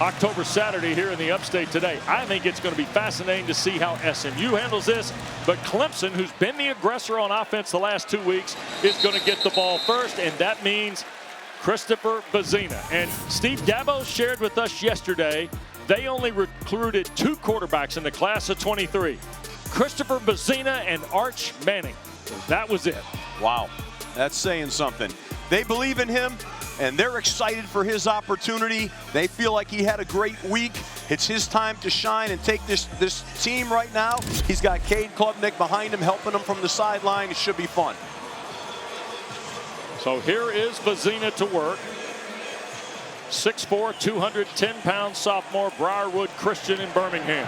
October Saturday here in the upstate today. I think it's going to be fascinating to see how SMU handles this. But Clemson, who's been the aggressor on offense the last 2 weeks, is going to get the ball first. And that means Christopher Vizzina. And Steve Dabo shared with us yesterday they only recruited 2 quarterbacks in the class of 23. Christopher Vizzina and Arch Manning. That was it. Wow, that's saying something. They believe in him, and they're excited for his opportunity. They feel like he had a great week. It's his time to shine and take this team right now. He's got Cade Klubnik behind him, helping him from the sideline. It should be fun. So here is Vizzina to work. 6'4", 210-pound sophomore, Briarwood Christian in Birmingham.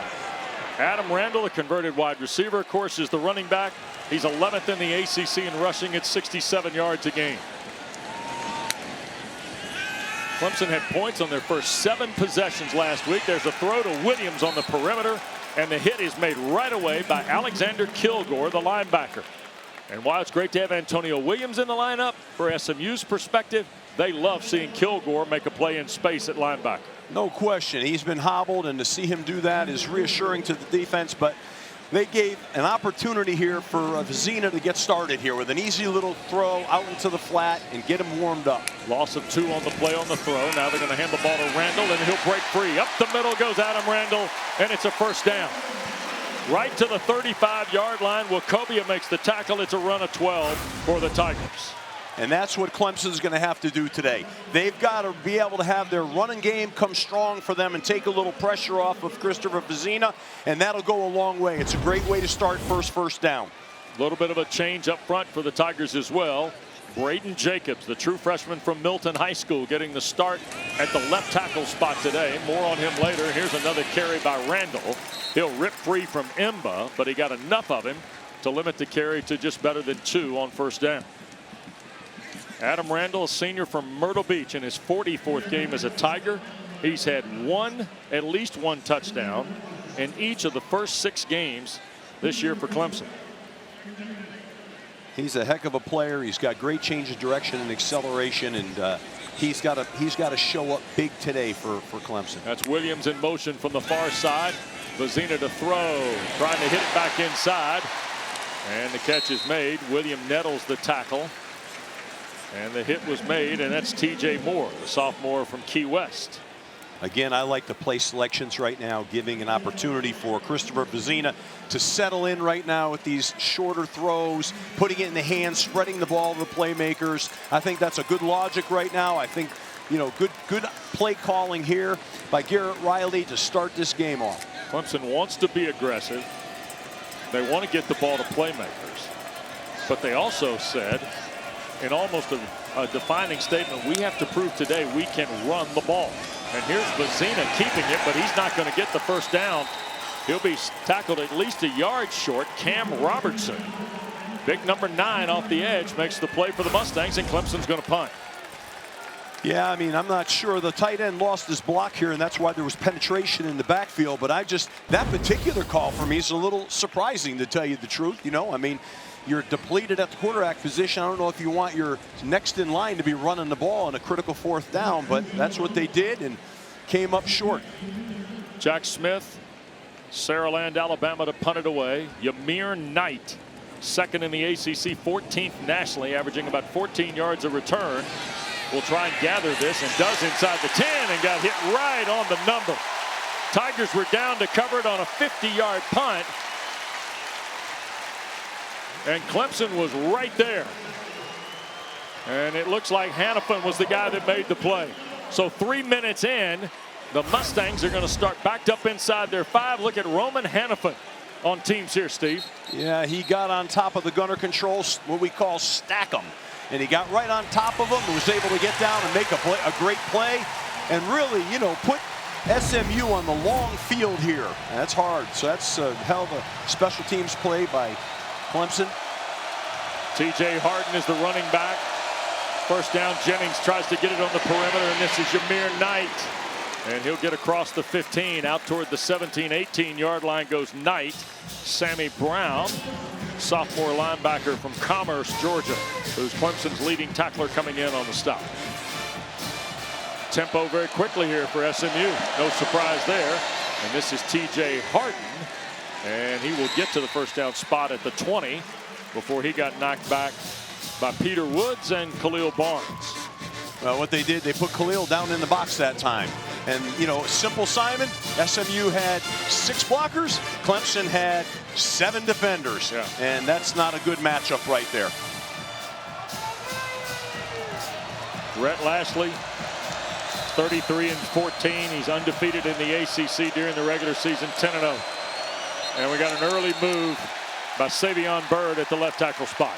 Adam Randall, a converted wide receiver, of course, is the running back. He's 11th in the ACC in rushing at 67 yards a game. Clemson had points on their first 7 possessions last week. There's a throw to Williams on the perimeter, and the hit is made right away by Alexander Kilgore, the linebacker. And while it's great to have Antonio Williams in the lineup, for SMU's perspective, they love seeing Kilgore make a play in space at linebacker. No question. He's been hobbled, and to see him do that is reassuring to the defense. But they gave an opportunity here for Vizzina to get started here with an easy little throw out into the flat and get him warmed up. Loss of 2 on the play on the throw. Now they're going to hand the ball to Randall, and he'll break free. Up the middle goes Adam Randall, and it's a first down. Right to the 35-yard line. Wachovia makes the tackle. It's a run of 12 for the Tigers. And that's what Clemson's going to have to do today. They've got to be able to have their running game come strong for them and take a little pressure off of Christopher Vizzina, and that'll go a long way. It's a great way to start first down. A little bit of a change up front for the Tigers as well. Braden Jacobs, the true freshman from Milton High School, getting the start at the left tackle spot today. More on him later. Here's another carry by Randall. He'll rip free from Imba, but he got enough of him to limit the carry to just better than 2 on first down. Adam Randall, a senior from Myrtle Beach, in his 44th game as a Tiger. He's had at least one touchdown in each of the first 6 games this year for Clemson. He's a heck of a player. He's got great change of direction and acceleration, and he's got to show up big today for Clemson. That's Williams in motion from the far side. Vizzina to throw, trying to hit it back inside, and the catch is made. William nettles the tackle, and the hit was made, and that's T.J. Moore, the sophomore from Key West. Again, I like the play selections right now, giving an opportunity for Christopher Vizzina to settle in right now with these shorter throws, putting it in the hands, spreading the ball to the playmakers. I think that's a good logic right now. I think, you know, good play calling here by Garrett Riley to start this game off. Clemson wants to be aggressive. They want to get the ball to playmakers. But they also said, in almost a defining statement, we have to prove today we can run the ball. And here's Vizzina keeping it, but he's not going to get the first down. He'll be tackled at least a yard short. Cam Robertson, big number 9 off the edge, makes the play for the Mustangs, and Clemson's going to punt. Yeah, I mean, I'm not sure. The tight end lost his block here, and that's why there was penetration in the backfield. But that particular call for me is a little surprising, to tell you the truth. You know, I mean, you're depleted at the quarterback position. I don't know if you want your next in line to be running the ball on a critical 4th down, but that's what they did and came up short. Jack Smith, Saraland, Alabama to punt it away. Yamir Knight, 2nd in the ACC, 14th nationally, averaging about 14 yards a return. Will try and gather this, and does inside the 10, and got hit right on the number. Tigers were down to cover it on a 50-yard punt. And Clemson was right there. And it looks like Hannafin was the guy that made the play. So 3 minutes in, the Mustangs are going to start backed up inside their 5. Look at Roman Hannafin on teams here, Steve. Yeah, he got on top of the gunner controls, what we call stack them. And he got right on top of them and was able to get down and make a great play. And really, you know, put SMU on the long field here. And that's hard. So that's a hell of a special teams play by Clemson. T.J. Harden is the running back. First down, Jennings tries to get it on the perimeter, and this is Yamir Knight. And he'll get across the 15. Out toward the 17, 18-yard line goes Knight. Sammy Brown, sophomore linebacker from Commerce, Georgia, who's Clemson's leading tackler, coming in on the stop. tempo very quickly here for SMU. No surprise there. And this is TJ Harden. And he will get to the first down spot at the 20 before he got knocked back by Peter Woods and Khalil Barnes. Well, what they did, they put Khalil down in the box that time. And, you know, simple Simon, SMU had 6 blockers. Clemson had 7 defenders. Yeah. And that's not a good matchup right there. Rhett Lashley, 33-14. He's undefeated in the ACC during the regular season, 10-0. And we got an early move by Savion Byrd at the left tackle spot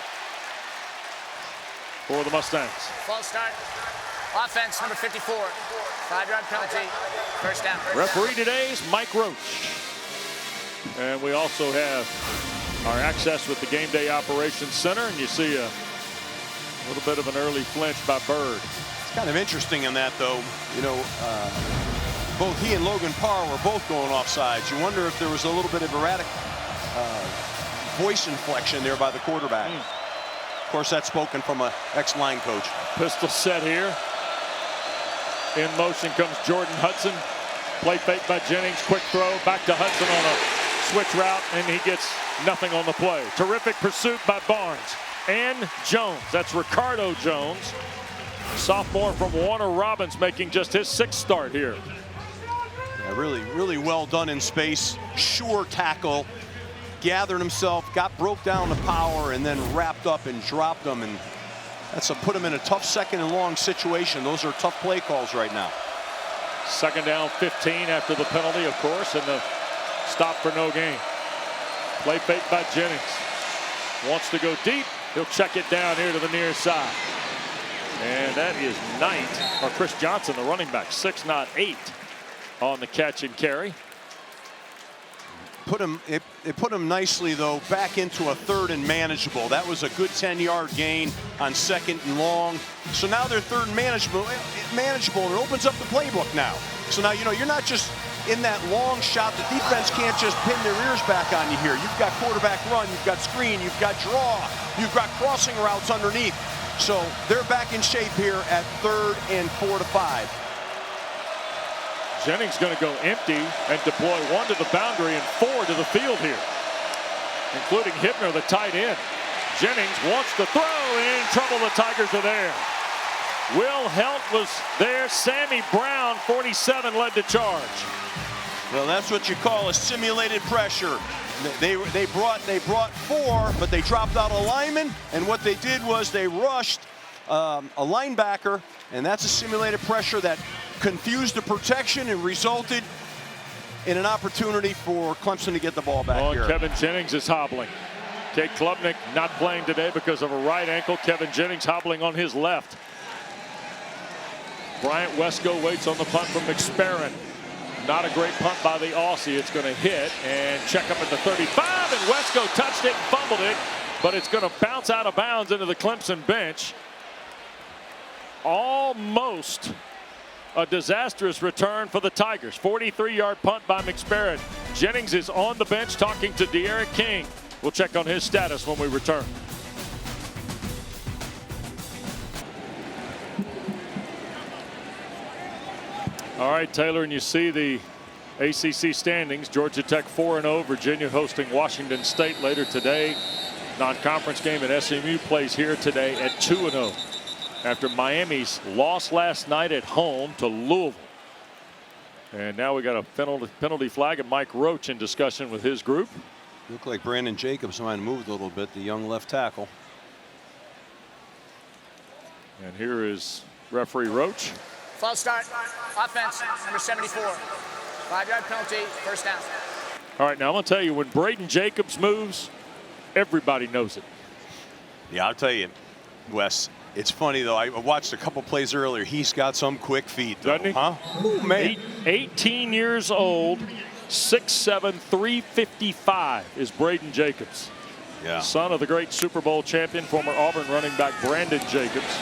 for the Mustangs. False start. Offense, number 54. 5-yard penalty. First down. Referee today is Mike Roach. And we also have our access with the Game Day Operations Center. And you see a little bit of an early flinch by Byrd. It's kind of interesting in that, though. You know, both he and Logan Parr were both going offsides. You wonder if there was a little bit of erratic voice inflection there by the quarterback. Of course, that's spoken from an ex-line coach. Pistol set here. In motion comes Jordan Hudson. Play fake by Jennings. Quick throw back to Hudson on a switch route, and he gets nothing on the play. Terrific pursuit by Barnes and Jones. That's Ricardo Jones, sophomore from Warner Robins, making just his 6th start here. Yeah, really well done in space. Sure tackle. Gathered himself, broke down the power, and then wrapped up and dropped him. And that's put him in a tough 2nd and long situation. Those are tough play calls right now. 2nd down 15 after the penalty, of course, and the stop for no gain. Play fake by Jennings. Wants to go deep. He'll check it down here to the near side. And that is Knight, or Chris Johnson, the running back, 6, not 8, on the catch and carry. It put him nicely, though, back into a 3rd and manageable. That was a good 10-yard gain on 2nd and long. So now they're 3rd and manageable, and it opens up the playbook now. So now, you know, you're not just in that long shot. The defense can't just pin their ears back on you here. You've got quarterback run, you've got screen, you've got draw, you've got crossing routes underneath. So they're back in shape here at 3rd and 4 to 5. Jennings going to go empty and deploy 1 to the boundary and 4 to the field here, including Hibner, the tight end. Jennings wants to throw, and in trouble. The Tigers are there. Will Helt was there. Sammy Brown, 47, led the charge. Well, that's what you call a simulated pressure. They brought 4, but they dropped out a lineman, and what they did was they rushed a linebacker, and that's a simulated pressure that confused the protection and resulted in an opportunity for Clemson to get the ball back here. Kevin Jennings is hobbling. Cade Klubnik not playing today because of a right ankle. Kevin Jennings hobbling on his left. Bryant Wesco waits on the punt from McSparron. Not a great punt by the Aussie. It's going to hit and check up at the 35, and Wesco touched it and fumbled it, but it's going to bounce out of bounds into the Clemson bench. Almost a disastrous return for the Tigers. 43-yard punt by McSparron. Jennings is on the bench talking to De'Aaron King. We'll check on his status when we return. All right, Taylor, and you see the ACC standings. Georgia Tech 4-0. Virginia hosting Washington State later today. Non-conference game at SMU plays here today at 2-0. After Miami's loss last night at home to Louisville. And now we got a penalty flag, and Mike Roach in discussion with his group. Looked like Brandon Jacobs might have moved a little bit, the young left tackle. And here is referee Roach. False start. Offense, number 74. 5-yard penalty, first down. All right, now I'm going to tell you, when Braden Jacobs moves, everybody knows it. Yeah, I'll tell you, Wes. It's funny, though. I watched a couple plays earlier. He's got some quick feet, though. Doesn't he? Huh? Ooh, man. 18 years old, 6'7", 355 is Braden Jacobs. Yeah. Son of the great Super Bowl champion, former Auburn running back Brandon Jacobs.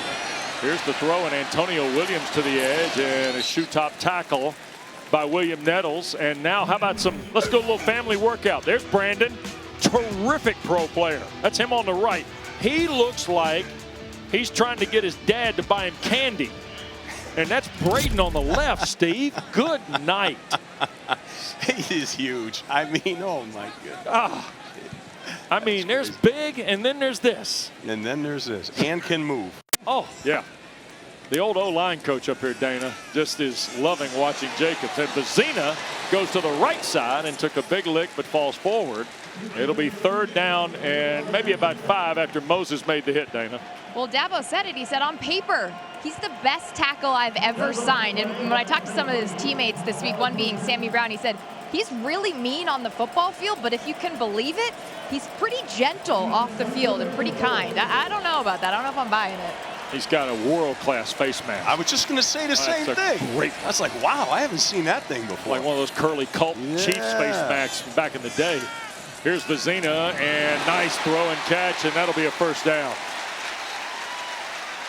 Here's the throw, and Antonio Williams to the edge, and a shoe-top tackle by William Nettles. And now, how about let's do a little family workout. There's Brandon, terrific pro player. That's him on the right. He looks like he's trying to get his dad to buy him candy. And that's Braden on the left, Steve. Good night. He is huge. I mean, oh my goodness. I mean, there's big, and then there's this. And then there's this. And can move. Oh, yeah. The old O-line coach up here, Dana, just is loving watching Jacobs. And Vizzina goes to the right side and took a big lick but falls forward. It'll be 3rd down and maybe about 5 after Moses made the hit, Dana. Well, Dabo said it. He said on paper, he's the best tackle I've ever signed. And when I talked to some of his teammates this week, one being Sammy Brown, he said he's really mean on the football field, but if you can believe it, he's pretty gentle off the field and pretty kind. I don't know about that. I don't know if I'm buying it. He's got a world-class face mask. I was just going to say the same thing. Great. That's like, wow, I haven't seen that thing before. Like one of those curly Colt Chiefs face masks from back in the day. Here's Vizzina, and nice throw and catch, and that'll be a 1st down.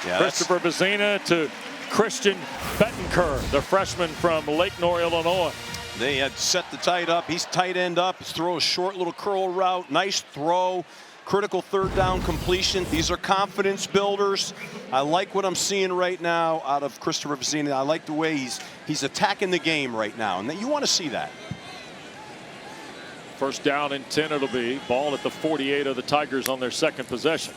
Yeah, Christopher Vizzina to Christian Bettenker, the freshman from Lake North, Illinois. They had set the tight up. He's tight end up. Throw a short little curl route. Nice throw. Critical 3rd down completion. These are confidence builders. I like what I'm seeing right now out of Christopher Vizzina. I like the way he's attacking the game right now, and you want to see that. 1st down and 10 it'll be. Ball at the 48 of the Tigers on their 2nd possession.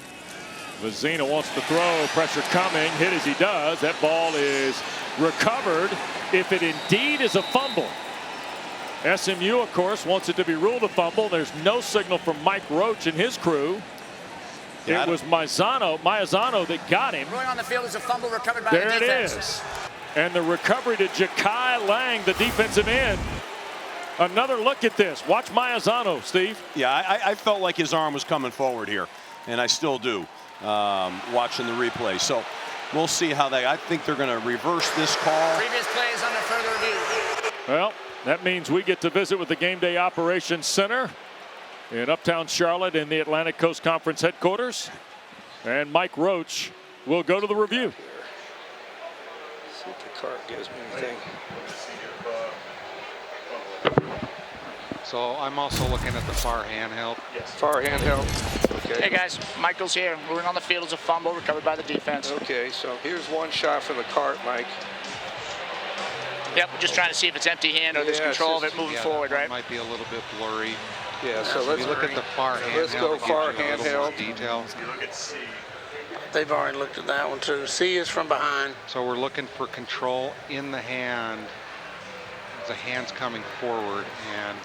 Vizzina wants to throw. Pressure coming. Hit as he does. That ball is recovered if it indeed is a fumble. SMU, of course, wants it to be ruled a fumble. There's no signal from Mike Roach and his crew. Yeah, it was Maizano that got him. Ruling on the field is a fumble recovered by the defense. There it is. And the recovery to Ja'Kai Lang, the defensive end. Another look at this. Watch Maizano, Steve. Yeah, I felt like his arm was coming forward here, and I still do, watching the replay. So we'll see how I think they're going to reverse this call. Previous plays under further review. Well, that means we get to visit with the Game Day Operations Center in Uptown Charlotte in the Atlantic Coast Conference headquarters. And Mike Roach will go to the review. See if the cart gives me anything. So I'm also looking at the far handheld. Yes. Far handheld. Okay. Hey guys, Michael's here. Ruling on the field is a fumble recovered by the defense. Okay, so here's one shot from the cart, Mike. Yep, we're just trying to see if it's empty hand or there's control of it moving forward, right? Might be a little bit blurry. Yeah, so let's look at the far handheld. Let's go far handheld. Detail. They've already looked at that one too. C is from behind. So we're looking for control in the hand. The hand's coming forward, and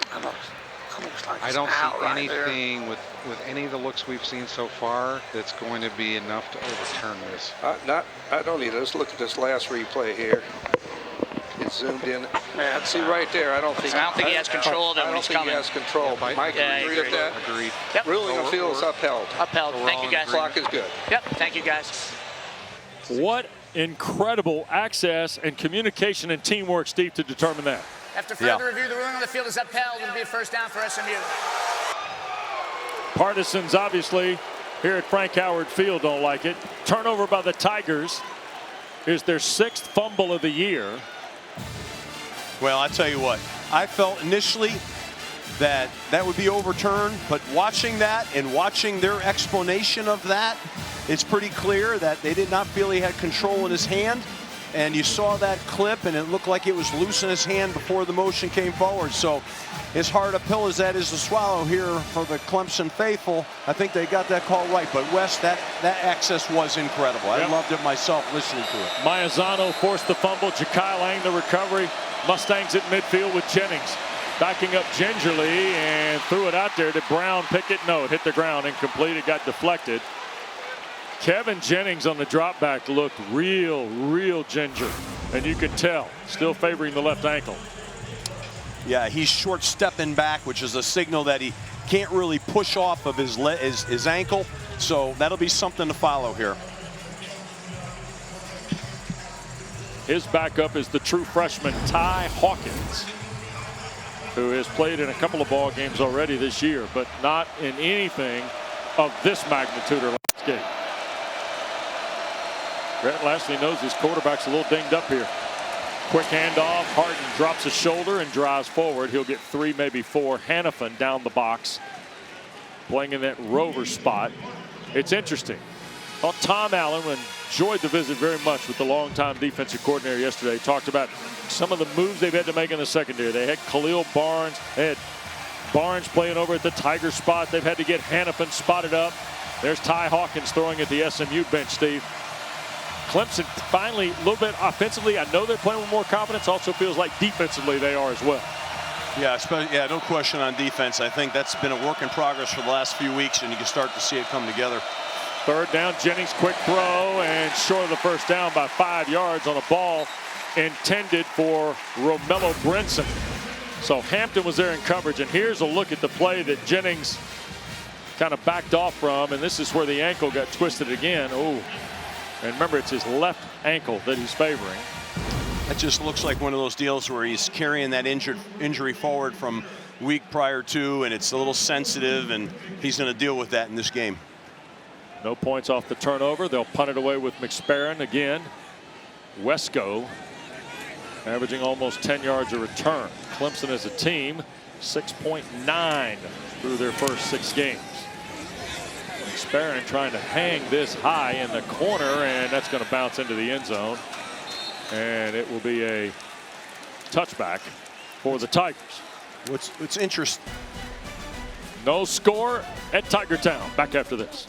Like I don't see right anything there. with any of the looks we've seen so far that's going to be enough to overturn this. I don't either. Let's look at this last replay here. It's zoomed in. Yeah, see right there. I don't think he has control of it when he's coming. I don't think he has control. Yeah, Mike, agree with that? Agreed. Yep. Ruling on field is upheld. Upheld. So Thank you guys. Clock is good. Yep. Thank you guys. What incredible access and communication and teamwork, Steve, to determine that. After further review, the ruling on the field is upheld. It'll be a 1st down for SMU. Partisans, obviously, here at Frank Howard Field don't like it. Turnover by the Tigers is their 6th fumble of the year. Well, I tell you what, I felt initially that would be overturned, but watching that and watching their explanation of that, it's pretty clear that they did not feel he had control in his hand. And you saw that clip, and it looked like it was loose in his hand before the motion came forward. So as hard a pill as that is to swallow here for the Clemson faithful, I think they got that call right. But Wes, that access was incredible. I loved it myself listening to it. Maizano forced the fumble. Ja'Kai Lang the recovery. Mustangs at midfield with Jennings backing up gingerly and threw it out there to Brown. Pickett, no, it hit the ground, incomplete. It got deflected. Kevin Jennings on the drop back looked real ginger, and you could tell, still favoring the left ankle. Yeah, he's short stepping back, which is a signal that he can't really push off of his ankle. So that'll be something to follow here. His backup is the true freshman Ty Hawkins, who has played in a couple of ball games already this year, but not in anything of this magnitude or landscape. Brett Lashley knows his quarterback's a little dinged up here. Quick handoff. Harden drops his shoulder and drives forward. He'll get 3, maybe 4. Hannafin down the box, playing in that rover spot. It's interesting. Well, Tom Allen, when enjoyed the visit very much with the longtime defensive coordinator yesterday. Talked about some of the moves they've had to make in the secondary. They had Khalil Barnes. They had Barnes playing over at the Tigers spot. They've had to get Hannafin spotted up. There's Ty Hawkins throwing at the SMU bench, Steve. Clemson finally a little bit offensively. I know they're playing with more confidence. Also feels like defensively they are as well. Yeah, no question on defense. I think that's been a work in progress for the last few weeks, and you can start to see it come together. Third down, Jennings quick throw and short of the first down by 5 yards on a ball intended for Romello Brinson. So Hampton was there in coverage, and here's a look at the play that Jennings kind of backed off from, and this is where the ankle got twisted again. Oh, and remember, it's his left ankle that he's favoring. That just looks like one of those deals where he's carrying that injury forward from week prior to, and it's a little sensitive, and he's going to deal with that in this game. No points off the turnover. They'll punt it away with McSparron again. Wesco averaging almost 10 yards a return. Clemson as a team 6.9 through their first 6 games. McSparron trying to hang this high in the corner, and that's going to bounce into the end zone. And it will be a touchback for the Tigers. What's interesting? No score at Tiger Town. Back after this.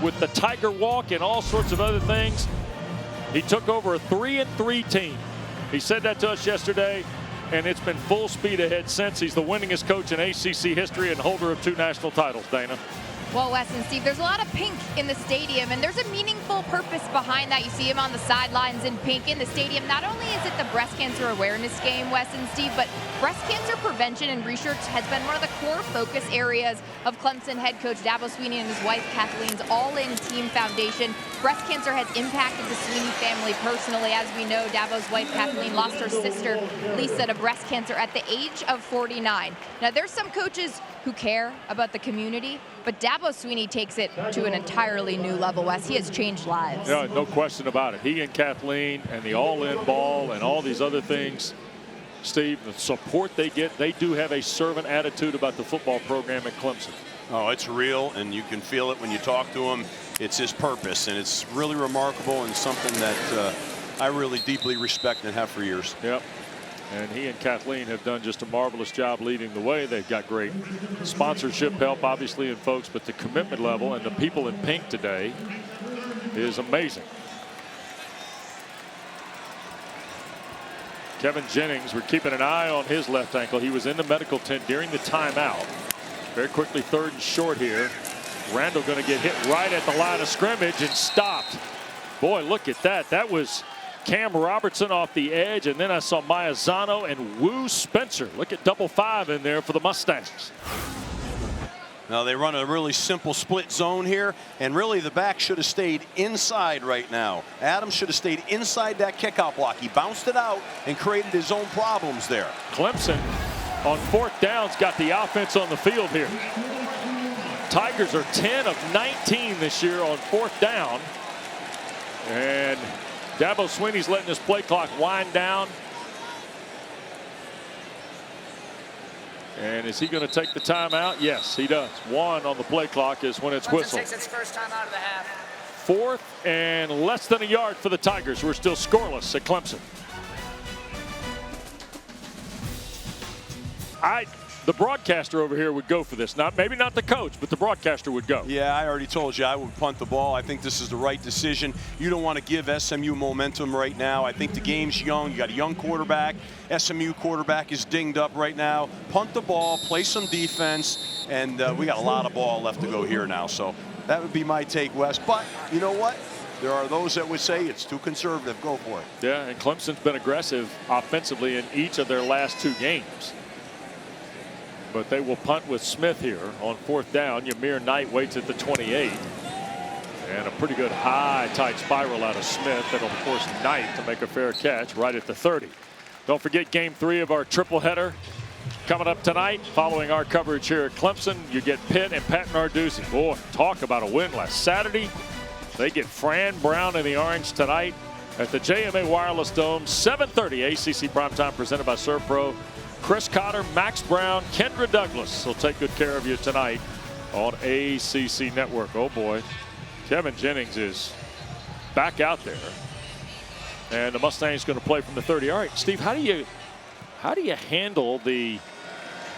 With the Tiger walk and all sorts of other things, he took over a 3-3 team. He said that to us yesterday, and it's been full speed ahead since. He's the winningest coach in ACC history and holder of 2 national titles, Dana. Well, Wes and Steve, there's a lot of pink in the stadium, and there's a meaningful purpose behind that. You see him on the sidelines in pink in the stadium. Not only is it the breast cancer awareness game, Wes and Steve, but breast cancer prevention and research has been one of the core focus areas of Clemson head coach Dabo Swinney and his wife Kathleen's all-in team foundation. Breast cancer has impacted the Swinney family personally. As we know, Dabo's wife Kathleen lost her sister Lisa to breast cancer at the age of 49. Now, there's some coaches who care about the community, but Dabo Swinney takes it to an entirely new level, Wes. He has changed lives. Yeah, no question about it. He and Kathleen and the all-in ball and all these other things, Steve, the support they get, they do have a servant attitude about the football program at Clemson. Oh, it's real, and you can feel it when you talk to him. It's his purpose, and it's really remarkable and something that I really deeply respect and have for years. Yep. And he and Kathleen have done just a marvelous job leading the way. They've got great sponsorship help, obviously, in folks, but the commitment level and the people in pink today is amazing. Kevin Jennings, we're keeping an eye on his left ankle. He was in the medical tent during the timeout. Very quickly, 3rd and short here. Randall going to get hit right at the line of scrimmage and stopped. Boy, look at that. That was Cam Robertson off the edge, and then I saw Maizano and Wu Spencer. Look at 5 in there for the Mustangs. Now they run a really simple split zone here, and really the back should have stayed inside right now. Adams should have stayed inside that kickoff block. He bounced it out and created his own problems there. Clemson on 4th downs got the offense on the field here. Tigers are 10 of 19 this year on 4th down, and Dabo Swinney's letting this play clock wind down. And is he going to take the timeout? Yes, he does. 1 on the play clock is when it's whistled. Takes its first time out of the half. 4th and less than a yard for the Tigers. We're still scoreless at Clemson. The broadcaster over here would go for this. Maybe not the coach, but the broadcaster would go. Yeah, I already told you I would punt the ball. I think this is the right decision. You don't want to give SMU momentum right now. I think the game's young. You got a young quarterback. SMU quarterback is dinged up right now. Punt the ball, play some defense, and we got a lot of ball left to go here now. So that would be my take, Wes. But you know what? There are those that would say it's too conservative. Go for it. Yeah, and Clemson's been aggressive offensively in each of their last 2 games. But they will punt with Smith here on 4th down. Yamir Knight waits at the 28. And a pretty good high tight spiral out of Smith that'll force Knight to make a fair catch right at the 30. Don't forget game 3 of our triple header coming up tonight. Following our coverage here at Clemson, you get Pitt and Pat Narduzzi. Boy, talk about a win last Saturday. They get Fran Brown in the orange tonight at the JMA Wireless Dome. 7:30 ACC primetime presented by ServPro. Chris Cotter, Max Brown, Kendra Douglas will take good care of you tonight on ACC Network. Oh boy, Kevin Jennings is back out there, and the Mustangs going to play from the 30. All right, Steve, how do you handle the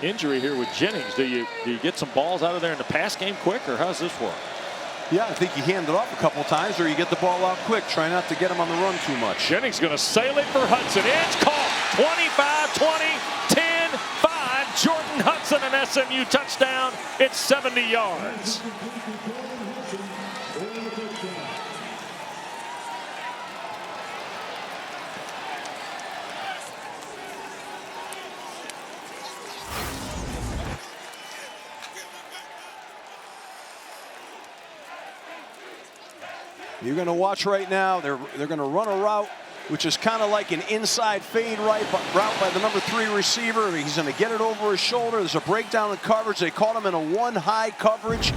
injury here with Jennings? Do you get some balls out of there in the pass game quick, or how's this work? Yeah, I think you hand it off a couple of times, or you get the ball out quick. Try not to get him on the run too much. Jennings going to sail it for Hudson. It's caught. 25-20, 10-5. Jordan Hudson, an SMU touchdown. It's 70 yards. You're going to watch right now. They're going to run a route, which is kind of like an inside fade route by the number 3 receiver. He's going to get it over his shoulder. There's a breakdown in coverage. They caught him in a 1 high coverage,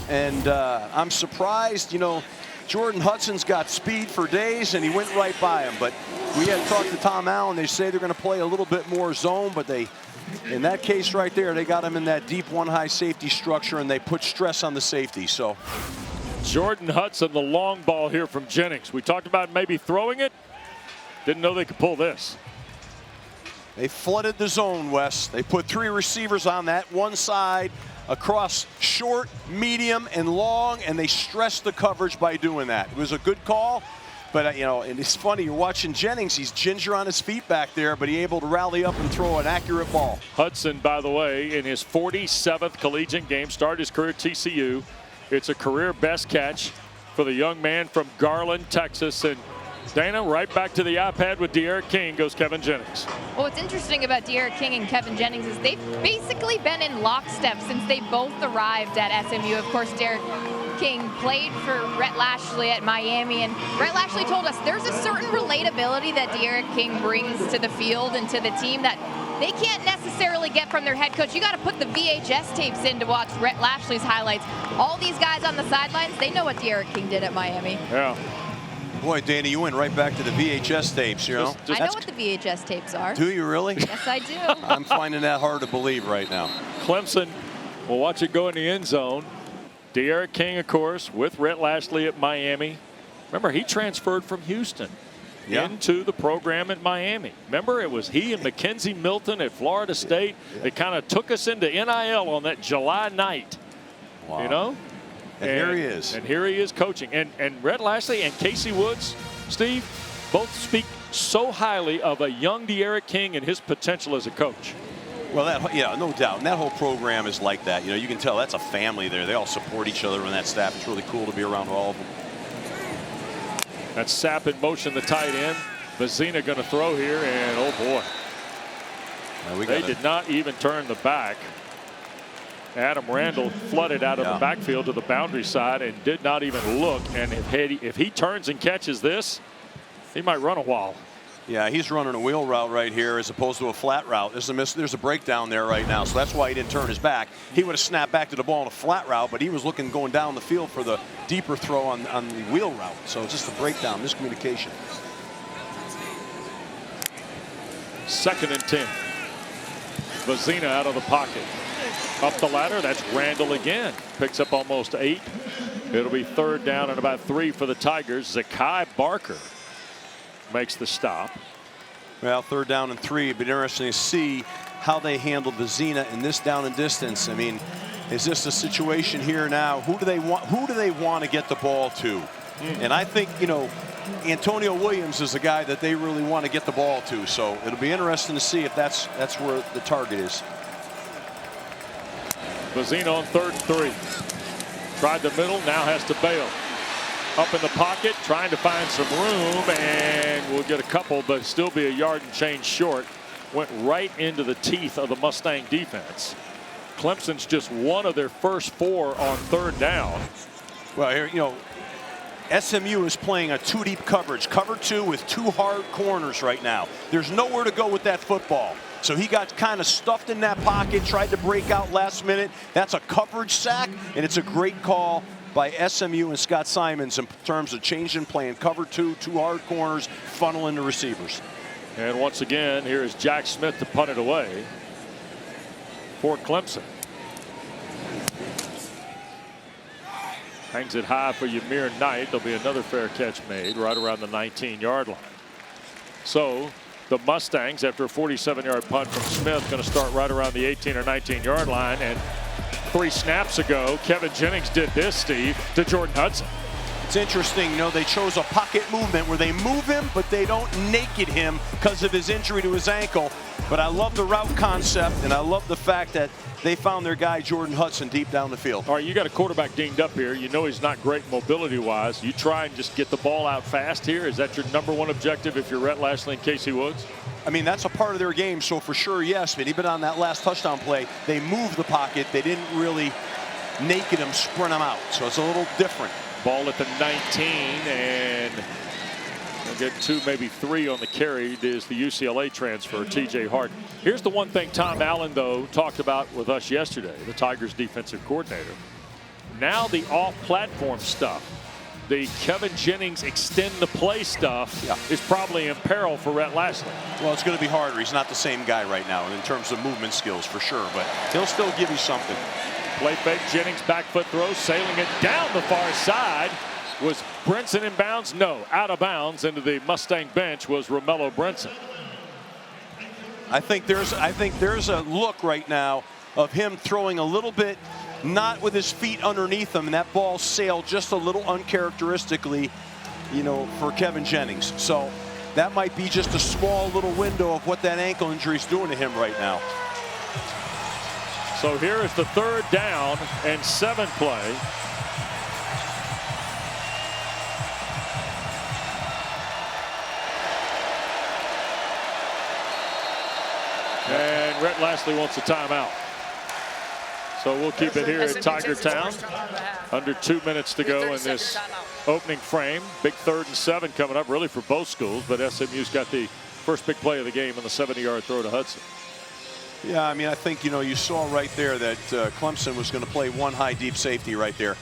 and I'm surprised. You know, Jordan Hudson's got speed for days, and he went right by him. But we had talked to Tom Allen. They say they're going to play a little bit more zone, but in that case right there, they got him in that deep 1 high safety structure, and they put stress on the safety. So Jordan Hudson, the long ball here from Jennings. We talked about maybe throwing it. Didn't know they could pull this. They flooded the zone, Wes. They put 3 receivers on that one side across short, medium, and long, and they stressed the coverage by doing that. It was a good call, but you know, and it's funny, you're watching Jennings. He's ginger on his feet back there, but he's able to rally up and throw an accurate ball. Hudson, by the way, in his 47th collegiate game, started his career at TCU. It's a career best catch for the young man from Garland, Texas. And Dana, right back to the iPad with De'Aaron King goes Kevin Jennings. Well, what's interesting about De'Aaron King and Kevin Jennings is they've basically been in lockstep since they both arrived at SMU. Of course, De'Aaron King played for Rhett Lashley at Miami, and Rhett Lashley told us there's a certain relatability that De'Aaron King brings to the field and to the team that they can't necessarily get from their head coach. You got to put the VHS tapes in to watch Rhett Lashley's highlights. All these guys on the sidelines, they know what De'Aaron King did at Miami. Yeah. Boy, Danny, you went right back to the VHS tapes, you know. I know what the VHS tapes are. Do you really? Yes, I do. I'm finding that hard to believe right now. Clemson will watch it go in the end zone. De'Aaron King, of course, with Rhett Lashley at Miami. Remember, he transferred from Houston into the program at Miami. Remember, it was he and Mackenzie Milton at Florida State that kind of took us into NIL on that July night. Wow. You know? And here he is. And here he is coaching. And Rhett Lashley and Casey Woods, Steve, both speak so highly of a young De'Aaron King and his potential as a coach. Well, yeah, no doubt. And that whole program is like that. You know, you can tell that's a family there. They all support each other on that staff. It's really cool to be around all of them. That's Sapp in motion, the tight end. Vizzina going to throw here, and oh boy. They did not even turn the back. Adam Randall flooded out of the backfield to the boundary side and did not even look. And if he turns and catches this, he might run a while. Yeah, he's running a wheel route right here as opposed to a flat route. There's a breakdown there right now, so that's why he didn't turn his back. He would have snapped back to the ball in a flat route, but he was looking going down the field for the deeper throw on the wheel route. So it's just a breakdown, miscommunication. 2nd and 10. Vizzina out of the pocket. Up the ladder, that's Randall again. Picks up almost 8. It'll be 3rd down and about 3 for the Tigers. Zakai Barker makes the stop. Well, 3rd down and 3. It'd be interesting to see how they handle Vizzina in this down and distance. I mean, is this a situation here now? Who do they want to get the ball to? And I think, you know, Antonio Williams is the guy that they really want to get the ball to. So it'll be interesting to see if that's where the target is. Vizzina on 3rd and 3. Tried the middle, now has to bail. Up in the pocket, trying to find some room, and we'll get a couple, but still be a yard and change short. Went right into the teeth of the Mustang defense. Clemson's just one of their first 4 on 3rd down. Well, here, you know, SMU is playing a 2-deep coverage, cover 2 with 2 hard corners right now. There's nowhere to go with that football. So he got kind of stuffed in that pocket, tried to break out last minute. That's a coverage sack, and it's a great call by SMU and Scott Simons in terms of changing play and cover 2, 2 hard corners, funneling the receivers. And once again, here is Jack Smith to punt it away for Clemson. Hangs it high for Ymir Knight. There'll be another fair catch made right around the 19-yard line. So the Mustangs, after a 47-yard punt from Smith, going to start right around the 18 or 19-yard line. And 3 snaps ago, Kevin Jennings did this, Steve, to Jordan Hudson. It's interesting, you know, they chose a pocket movement where they move him, but they don't naked him because of his injury to his ankle. But I love the route concept, and I love the fact that they found their guy, Jordan Hudson, deep down the field. All right, you got a quarterback dinged up here. You know he's not great mobility-wise. You try and just get the ball out fast here. Is that your #1 objective if you're Rhett Lashley and Casey Woods? I mean, that's a part of their game, so for sure, yes. But even on that last touchdown play, they moved the pocket. They didn't really naked him, sprint him out. So it's a little different. Ball at the 19, and we'll get 2, maybe 3 on the carry. It is the UCLA transfer, TJ Hart. Here's the one thing Tom Allen, though, talked about with us yesterday, the Tigers defensive coordinator. Now the off-platform stuff, the Kevin Jennings extend the play stuff is probably in peril for Rhett Lashley. Well, it's going to be harder. He's not the same guy right now in terms of movement skills, for sure, but he'll still give you something. Play fake, Jennings back foot throw, sailing it down the far side. Was Brinson in bounds? No, out of bounds into the Mustang bench was Romello Brinson. I think there's a look right now of him throwing a little bit, not with his feet underneath him, and that ball sailed just a little uncharacteristically, you know, for Kevin Jennings. So that might be just a small little window of what that ankle injury is doing to him right now. So here is the 3rd down and 7 play. And Rhett Lashley wants a timeout. So we'll keep it here at Tiger Town. Under 2 minutes to go in this opening frame. Big 3rd and 7 coming up really for both schools, but SMU's got the first big play of the game on the 70-yard throw to Hudson. Yeah, I mean, I think, you know, you saw right there that Clemson was going to play one high deep safety right there.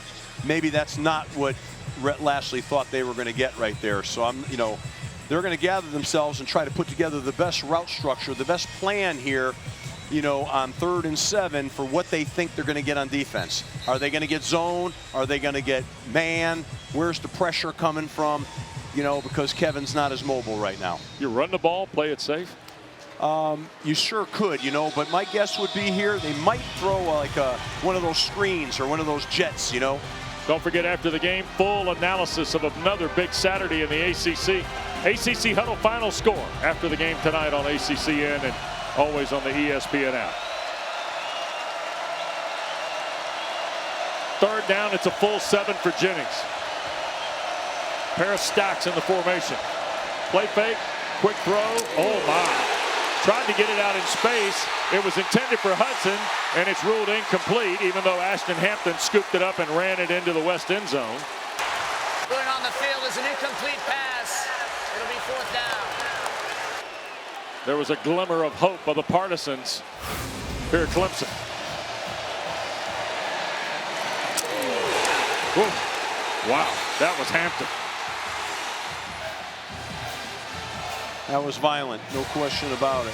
Maybe that's not what Rhett Lashley thought they were going to get right there. So you know, they're going to gather themselves and try to put together the best route structure, the best plan here, you know, on 3rd and 7 for what they think they're going to get on defense. Are they going to get zone? Are they going to get man? Where's the pressure coming from? You know, because Kevin's not as mobile right now. You run the ball, play it safe? You sure could, you know, but my guess would be here they might throw like one of those screens or one of those jets, you know. Don't forget, after the game, full analysis of another big Saturday in the ACC. ACC Huddle final score after the game tonight on ACCN and always on the ESPN app. 3rd down, it's a full 7 for Jennings. Pair of stacks in the formation. Play fake, quick throw, oh my. Tried to get it out in space. It was intended for Hudson, and it's ruled incomplete, even though Ashton Hampton scooped it up and ran it into the west end zone. Going on the field is an incomplete pass. It'll be 4th down. There was a glimmer of hope of the partisans here at Clemson. Whoa. Wow, that was Hampton. That was violent, no question about it.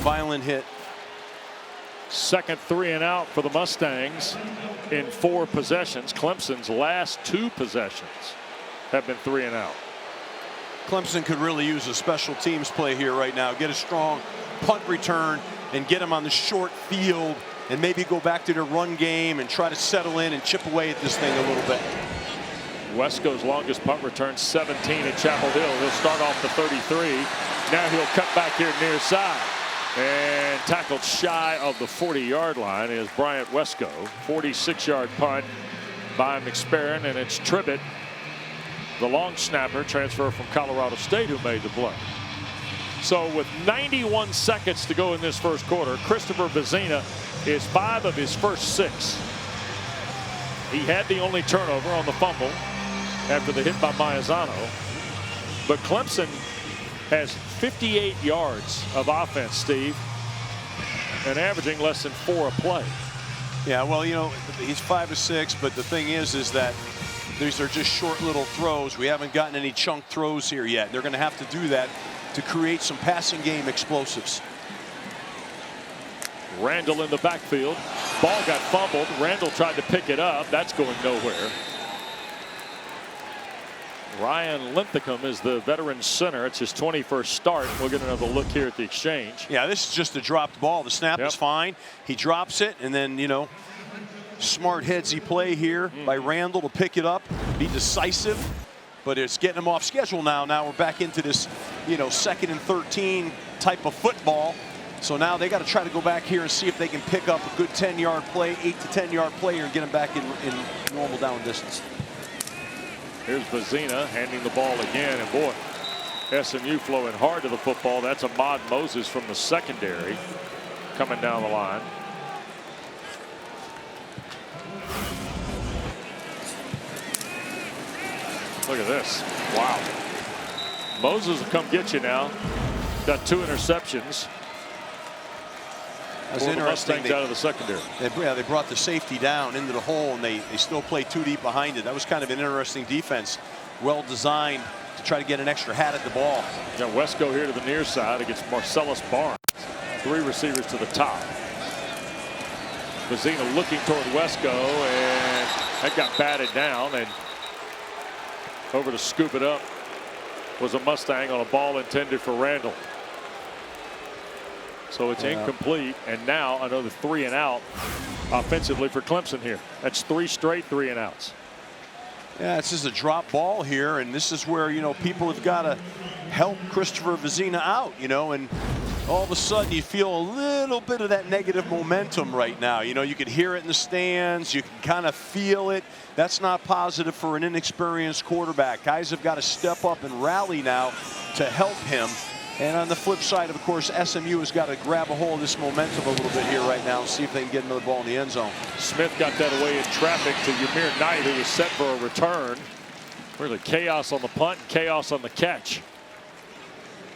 Violent hit. 2nd 3 and out for the Mustangs in 4 possessions. Clemson's last 2 possessions have been 3 and out. Clemson could really use a special teams play here right now. Get a strong punt return and get them on the short field and maybe go back to their run game and try to settle in and chip away at this thing a little bit. Wesco's longest punt return, 17 at Chapel Hill. He'll start off the 33. Now he'll cut back here near side. And tackled shy of the 40-yard line is Bryant Wesco. 46-yard punt by McSparron, and it's Tribbett, the long snapper, transfer from Colorado State, who made the play. So with 91 seconds to go in this first quarter, Christopher Vizzina is 5 of his first 6. He had the only turnover on the fumble after the hit by Maizano. But Clemson has 58 yards of offense, Steve, and averaging less than 4 a play. Yeah, well, you know, he's 5 of 6, but the thing is that these are just short little throws. We haven't gotten any chunk throws here yet. They're going to have to do that to create some passing game explosives. Randall in the backfield. Ball got fumbled. Randall tried to pick it up. That's going nowhere. Ryan Linthicum is the veteran center. It's his 21st start. We'll get another look here at the exchange. Yeah, this is just a dropped ball. The snap is fine. He drops it, and then, you know, smart headsy play here by Randall to pick it up, be decisive, but it's getting him off schedule now. Now we're back into this, you know, 2nd and 13 type of football. So now they got to try to go back here and see if they can pick up a good 10-yard play, 8 to 10-yard play, and get him back in normal down distance. Here's Vizzina handing the ball again, and boy, SMU flowing hard to the football. That's Ahmad Moses from the secondary coming down the line. Look at this. Wow. Moses will come get you now. Got 2 interceptions. That's interesting. Mustangs out of the secondary. They brought the safety down into the hole, and they still play 2 deep behind it. That was kind of an interesting defense. Well designed to try to get an extra hat at the ball. Got Wesco here to the near side against Marcellus Barnes. 3 receivers to the top. Vizzina looking toward Wesco, and that got batted down, and over to scoop it up was a Mustang on a ball intended for Randall. So it's incomplete, and now another 3 and out offensively for Clemson here. That's 3 straight 3 and outs. Yeah, this is a drop ball here, and this is where, you know, people have got to help Christopher Vizzina out, you know, and all of a sudden you feel a little bit of that negative momentum right now. You know, you could hear it in the stands, you can kind of feel it. That's not positive for an inexperienced quarterback. Guys have got to step up and rally now to help him. And on the flip side, of course, SMU has got to grab a hold of this momentum a little bit here right now and see if they can get another ball in the end zone. Smith got that away in traffic to Ymir Knight, who was set for a return. Really chaos on the punt and chaos on the catch.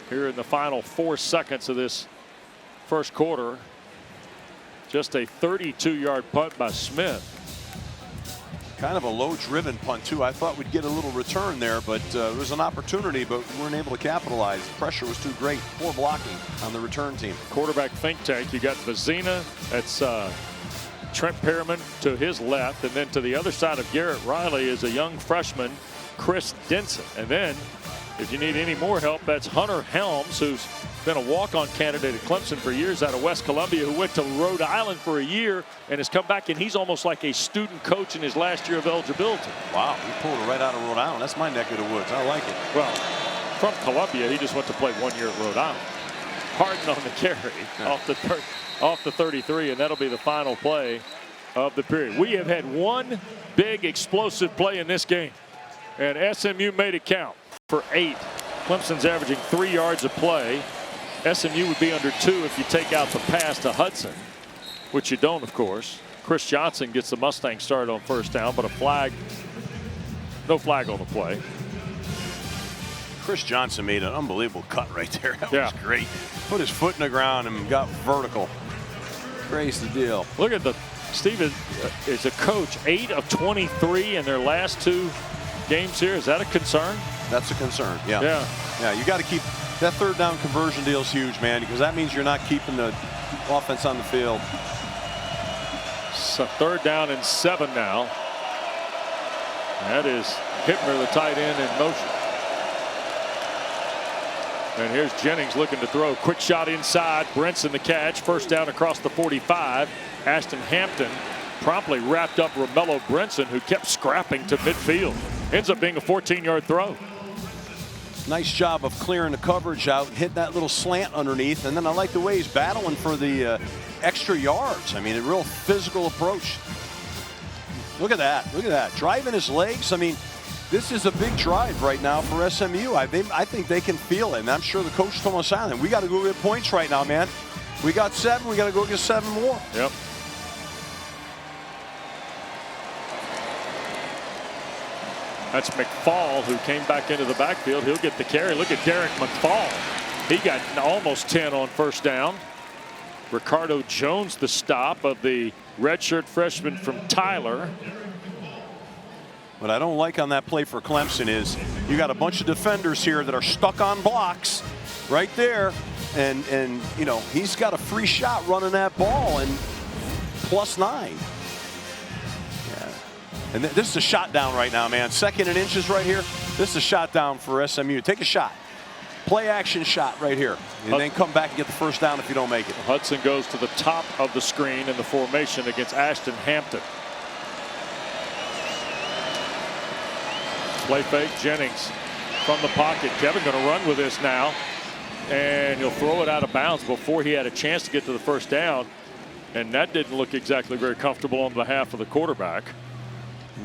Here in the final 4 seconds of this first quarter. Just a 32-yard punt by Smith. Kind of a low-driven punt, too. I thought we'd get a little return there, but there was an opportunity, but we weren't able to capitalize. The pressure was too great. Poor blocking on the return team. Quarterback think tank. You got Vizzina. That's Trent Perriman to his left. And then to the other side of Garrett Riley is a young freshman, Chris Denson. And then, if you need any more help, that's Hunter Helms, who's been a walk-on candidate at Clemson for years out of West Columbia, who went to Rhode Island for a year and has come back, and he's almost like a student coach in his last year of eligibility. Wow, he pulled it right out of Rhode Island. That's my neck of the woods. I like it. Well, from Columbia, he just went to play 1 year at Rhode Island. Harden on the carry off the 33, and that'll be the final play of the period. We have had one big explosive play in this game, and SMU made it count for 8. Clemson's averaging 3 yards a play. SMU would be under 2 if you take out the pass to Hudson, which you don't, of course. Chris Johnson gets the Mustang started on first down, but no flag on the play. Chris Johnson made an unbelievable cut right there. That was great. Put his foot in the ground and got vertical. Crazy deal. Look at Steve is a coach, 8 of 23 in their last 2 games here. Is that a concern? That's a concern. Yeah. You got to keep that 3rd down conversion deal is huge, man, because that means you're not keeping the offense on the field. So 3rd down and 7 now. That is Hittner, the tight end, in motion. And here's Jennings looking to throw. Quick shot inside. Brinson the catch. First down across the 45. Ashton Hampton promptly wrapped up Romello Brinson, who kept scrapping to midfield. Ends up being a 14-yard throw. Nice job of clearing the coverage out, hit that little slant underneath, and then I like the way he's battling for the extra yards. I mean, a real physical approach. Look at that. Look at that. Driving his legs. I mean, this is a big drive right now for SMU. I think they can feel it, and I'm sure the coach told us, Silent, we got to go get points right now, man. We got 7. We got to go get 7 more. Yep. That's McFall, who came back into the backfield. He'll get the carry. Look at Derek McFall. He got almost 10 on first down. Ricardo Jones, the stop of the redshirt freshman from Tyler. What I don't like on that play for Clemson is you got a bunch of defenders here that are stuck on blocks, right there. And you know, he's got a free shot running that ball, and +9. Yeah. And this is a shot down right now, man. 2nd and inches right here. This is a shot down for SMU. Take a shot. Play action shot right here. And then come back and get the first down if you don't make it. Hudson goes to the top of the screen in the formation against Ashton Hampton. Play fake, Jennings from the pocket. Kevin going to run with this now. And he'll throw it out of bounds before he had a chance to get to the first down. And that didn't look exactly very comfortable on behalf of the quarterback.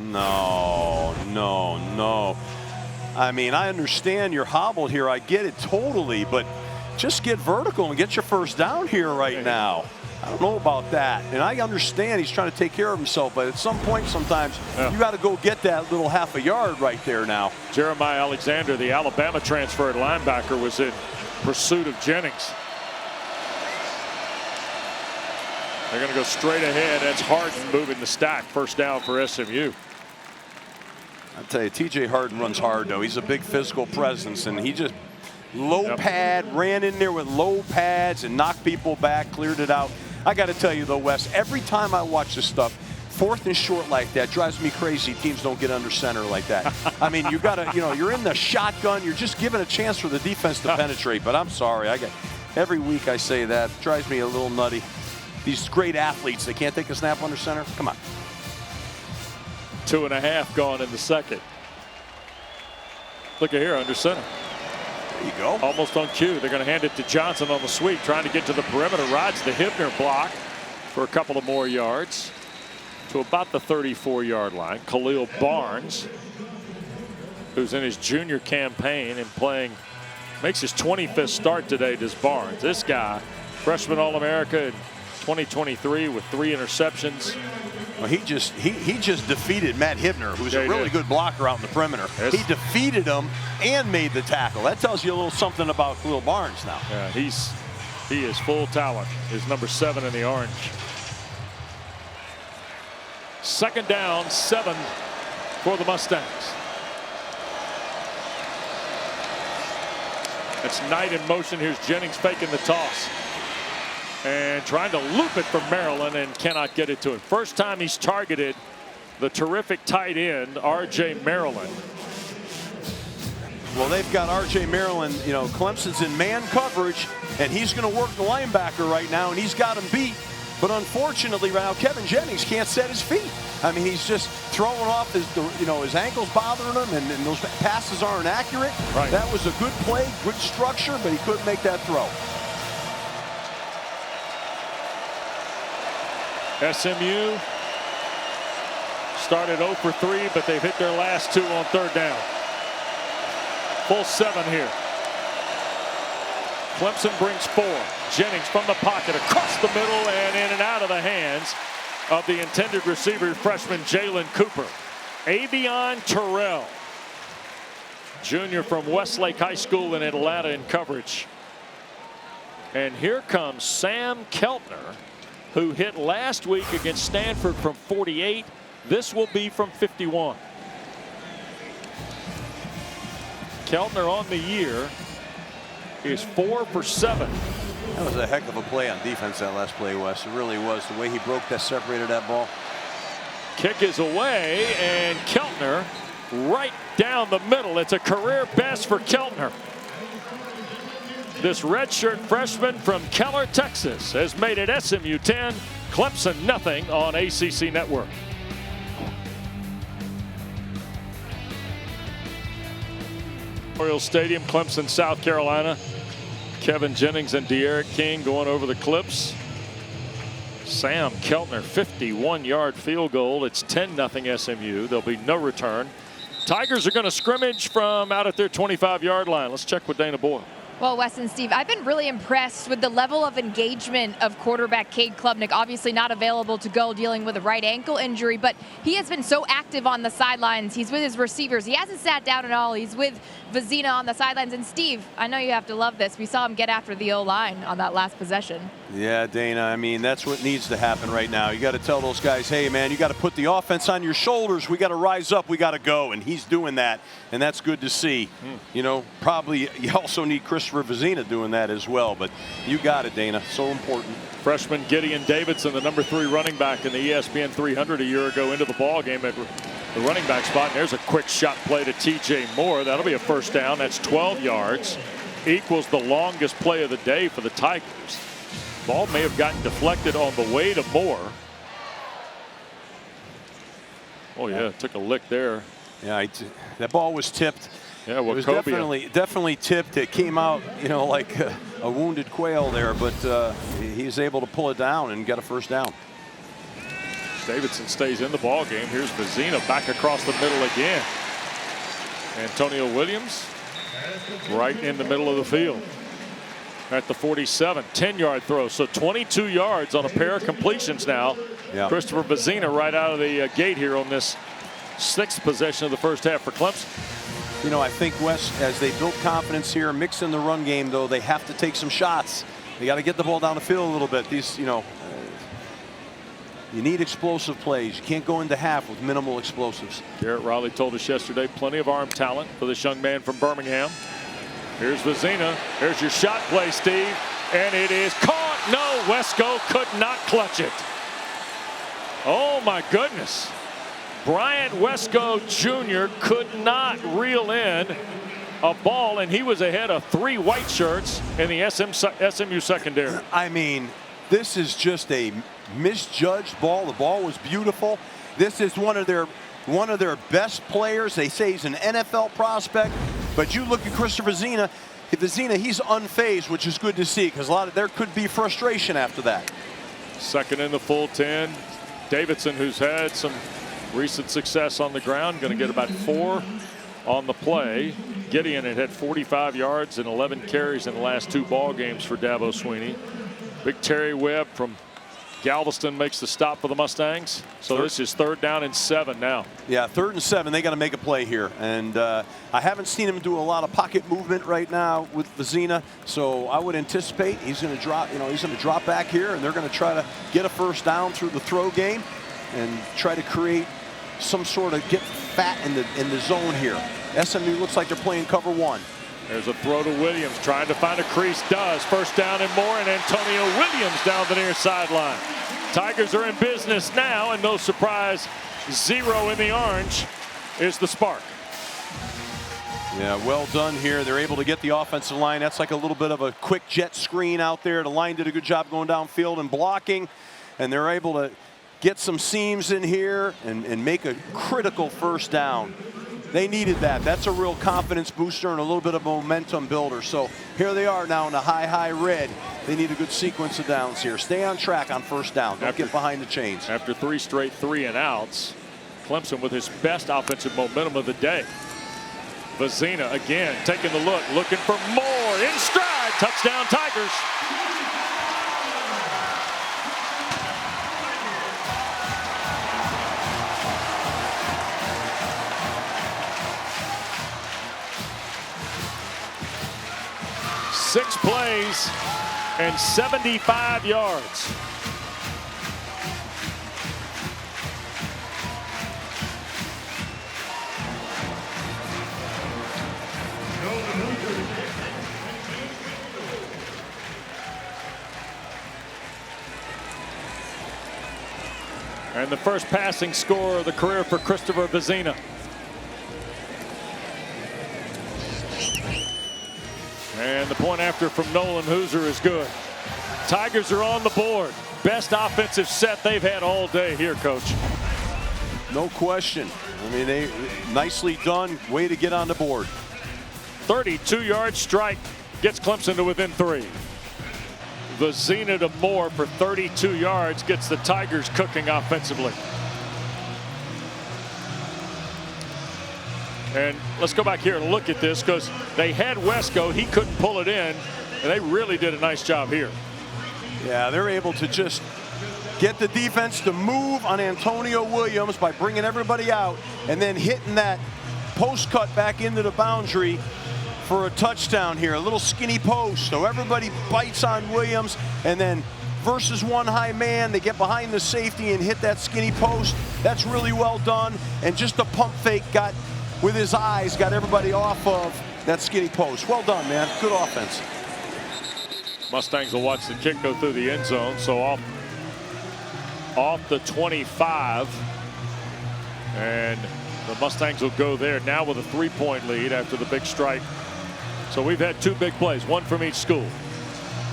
No. I mean, I understand you're hobbled here. I get it totally. But just get vertical and get your first down here right now. I don't know about that. And I understand he's trying to take care of himself. But at some point, sometimes you got to go get that little half a yard right there now. Jeremiah Alexander, the Alabama transferred linebacker, was in pursuit of Jennings. They're going to go straight ahead. That's Harden moving the stack. First down for SMU. I tell you, TJ Harden runs hard, though. He's a big physical presence, and he just low pad, ran in there with low pads and knocked people back, cleared it out. I got to tell you, though, Wes, every time I watch this stuff, 4th and short like that drives me crazy. Teams don't get under center like that. I mean, you got to, you know, you're in the shotgun. You're just giving a chance for the defense to penetrate. But I'm sorry, every week I say that. It drives me a little nutty. These great athletes, they can't take a snap under center. Come on. 2.5 gone in the second. Look at here, under center. There you go. Almost on cue. They're going to hand it to Johnson on the sweep, trying to get to the perimeter. Rides the Hibner block for a couple of more yards to about the 34-yard line. Khalil Barnes, who's in his junior campaign and playing, makes his 25th start today, does Barnes. This guy, freshman All-America in 2023 with 3 interceptions. Well, he just defeated Matt Hibner, who's a really good blocker out in the perimeter. Yes. He defeated him and made the tackle. That tells you a little something about Khalil Barnes now. Yeah, he is full talent. He's number 7 in the orange. 2nd down, 7 for the Mustangs. It's Knight in motion. Here's Jennings faking the toss. And trying to loop it from Maryland and cannot get it to him. First time he's targeted the terrific tight end, R.J. Maryland. Well, they've got R.J. Maryland, you know, Clemson's in man coverage, and he's going to work the linebacker right now, and he's got him beat. But unfortunately, right now, Kevin Jennings can't set his feet. I mean, he's just throwing off his, you know, his ankle's bothering him, and those passes aren't accurate. Right. That was a good play, good structure, but he couldn't make that throw. SMU started 0 for 3, but they've hit their last 2 on 3rd down. Full 7 here. Clemson brings 4. Jennings from the pocket across the middle and in and out of the hands of the intended receiver, freshman Jalen Cooper. Avion Terrell, junior from Westlake High School in Atlanta, in coverage. And here comes Sam Keltner, who hit last week against Stanford from 48. This will be from 51. Keltner on the year is 4 for 7. That was a heck of a play on defense, that last play, Wes. It really was. The way he broke that, separated that ball. Kick is away, and Keltner right down the middle. It's a career best for Keltner. This redshirt freshman from Keller, Texas, has made it SMU 10, Clemson nothing on ACC Network. Memorial Stadium, Clemson, South Carolina. Kevin Jennings and De'Aaron King going over the clips. Sam Keltner, 51-yard field goal. It's 10-0 SMU. There'll be no return. Tigers are going to scrimmage from out at their 25-yard line. Let's check with Dana Boyle. Well, Wes and Steve, I've been really impressed with the level of engagement of quarterback Cade Klubnik. Obviously not available to go, dealing with a right ankle injury, but he has been so active on the sidelines. He's with his receivers. He hasn't sat down at all. He's with Vizzina on the sidelines. And Steve, I know you have to love this. We saw him get after the O-line on that last possession. Yeah, Dana, I mean, that's what needs to happen right now. You got to tell those guys, hey, man, you got to put the offense on your shoulders. We got to rise up. We got to go. And he's doing that. And that's good to see. You know, probably you also need Chris Christopher Vizzina doing that as well. But you got it, Dana. So important. Freshman Gideon Davidson, the number 3 running back in the ESPN 300 a year ago, into the ball game at the running back spot. And there's a quick shot play to TJ Moore. That'll be a first down. That's 12 yards. Equals the longest play of the day for the Tigers. Ball may have gotten deflected on the way to Moore. Oh yeah, took a lick there. Yeah, that ball was tipped. Yeah, it was definitely tipped. It came out, you know, like a wounded quail there, but he's able to pull it down and get a first down. Davidson stays in the ball game. Here's Vizzina back across the middle again. Antonio Williams right in the middle of the field at the 47. 10-yard throw, so 22 yards on a pair of completions now. Yeah. Christopher Vizzina right out of the gate here on this 6th possession of the first half for Clemson. You know, I think Wes, as they build confidence here, mixing the run game, though, they have to take some shots. They got to get the ball down the field a little bit. These, you know, you need explosive plays. You can't go into half with minimal explosives. Garrett Riley told us yesterday, plenty of arm talent for this young man from Birmingham. Here's Vizzina. Here's your shot play, Steve. And it is caught. No, Wesco could not clutch it. Oh, my goodness. Bryant Wesco Jr. could not reel in a ball, and he was ahead of 3 white shirts in the SMU secondary. I mean, this is just a misjudged ball. The ball was beautiful. This is one of their best players. They say he's an NFL prospect, but you look at Christopher Vizzina. He's unfazed, which is good to see, because there could be frustration after that. Second in the full 10. Davidson, who's had some recent success on the ground, going to get about 4 on the play. Gideon had 45 yards and 11 carries in the last 2 ball games for Dabo Swinney. Big Terry Webb from Galveston makes the stop for the Mustangs. So this is 3rd down and 7 now. Yeah, 3rd and 7. They got to make a play here, and I haven't seen him do a lot of pocket movement right now with Vizzina. So I would anticipate he's going to drop. You know, he's going to drop back here, and they're going to try to get a first down through the throw game, and try to create some sort of get fat in the zone here. SMU looks like they're playing cover 1. There's a throw to Williams, trying to find a crease. Does. First down and more, and Antonio Williams down the near sideline. Tigers are in business now, and no surprise, 0 in the orange is the spark. Yeah, well done here. They're able to get the offensive line. That's like a little bit of a quick jet screen out there. The line did a good job going downfield and blocking, and they're able to get some seams in here and make a critical first down. They needed that. That's a real confidence booster and a little bit of momentum builder. So here they are now in the high red. They need a good sequence of downs here. Stay on track on first down. Don't get behind the chains. After 3 straight 3-and-outs, Clemson with his best offensive momentum of the day. Vizzina again taking the look, looking for more. In stride. Touchdown Tigers. Six plays and 75 yards. And the first passing score of the career for Christopher Vizzina. And the point after from Nolan Hooser is good. Tigers are on the board. Best offensive set they've had all day here, Coach. No question. I mean, they nicely done. Way to get on the board. 32-yard strike gets Clemson to within 3. Vizzina to Moore for 32 yards gets the Tigers cooking offensively. And let's go back here and look at this, because they had Wesco. He couldn't pull it in, and they really did a nice job here. Yeah, they're able to just get the defense to move on Antonio Williams by bringing everybody out and then hitting that post cut back into the boundary for a touchdown here. A little skinny post, so everybody bites on Williams, and then versus one high man, they get behind the safety and hit that skinny post. That's really well done, and just a pump fake with his eyes got everybody off of that skinny post. Well done, man. Good offense. Mustangs will watch the kick go through the end zone. So off the 25. And the Mustangs will go there now with a 3-point lead after the big strike. So we've had 2 big plays, one from each school.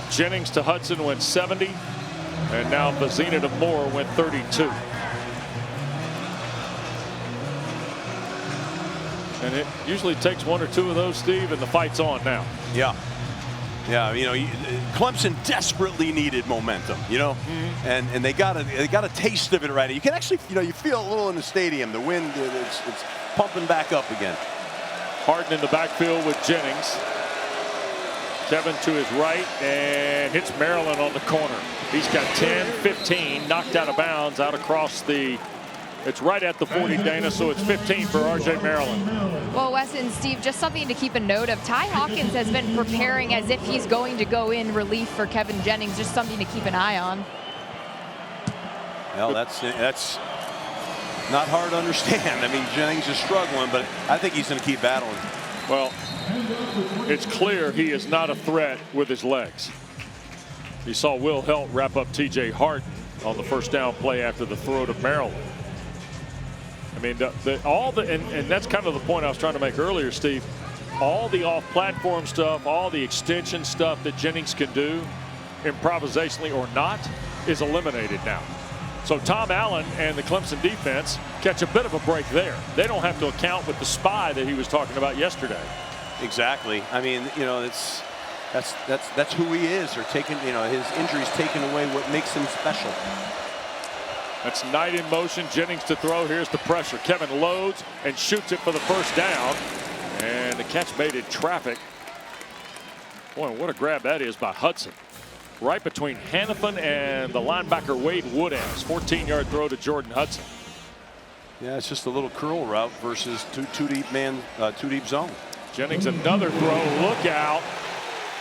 Jennings to Hudson went 70. And now Vizzina to Moore went 32. And it usually takes 1 or 2 of those, Steve, and the fight's on now. Yeah. Yeah, you know, Clemson desperately needed momentum, you know, and they got a taste of it already. You can actually, you know, you feel a little in the stadium. The wind, it's pumping back up again. Harden in the backfield with Jennings. Kevin to his right and hits Maryland on the corner. He's got 10, 15, knocked out of bounds out across the. It's right at the 40, Dana, so it's 15 for R.J. Maryland. Well, Wes and Steve, just something to keep a note of. Ty Hawkins has been preparing as if he's going to go in relief for Kevin Jennings. Just something to keep an eye on. Well, that's not hard to understand. I mean, Jennings is struggling, but I think he's going to keep battling. Well, it's clear he is not a threat with his legs. You saw Will Helt wrap up T.J. Harden on the first down play after the throw to Maryland. I mean, and that's kind of the point I was trying to make earlier, Steve. All the off-platform stuff, all the extension stuff that Jennings can do, improvisationally or not, is eliminated now. So Tom Allen and the Clemson defense catch a bit of a break there. They don't have to account with the spy that he was talking about yesterday. Exactly. I mean, you know, that's who he is. Or taking, you know, his injuries taking away what makes him special. That's Knight in motion. Jennings to throw. Here's the pressure. Kevin loads and shoots it for the first down. And the catch made in traffic. Boy, what a grab that is by Hudson. Right between Hannafin and the linebacker Wade Woodhouse. 14-yard throw to Jordan Hudson. Yeah, it's just a little curl route versus two deep zone. Jennings another throw. Look out.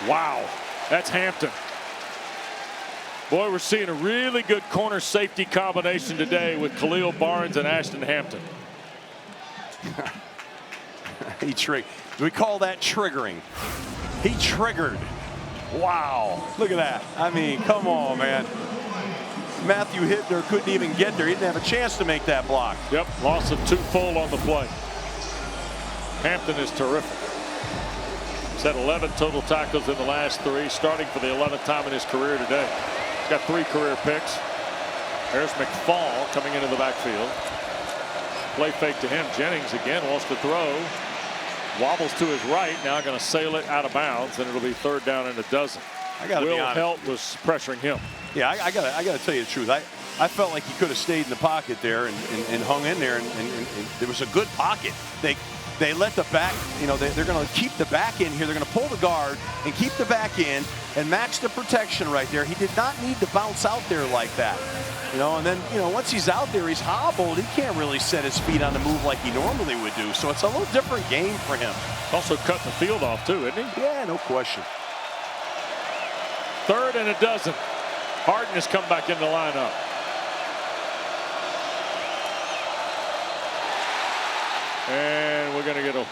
Wow. That's Hampton. Boy, we're seeing a really good corner safety combination today with Khalil Barnes and Ashton Hampton. We call that triggering. He triggered. Wow. Look at that. I mean, come on, man. Matthew Hittner couldn't even get there. He didn't have a chance to make that block. Yep, loss of 2 full on the play. Hampton is terrific. He's had 11 total tackles in the last 3, starting for the 11th time in his career today. He's got 3 career picks. There's McFall coming into the backfield. Play fake to him. Jennings again wants to throw. Wobbles to his right. Now going to sail it out of bounds, and it'll be 3rd down and a dozen. Will Helt was pressuring him. Yeah, I gotta tell you the truth. I felt like he could have stayed in the pocket there and hung in there, and there was a good pocket. They let the back, you know, they're going to keep the back in here. They're going to pull the guard and keep the back in and max the protection right there. He did not need to bounce out there like that. You know, and then, you know, once he's out there, he's hobbled. He can't really set his feet on the move like he normally would do. So it's a little different game for him. Also cutting the field off too, isn't he? Yeah, no question. 3rd and a dozen. Harden has come back in the lineup. And we're going to get a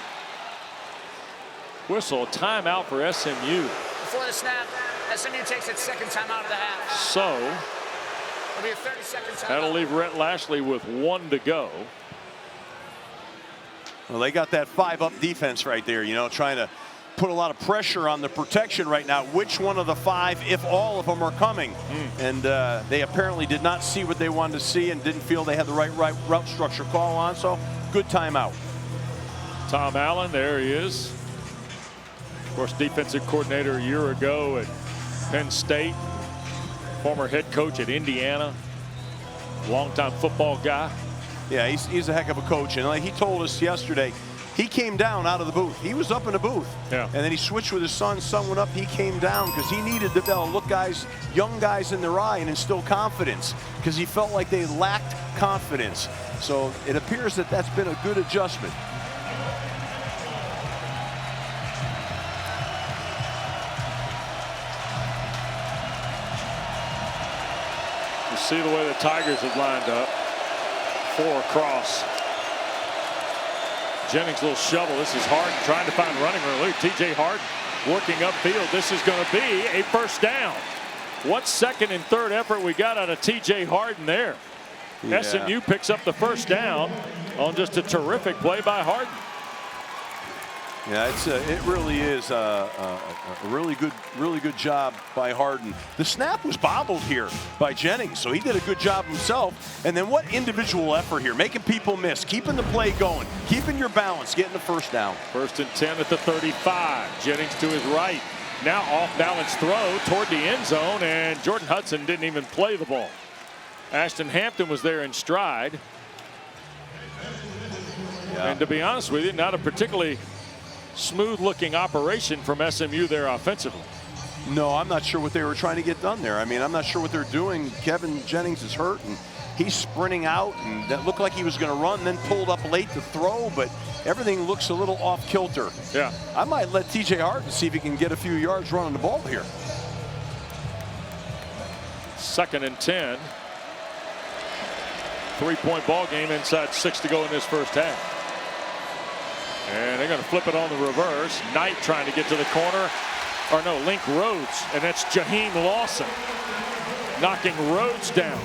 whistle, a timeout for SMU. Before the snap, SMU takes its 2nd timeout of the half. So it'll be a 30-second timeout. That'll leave Rhett Lashley with 1 to go. Well, they got that 5-up defense right there, you know, trying to put a lot of pressure on the protection right now. Which one of the 5, if all of them, are coming? And they apparently did not see what they wanted to see and didn't feel they had the right route structure call on. So good timeout. Tom Allen, there he is. Of course, defensive coordinator a year ago at Penn State. Former head coach at Indiana. Longtime football guy. Yeah, he's a heck of a coach. And like he told us yesterday, he came down out of the booth. He was up in the booth. Yeah. And then he switched with his son. Son went up. He came down because he needed to look young guys in their eye and instill confidence because he felt like they lacked confidence. So it appears that that's been a good adjustment. You see the way the Tigers have lined up. 4 across. Jennings, little shovel. This is Harden trying to find running room. Look, TJ Harden working upfield. This is going to be a first down. What second and third effort we got out of TJ Harden there. Yeah. SMU picks up the first down on just a terrific play by Harden. Yeah, it really is a really good job by Harden. The snap was bobbled here by Jennings, so he did a good job himself. And then what individual effort here, making people miss, keeping the play going, keeping your balance, getting the first down. 1st and 10 at the 35. Jennings to his right. Now off balance throw toward the end zone, and Jordan Hudson didn't even play the ball. Ashton Hampton was there in stride. Yeah. And to be honest with you, not a particularly smooth looking operation from SMU there offensively. No, I'm not sure what they were trying to get done there. I mean, I'm not sure what they're doing. Kevin Jennings is hurt, and he's sprinting out, and that looked like he was going to run, and then pulled up late to throw, but everything looks a little off kilter. Yeah. I might let TJ Harden see if he can get a few yards running the ball here. 2nd and 10. 3-point ball game, inside 6 to go in this first half. And they're going to flip it on the reverse. Knight trying to get to the corner. Or no, Link Rhodes. And that's Jaheim Lawson knocking Rhodes down.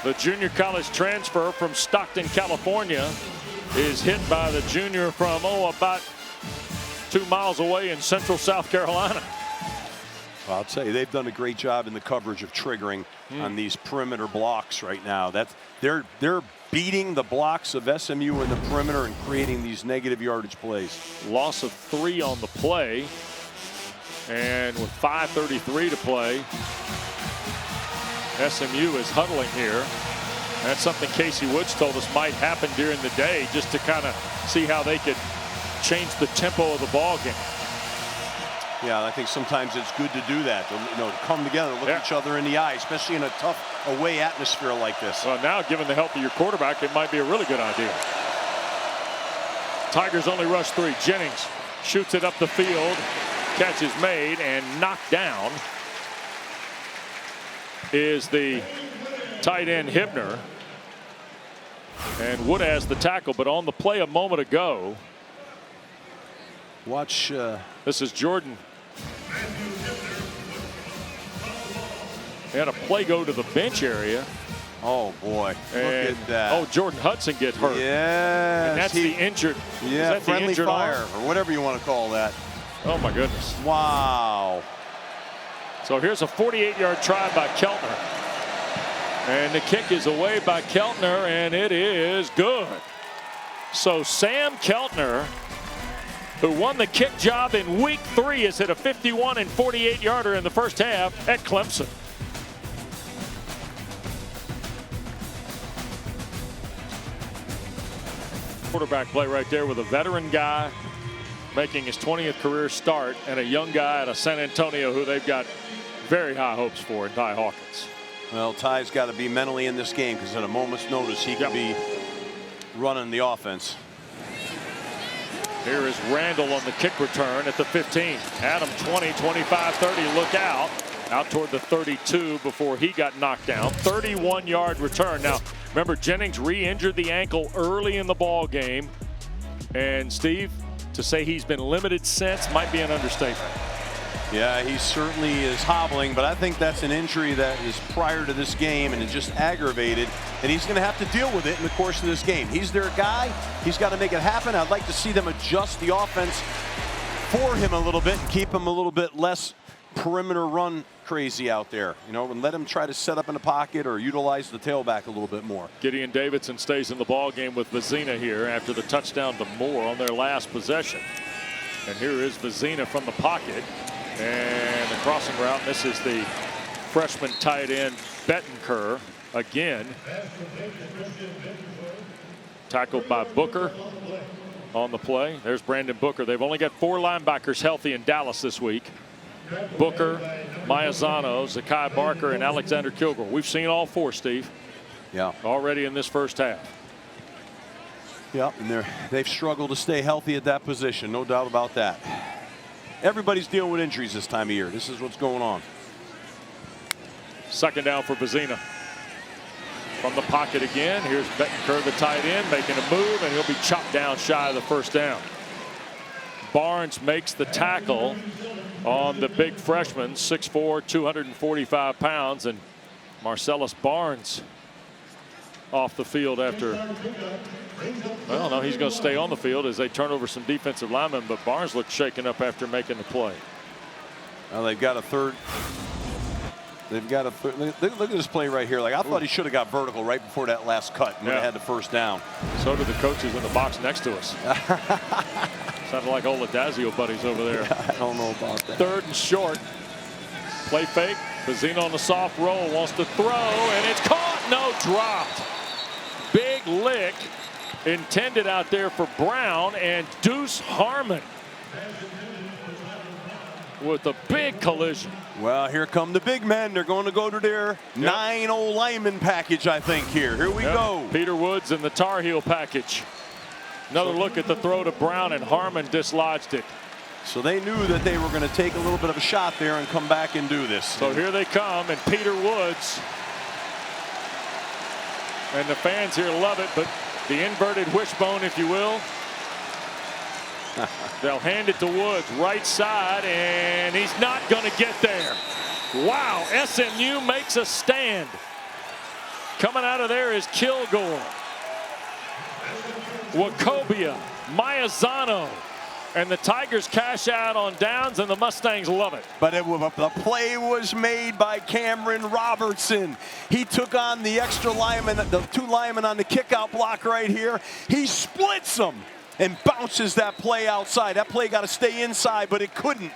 The junior college transfer from Stockton, California is hit by the junior from, about 2 miles away in central South Carolina. Well, I'll tell you, they've done a great job in the coverage of triggering on these perimeter blocks right now. They're beating the blocks of SMU in the perimeter and creating these negative yardage plays. Loss of 3 on the play. And with 5:33 to play, SMU is huddling here. That's something Casey Woods told us might happen during the day, just to kind of see how they could change the tempo of the ball game. Yeah, I think sometimes it's good to do that, to come together, look each other in the eye, especially in a tough away atmosphere like this. Well, now, given the health of your quarterback, it might be a really good idea. Tigers only rush 3. Jennings shoots it up the field. Catch is made, and knocked down is the tight end Hibner. And Wood has the tackle, but on the play a moment ago. Watch. This is Jordan. They had a play go to the bench area. Oh, boy. And, look at that. Oh, Jordan Hudson gets hurt. Yeah. And that's the injured. Yeah, that friendly the injured fire, arm? or whatever you want to call that. Oh, my goodness. Wow. So here's a 48-yard try by Keltner. And the kick is away by Keltner, and it is good. So Sam Keltner, who won the kick job in week 3, has hit a 51 and 48-yarder in the first half at Clemson. Quarterback play right there with a veteran guy making his 20th career start and a young guy out of San Antonio who they've got very high hopes for in Ty Hawkins. Well, Ty's got to be mentally in this game, because at a moment's notice he could be running the offense. Here is Randall on the kick return at the 15. Adam 20, 25, 30. Look out. Out toward the 32 before he got knocked down. 31-yard return. Now, remember, Jennings re-injured the ankle early in the ball game. And Steve, to say he's been limited since might be an understatement. Yeah, he certainly is hobbling, but I think that's an injury that is prior to this game, and it just aggravated, and he's going to have to deal with it in the course of this game. He's their guy. He's got to make it happen. I'd like to see them adjust the offense for him a little bit and keep him a little bit less perimeter run crazy out there, and let him try to set up in the pocket or utilize the tailback a little bit more. Gideon Davidson stays in the ball game with Vizzina here after the touchdown to Moore on their last possession. And here is Vizzina from the pocket. And the crossing route. This is the freshman tight end Bettenker again. Tackled by Booker on the play. There's Brandon Booker. They've only got 4 linebackers healthy in Dallas this week. Booker, Maizano, Zakai Barker, and Alexander Kilgore. We've seen all 4, Steve. Yeah. Already in this first half. Yeah, and they've struggled to stay healthy at that position, no doubt about that. Everybody's dealing with injuries this time of year. This is what's going on. 2nd down for Vizzina. From the pocket again. Here's Bettencourt, the tight end, making a move, and he'll be chopped down shy of the first down. Barnes makes the tackle on the big freshman, 6'4", 245 pounds, and Marcellus Barnes off the field after. Well, no, he's going to stay on the field as they turn over some defensive linemen, but Barnes looked shaken up after making the play. Well, they've got a third. Look at this play right here. Like, I thought he should have got vertical right before that last cut and would have had the first down. So did the coaches in the box next to us. Sounded like old Adazio buddies over there. I don't know about that. 3rd and short. Play fake. Vizzina on the soft roll, wants to throw, and it's caught. No, dropped. Big lick intended out there for Brown, and Deuce Harmon with a big collision. Well, here come the big men. They're going to go to their 9-0 lineman package, I think, here. Here we go. Peter Woods in the Tar Heel package. Another look at the throw to Brown, and Harmon dislodged it. So they knew that they were going to take a little bit of a shot there and come back and do this. So here they come, and Peter Woods. And the fans here love it, but the inverted wishbone, if you will. They'll hand it to Woods, right side, and he's not going to get there. Wow, SMU makes a stand. Coming out of there is Kilgore, Wacobia, Maizano, and the Tigers cash out on downs, and the Mustangs love it. But the play was made by Cameron Robertson. He took on the extra lineman, the 2 linemen on the kickout block right here. He splits them and bounces that play outside. That play got to stay inside, but it couldn't.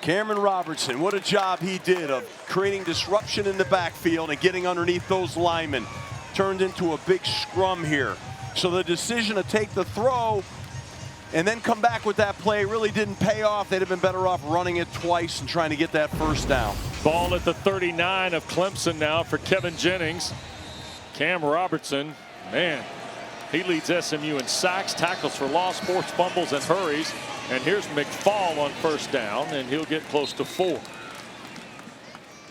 Cameron Robertson, what a job he did of creating disruption in the backfield and getting underneath those linemen. Turned into a big scrum here. So the decision to take the throw and then come back with that play really didn't pay off. They'd have been better off running it twice and trying to get that first down. Ball at the 39 of Clemson now for Kevin Jennings. Cam Robertson, man, he leads SMU in sacks, tackles for loss, forced fumbles, and hurries. And here's McFall on first down, and he'll get close to 4.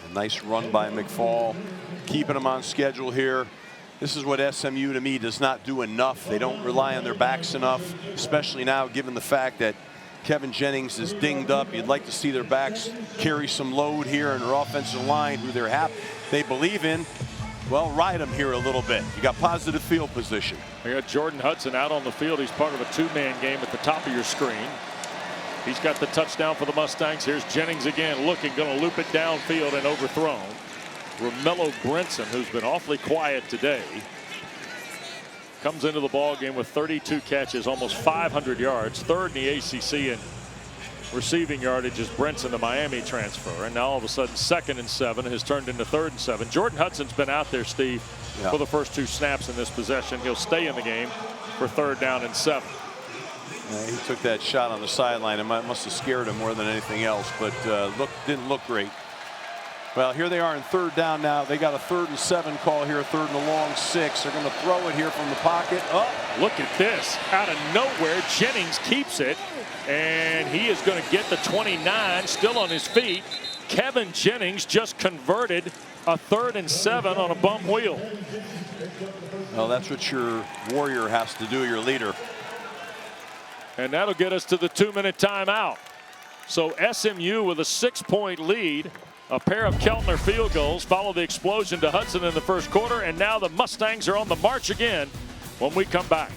A nice run by McFall, keeping him on schedule here. This is what SMU, to me, does not do enough. They don't rely on their backs enough, especially now given the fact that Kevin Jennings is dinged up. You'd like to see their backs carry some load here in their offensive line, who they believe in. Well, ride them here a little bit. You got positive field position. We got Jordan Hudson out on the field. He's part of a 2-man game at the top of your screen. He's got the touchdown for the Mustangs. Here's Jennings again, looking, going to loop it downfield and overthrown. Romello Brinson, who's been awfully quiet today, comes into the ball game with 32 catches, almost 500 yards, 3rd in the ACC in receiving yardage as Brinson, the Miami transfer, and now all of a sudden 2nd and 7 has turned into 3rd and 7. Jordan Hudson's been out there, Steve, for the first 2 snaps in this possession. He'll stay in the game for 3rd down and 7. He took that shot on the sideline. It must have scared him more than anything else, but didn't look great. Well, here they are in 3rd down now. They got a 3rd and 7 call here, 3rd and a long 6. They're going to throw it here from the pocket. Oh, look at this. Out of nowhere, Jennings keeps it, and he is going to get the 29, still on his feet. Kevin Jennings just converted a 3rd and 7 on a bum wheel. Well, that's what your warrior has to do, your leader. And that'll get us to the 2-minute timeout. So SMU with a 6-point lead. A pair of Keltner field goals follow the explosion to Hudson in the first quarter, and now the Mustangs are on the march again when we come back.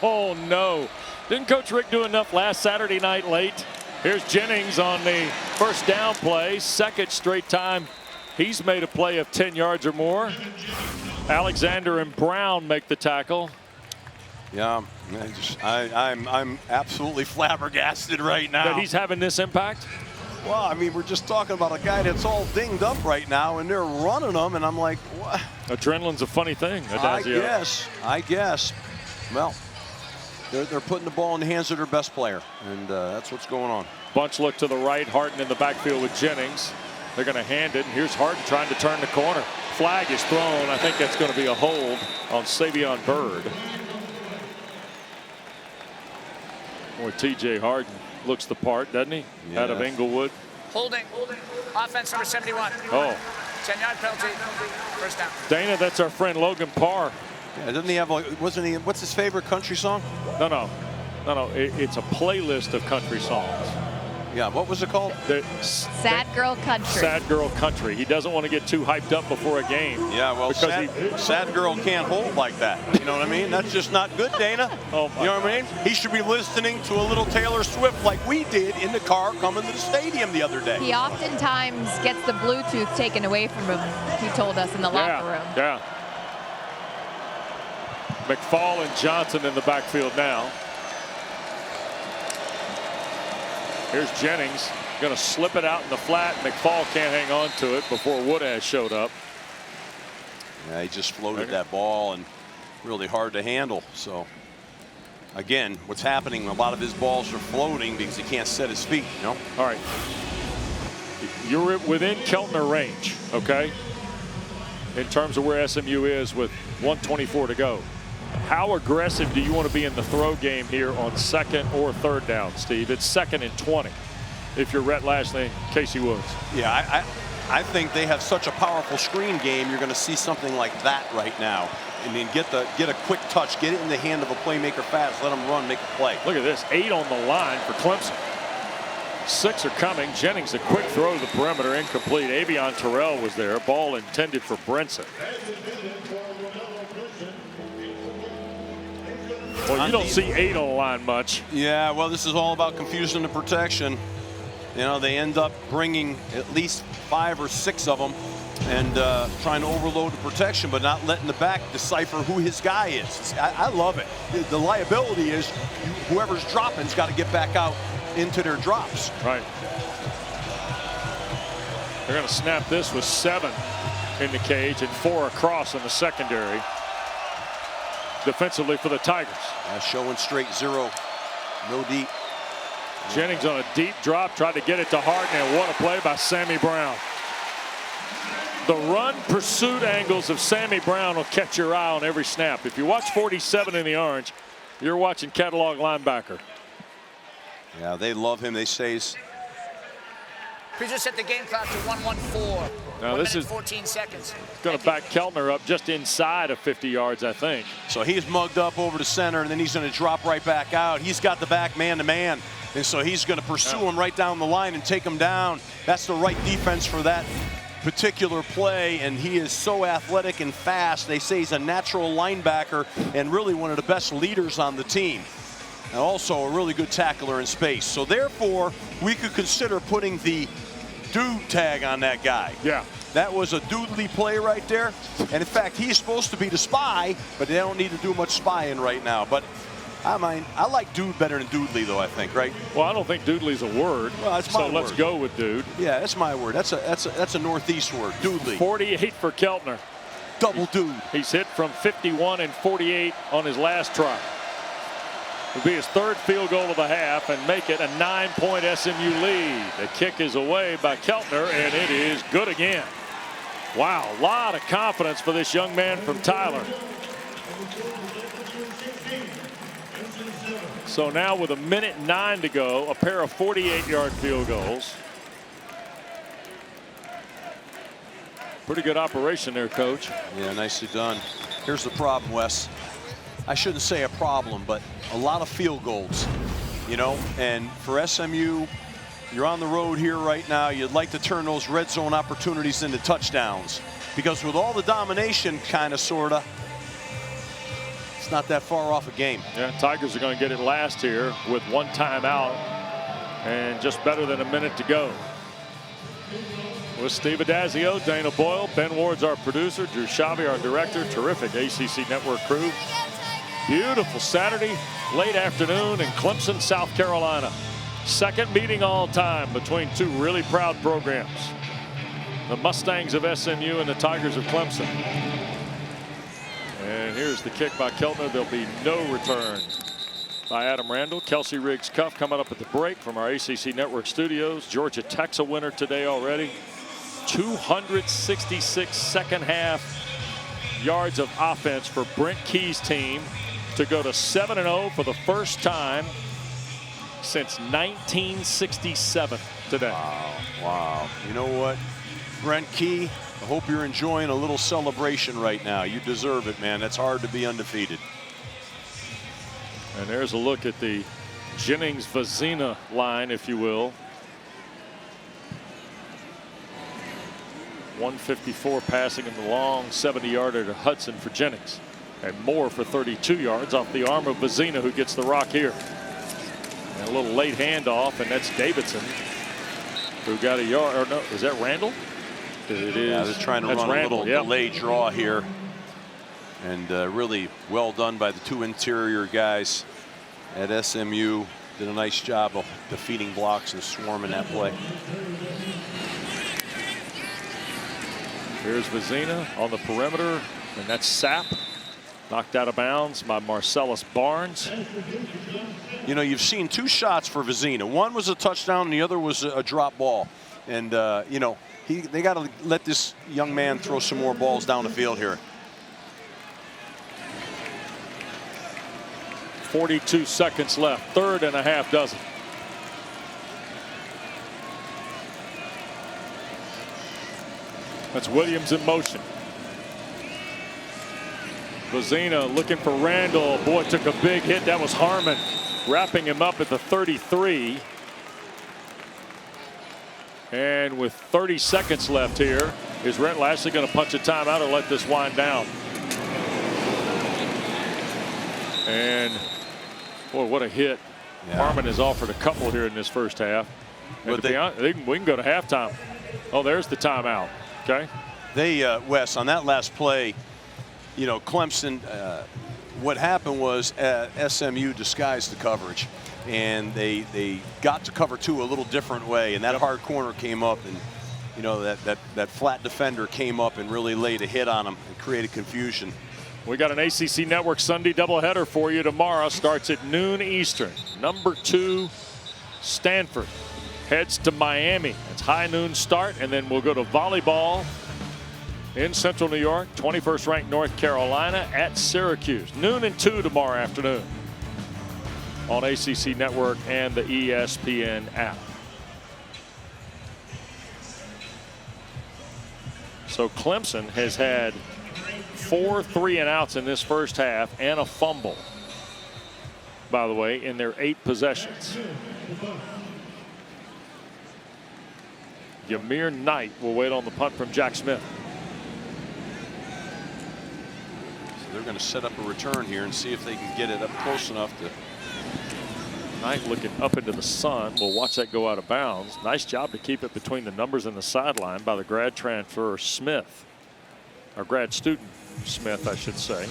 Oh, no. Didn't Coach Rick do enough last Saturday night late? Here's Jennings on the first down play. 2nd straight time he's made a play of 10 yards or more. Alexander and Brown make the tackle. Yeah, I'm absolutely flabbergasted right now. That he's having this impact? Well, I mean, we're just talking about a guy that's all dinged up right now, and they're running him, and I'm like, what? Adrenaline's a funny thing, Adazio. I guess. Well, they're putting the ball in the hands of their best player, and that's what's going on. Bunch look to the right. Hardin in the backfield with Jennings. They're going to hand it, and here's Hardin trying to turn the corner. Flag is thrown. I think that's going to be a hold on Savion Byrd. Boy, T.J. Hardin looks the part, doesn't he? Yeah. Out of Inglewood. Holding. Offense number 71. Oh. 10-yard penalty. First down. Dana, that's our friend Logan Parr. Yeah, doesn't he have wasn't he? What's his favorite country song? No. It's a playlist of country songs. Yeah, what was it called? Sad Girl Country. Sad Girl Country. He doesn't want to get too hyped up before a game. Yeah, well, sad girl can't hold like that. You know what I mean? That's just not good, Dana. Oh, you know what I mean? He should be listening to a little Taylor Swift like we did in the car coming to the stadium the other day. He oftentimes gets the Bluetooth taken away from him, he told us in the locker room. Yeah. McFall and Johnson in the backfield now. Here's Jennings, going to slip it out in the flat. McFall can't hang on to it before Woodaz showed up. Yeah, he just floated that ball and really hard to handle. So, again, what's happening, a lot of his balls are floating because he can't set his feet, you know? All right. You're within Keltner range, okay, in terms of where SMU is with 1:24 to go. How aggressive do you want to be in the throw game here on 2nd or 3rd down, Steve? It's 2nd and 20 if you're Rhett Lashley and Casey Woods. Yeah, I think they have such a powerful screen game. You're going to see something like that right now. I mean, get a quick touch, get it in the hand of a playmaker fast, let him run, make a play. Look at this, 8 on the line for Clemson. 6 are coming. Jennings, a quick throw to the perimeter, incomplete. Avion Terrell was there. Ball intended for Brinson. Well, you don't see 8 on the line much. Yeah, well, this is all about confusion and protection. You know, they end up bringing at least 5 or 6 of them and trying to overload the protection, but not letting the back decipher who his guy is. I love it. The liability is whoever's dropping's got to get back out into their drops. Right. They're going to snap this with 7 in the cage and 4 across in the secondary. Defensively for the Tigers. Showing straight 0. No deep. Jennings on a deep drop, tried to get it to Hardin, and what a play by Sammy Brown. The run pursuit angles of Sammy Brown will catch your eye on every snap. If you watch 47 in the orange, you're watching catalog linebacker. Yeah, they love him. They say We just set the game clock to 1:14. Now this is 14 seconds. Going to back Keltner up just inside of 50 yards, I think. So he's mugged up over the center, and then he's going to drop right back out. He's got the back man-to-man, and so he's going to pursue him right down the line and take him down. That's the right defense for that particular play, and he is so athletic and fast. They say he's a natural linebacker and really one of the best leaders on the team. And also a really good tackler in space. So therefore, we could consider putting the dude tag on that guy. Yeah. That was a doodly play right there. And in fact, he's supposed to be the spy, but they don't need to do much spying right now. But I like dude better than doodly, though, I think, right? Well, I don't think doodly's a word. Well, that's my word. So let's go with dude. Yeah, that's my word. That's a Northeast word, doodly. 48 for Keltner. Double dude. He's hit from 51 and 48 on his last try. It'll be his 3rd field goal of the half and make it a 9-point SMU lead. The kick is away by Keltner, and it is good again. Wow, a lot of confidence for this young man from Tyler. So now with 1:09 to go, a pair of 48-yard field goals. Pretty good operation there, Coach. Yeah, nicely done. Here's the problem, Wes. I shouldn't say a problem, but a lot of field goals, you know, and for SMU, you're on the road here right now. You'd like to turn those red zone opportunities into touchdowns, because with all the domination, kind of, sort of, it's not that far off a game. Yeah, Tigers are going to get it last here with 1 timeout and just better than a minute to go. With Steve Adazio, Dana Boyle, Ben Ward's our producer, Drew Shabby, our director, terrific ACC Network crew. Beautiful Saturday, late afternoon in Clemson, South Carolina. 2nd meeting all time between 2 really proud programs. The Mustangs of SMU and the Tigers of Clemson. And here's the kick by Keltner. There'll be no return. by Adam Randall. Kelsey Riggs Cuff coming up at the break from our ACC Network studios. Georgia Tech's a winner today already. 266 second half yards of offense for Brent Key's team to go to 7-0 for the first time since 1967 today. Wow. You know what, Brent Key, I hope you're enjoying a little celebration right now. You deserve it, man. It's hard to be undefeated. And there's a look at the Jennings Vizzina line, if you will. 154 passing in the long 70-yarder to Hudson for Jennings. And Moore for 32 yards off the arm of Vizzina, who gets the rock here. And a little late handoff, and that's Davidson, who got a yard. Or no, is that Randall? It is. Yeah, they're trying to run Randall, a little delay draw here. And really well done by the two interior guys at SMU. Did a nice job of defeating blocks and swarming that play. Here's Vizzina on the perimeter, and that's Sapp. Knocked out of bounds by Marcellus Barnes. You know, you've seen two shots for Vizzina. One was a touchdown, and the other was a drop ball. And, you know, they got to let this young man throw some more balls down the field here. 42 seconds left. 3rd and a half dozen. That's Williams in motion. Vizzina looking for Randall. Boy, took a big hit. That was Harmon wrapping him up at the 33. And with 30 seconds left here, is Rhett Lashley going to punch a timeout or let this wind down? And boy, what a hit. Yeah. Harmon has offered a couple here in this first half. And to be honest, we can go to halftime. Oh, there's the timeout. Okay. They, Wes, on that last play, you know, Clemson, what happened was SMU disguised the coverage, and they got to cover 2 a little different way, and that hard corner came up, and you know that flat defender came up and really laid a hit on him and created confusion. We got an ACC Network Sunday doubleheader for you tomorrow. Starts at noon Eastern. Number 2, Stanford heads to Miami. It's high noon start, and then we'll go to volleyball in Central New York. 21st ranked North Carolina at Syracuse. Noon and 2 tomorrow afternoon on ACC Network and the ESPN app. So Clemson has had 4 3-and-outs in this first half and a fumble, by the way, in their 8 possessions. Yamir Knight will wait on the punt from Jack Smith. So they're going to set up a return here and see if they can get it up close enough to. Knight looking up into the sun. We'll watch that go out of bounds. Nice job to keep it between the numbers and the sideline by the grad transfer Smith. Or grad student Smith, I should say.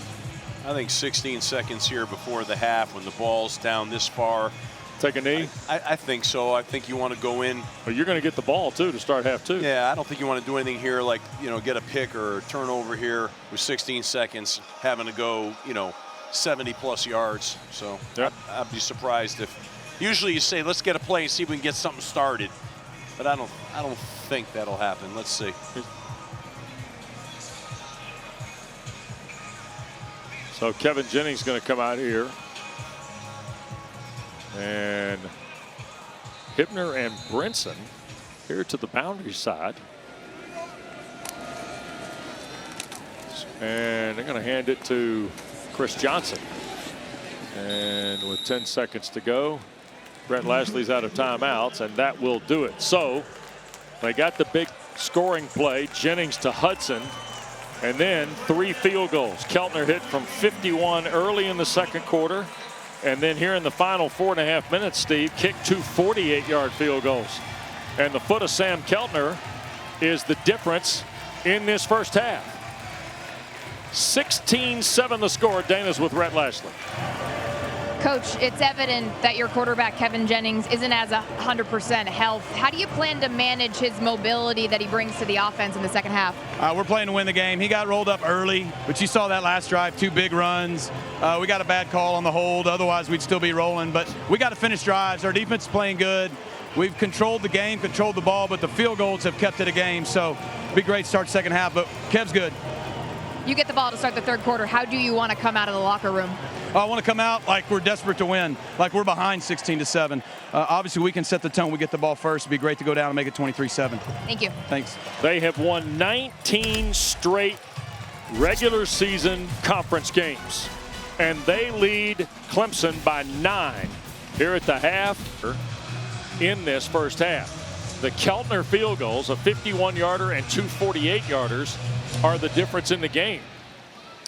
I think 16 seconds here before the half when the ball's down this far. Take a knee? I think so. I think you want to go in. But you're going to get the ball, too, to start half 2. Yeah, I don't think you want to do anything here like, you know, get a pick or a turnover here with 16 seconds having to go, you know, 70-plus yards. So yep. I'd be surprised if. Usually you say, let's get a play and see if we can get something started. But I don't think that'll happen. Let's see. So Kevin Jennings going to come out here. And Hibner and Brinson here to the boundary side. And they're going to hand it to Chris Johnson. And with 10 seconds to go, Brett Lashley's out of timeouts, and that will do it. So they got the big scoring play, Jennings to Hudson, and then 3 field goals. Keltner hit from 51 early in the second quarter. And then here in the final 4.5 minutes, Steve kicked 2 48-yard field goals. And the foot of Sam Keltner is the difference in this first half. 16-7 the score. Dana's with Rhett Lashley. Coach, it's evident that your quarterback, Kevin Jennings, isn't as 100% health. How do you plan to manage his mobility that he brings to the offense in the second half? We're playing to win the game. He got rolled up early, but you saw that last drive, 2 big runs. We got a bad call on the hold. Otherwise, we'd still be rolling. But we got to finish drives. Our defense is playing good. We've controlled the game, controlled the ball, but the field goals have kept it a game. So it'd be great to start second half, but Kev's good. You get the ball to start the third quarter. How do you want to come out of the locker room? I want to come out like we're desperate to win, like we're behind 16-7. Obviously, we can set the tone. We get the ball first. It'd be great to go down and make it 23-7. Thank you. Thanks. They have won 19 straight regular season conference games, and they lead Clemson by 9 here at the half in this first half. The Keltner field goals, a 51-yarder and 2 48-yarders, are the difference in the game.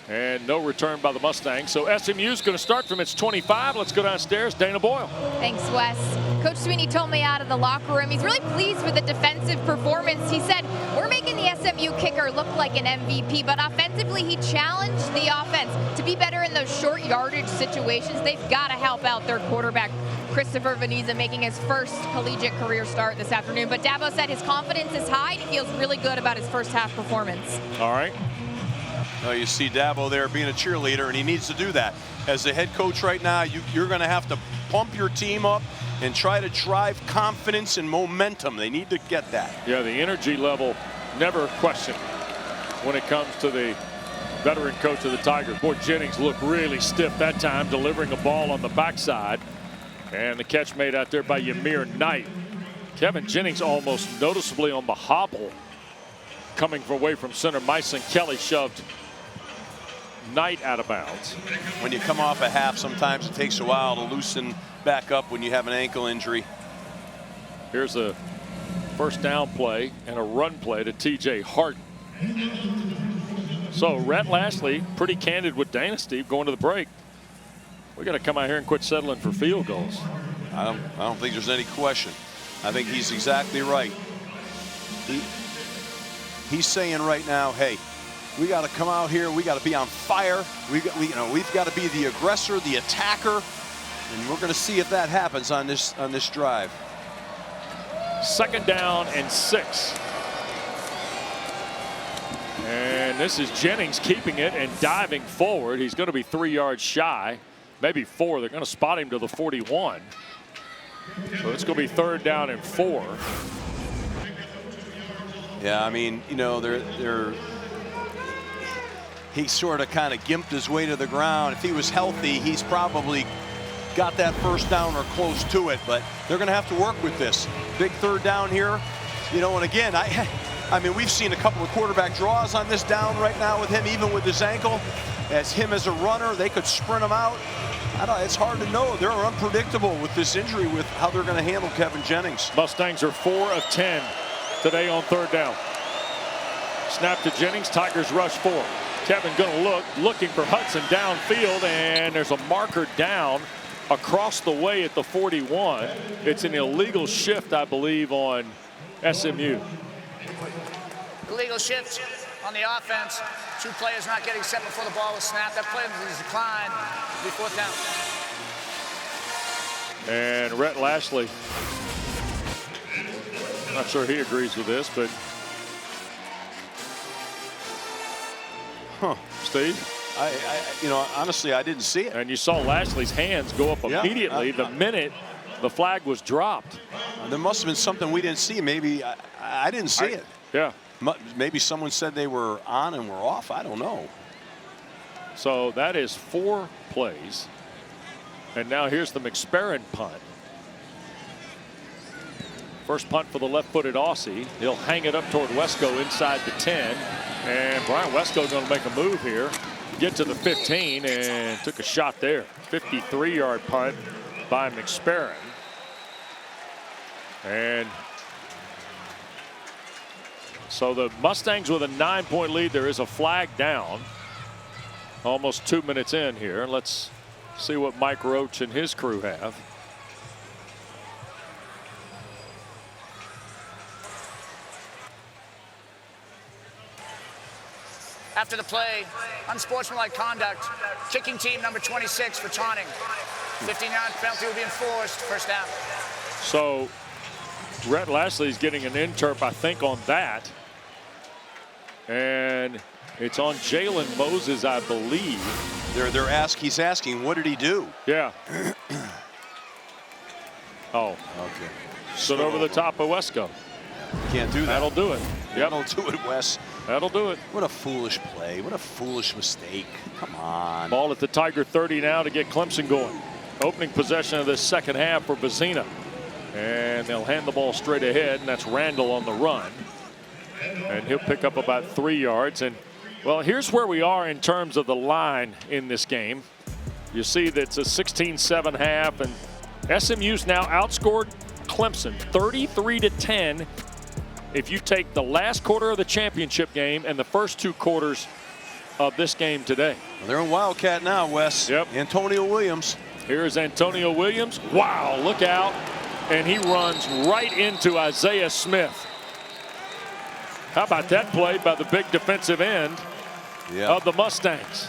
And no return by the Mustangs. So SMU is going to start from its 25. Let's go downstairs. Dana Boyle. Thanks, Wes. Coach Sweeney told me out of the locker room he's really pleased with the defensive performance. He said, we're making the SMU kicker look like an MVP, but offensively he challenged the offense to be better in those short yardage situations. They've got to help out their quarterback, Christopher Vizzina, making his first collegiate career start this afternoon. But Dabo said his confidence is high and he feels really good about his first half performance. All right. Well, you see Dabo there being a cheerleader, and he needs to do that. As the head coach right now, you're going to have to pump your team up and try to drive confidence and momentum. They need to get that. Yeah, the energy level never questioned when it comes to the veteran coach of the Tigers. Boy, Jennings looked really stiff that time, delivering a ball on the backside. And the catch made out there by Ymir Knight. Kevin Jennings almost noticeably on the hobble coming away from center. Myson Kelly shoved Knight out of bounds. When you come off a half, sometimes it takes a while to loosen back up when you have an ankle injury. Here's a first down play and a run play to TJ Hart. So Rhett Lashley pretty candid with Dana, Steve, going to the break. We got to come out here and quit settling for field goals. I don't think there's any question. I think he's exactly right. He's saying right now, hey, we got to come out here. We got to be on fire. We've got to be the aggressor, the attacker, and we're going to see if that happens on this drive. Second down and 6. And this is Jennings keeping it and diving forward. He's going to be 3 yards shy, maybe 4. They're going to spot him to the 41. So it's going to be third down and 4. Yeah, I mean, you know, he sort of kind of gimped his way to the ground. If he was healthy, he's probably got that first down or close to it, but they're going to have to work with this. Big third down here, you know, and again, I mean, we've seen a couple of quarterback draws on this down right now with him, even with his ankle. As him as a runner, they could sprint him out. It's hard to know. They're unpredictable with this injury with how they're going to handle Kevin Jennings. Mustangs are 4 of 10 today on third down. Snap to Jennings, Tigers rush 4. Kevin going to looking for Hudson downfield, and there's a marker down across the way at the 41. It's an illegal shift, I believe, on SMU. Illegal shift on the offense. 2 players not getting set before the ball was snapped. That play was declined. It'll be 4th down. And Rhett Lashley, not sure he agrees with this, but Steve? You know, honestly, I didn't see it. And you saw Lashley's hands go up immediately the minute the flag was dropped. There must have been something we didn't see. Maybe I didn't see it. Yeah. Maybe someone said they were on and were off. I don't know. So that is 4 plays. And now here's the McSparran punt. First punt for the left-footed Aussie. He'll hang it up toward Wesco inside the 10. And Brian Wesco going to make a move here. Get to the 15 and took a shot there. 53-yard punt by McSparran. And so the Mustangs with a 9-point lead. There is a flag down. Almost 2 minutes in here. Let's see what Mike Roach and his crew have. After the play, unsportsmanlike conduct. Kicking team number 26 for taunting. 59 penalty will be enforced. First down. So Rhett Lashley's getting an interp, I think, on that. And it's on Jalen Moses, I believe. He's asking, what did he do? Yeah. Oh. Okay. Stood over the top of Wesco. Can't do that. That'll do it. Yep. That'll do it, Wes. That'll do it. What a foolish play. What a foolish mistake. Come on. Ball at the Tiger 30 now to get Clemson going. Opening possession of this second half for Vizzina. And they'll hand the ball straight ahead, and that's Randall on the run. And he'll pick up about 3 yards. And, well, here's where we are in terms of the line in this game. You see that it's a 16-7 half, and SMU's now outscored Clemson 33-10 if you take the last quarter of the championship game and the first 2 quarters of this game today. Well, they're in Wildcat now, Wes. Yep. Antonio Williams. Here's Antonio Williams. Wow, look out. And he runs right into Isaiah Smith. How about that play by the big defensive end of the Mustangs?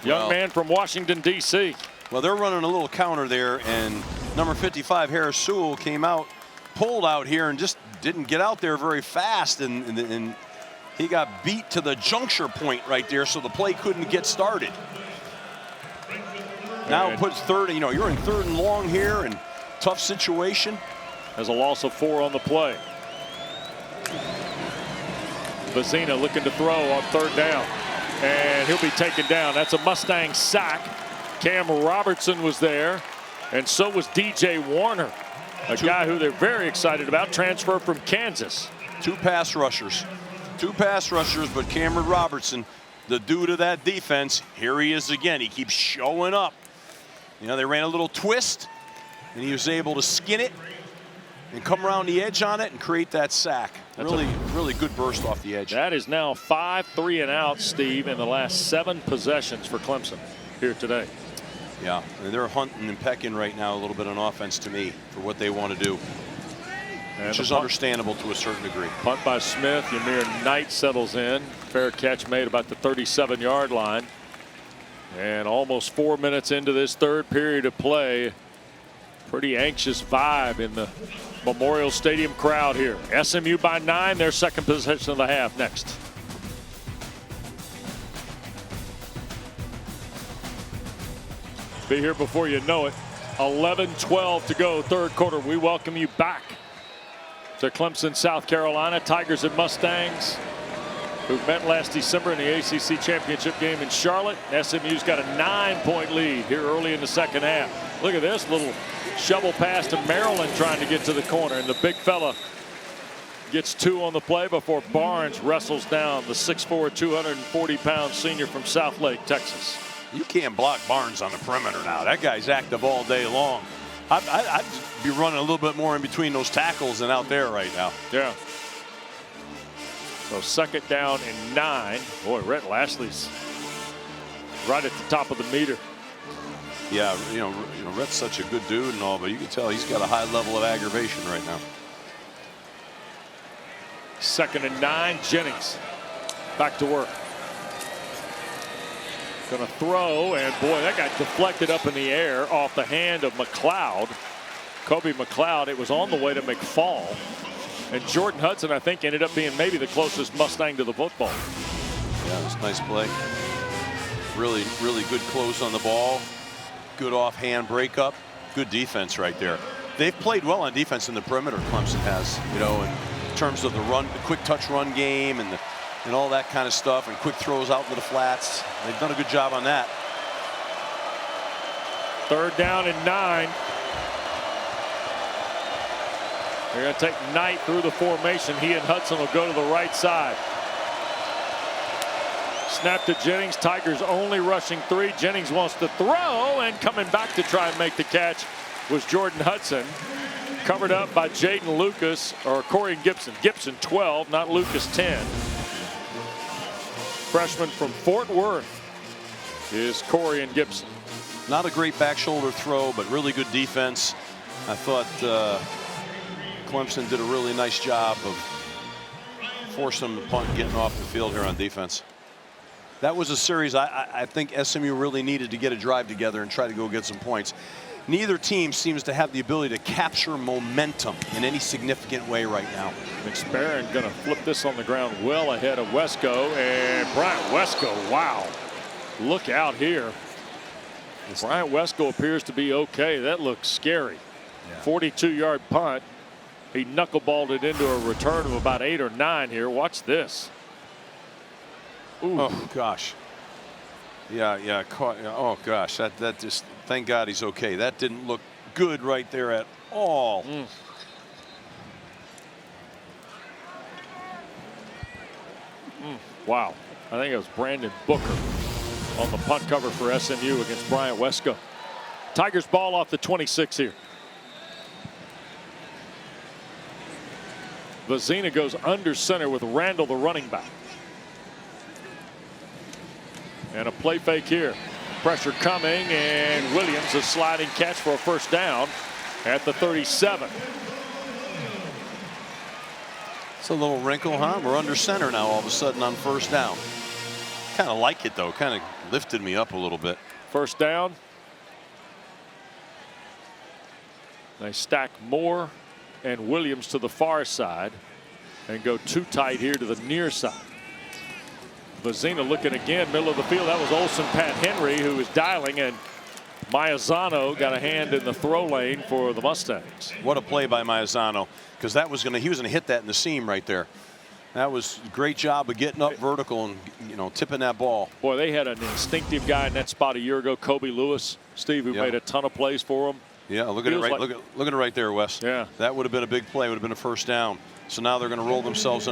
Young man from Washington, D.C. Well, they're running a little counter there, and number 55, Harris Sewell, came out, pulled out here, and just didn't get out there very fast, and he got beat to the juncture point right there, so the play couldn't get started. Now it puts third, you're in 3rd and long here, and tough situation. There's a loss of 4 on the play. Vizzina looking to throw on 3rd down, and he'll be taken down. That's a Mustang sack. Cam Robertson was there, and so was DJ Warner, a guy who they're very excited about, transfer from Kansas. 2 pass rushers. 2 pass rushers, but Cameron Robertson, the dude of that defense, here he is again. He keeps showing up. They ran a little twist, and he was able to skin it and come around the edge on it and create that sack. Really good burst off the edge. That is now 5 3 and out, Steve, in the last 7 possessions for Clemson here today. Yeah, and they're hunting and pecking right now a little bit on offense to me for what they want to do. Which is understandable to a certain degree. Punt by Smith. Ymir Knight settles in. Fair catch made about the 37-yard line. And almost 4 minutes into this 3rd period of play. Pretty anxious vibe in the Memorial Stadium crowd here. SMU by 9, their 2nd possession of the half next. Be here before you know it. 11-12 to go, 3rd quarter. We welcome you back to Clemson, South Carolina. Tigers and Mustangs, who met last December in the ACC championship game in Charlotte. SMU's got a 9-point lead here early in the 2nd half. Look at this little shovel pass to Maryland trying to get to the corner, and the big fella gets 2 on the play before Barnes wrestles down the 6'4", 240-pound senior from Southlake, Texas. You can't block Barnes on the perimeter now. That guy's active all day long. I'd be running a little bit more in between those tackles than out there right now. Yeah. So 2nd down and 9. Boy, Rhett Lashley's right at the top of the meter. Yeah, Rhett's such a good dude and all, but you can tell he's got a high level of aggravation right now. 2nd and 9. Jennings back to work. Gonna throw, and boy, that got deflected up in the air off the hand of McLeod. Kobe McLeod. It was on the way to McFall. And Jordan Hudson, I think, ended up being maybe the closest Mustang to the football. Yeah, it was a nice play. Really good close on the ball. Good offhand breakup. Good defense right there. They've played well on defense in the perimeter, Clemson has, in terms of the quick touch run game and all that kind of stuff, and quick throws out into the flats. They've done a good job on that. 3rd down and 9. They're going to take Knight through the formation. He and Hudson will go to the right side. Snap to Jennings. Tigers only rushing 3. Jennings wants to throw, and coming back to try and make the catch was Jordan Hudson. Covered up by Jaden Lucas, or Corey Gibson. Gibson 12, not Lucas 10. Freshman from Fort Worth is Corey Gibson. Not a great back shoulder throw, but really good defense. I thought Clemson did a really nice job of forcing the punt and getting off the field here on defense. That was a series I think SMU really needed to get a drive together and try to go get some points. neither team seems to have the ability to capture momentum in any significant way right now. McSparron going to flip this on the ground well ahead of Wesco, and Bryant Wesco, wow, look out here. Bryant Wesco appears to be okay. That looks scary. 42-yard punt. He knuckleballed it into a return of about 8 or 9 here. Watch this. Ooh. Oh gosh. Yeah. Caught. Oh gosh. That just. Thank God he's okay. That didn't look good right there at all. Wow. I think it was Brandon Booker on the punt cover for SMU against Bryant Wesco. Tigers ball off the 26 here. Vizzina goes under center with Randall, the running back. And a play fake here. Pressure coming, and Williams a sliding catch for a first down at the 37. It's a little wrinkle, huh? We're under center now all of a sudden on first down. Kind of like it though. Kind of lifted me up a little bit. First down. They stack Moore and Williams to the far side and go too tight here to the near side. Vizzina looking again, middle of the field. That was Olsen Pat Henry who was dialing, and Maizano got a hand in the throw lane for the Mustangs. What a play by Maizano, because that was he was gonna hit that in the seam right there. That was a great job of getting up vertical and tipping that ball. Boy, they had an instinctive guy in that spot a year ago, Kobe Lewis, Steve, who made a ton of plays for them. Yeah, look at it right. Look at it right there, Wes. Yeah, that would have been a big play. Would have been a first down. So now they're going to roll themselves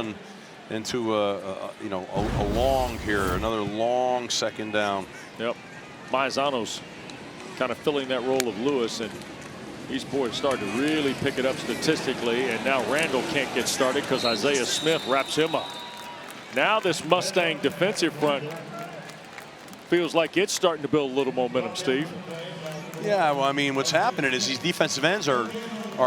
into a long here, another long second down. Yep, Maizano's kind of filling that role of Lewis, and these boys started to really pick it up statistically. And now Randall can't get started because Isaiah Smith wraps him up. Now this Mustang defensive front feels like it's starting to build a little momentum, Steve. Yeah, well, I mean, what's happening is these defensive ends are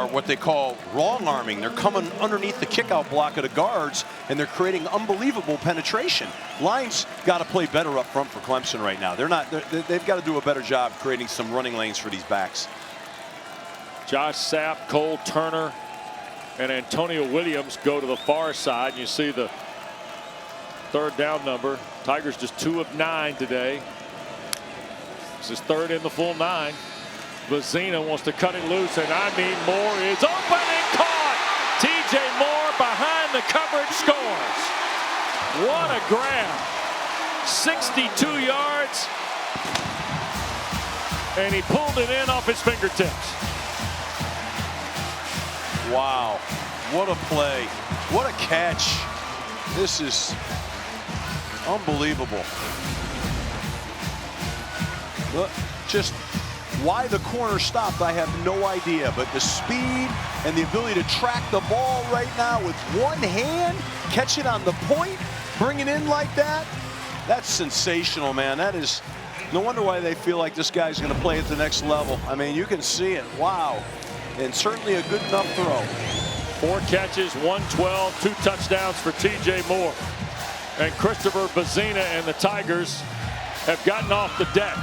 what they call wrong arming. They're coming underneath the kickout block of the guards, and they're creating unbelievable penetration. Line's got to play better up front for Clemson right now. They've got to do a better job creating some running lanes for these backs. Josh Sapp, Cole Turner, and Antonio Williams go to the far side. And you see the third down number. Tigers just 2 of 9 today. This is third in the full 9. Vizzina wants to cut it loose, and I mean Moore is open and caught. TJ Moore behind the coverage scores. What a grab. 62 yards. And he pulled it in off his fingertips. Wow. What a play. What a catch. This is unbelievable. Look, just why the corner stopped, I have no idea. But the speed and the ability to track the ball right now with one hand, catch it on the point, bring it in like that, that's sensational, man. That is, no wonder why they feel like this guy's going to play at the next level. I mean, you can see it. Wow. And certainly a good enough throw. 4 catches, 112, 2 touchdowns for TJ Moore. And Christopher Vizzina and the Tigers have gotten off the deck.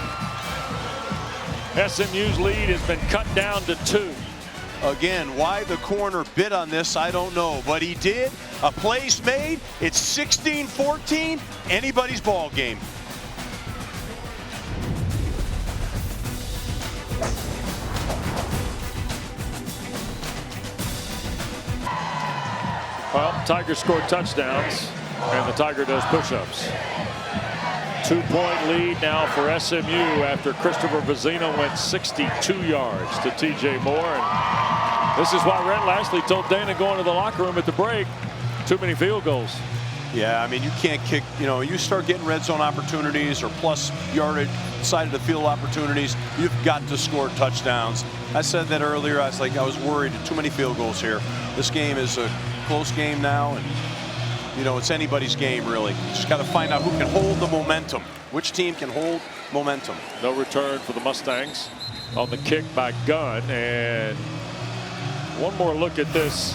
SMU's lead has been cut down to 2. Again, why the corner bit on this, I don't know. But he did. A play's made. It's 16-14. Anybody's ball game. Well, Tigers scored touchdowns, and the Tiger does push-ups. 2-point lead now for SMU after Christopher Vizzina went 62 yards to TJ Moore. And this is why Rhett Lashley told Dana going to the locker room at the break, too many field goals. Yeah, I mean, you can't kick, you start getting red zone opportunities or plus yardage side of the field opportunities, you've got to score touchdowns. I said that earlier. I was worried. Too many field goals here. This game is a close game now, and it's anybody's game, really. Just got to find out who can hold the momentum. Which team can hold momentum. No return for the Mustangs on the kick by Gunn. And one more look at this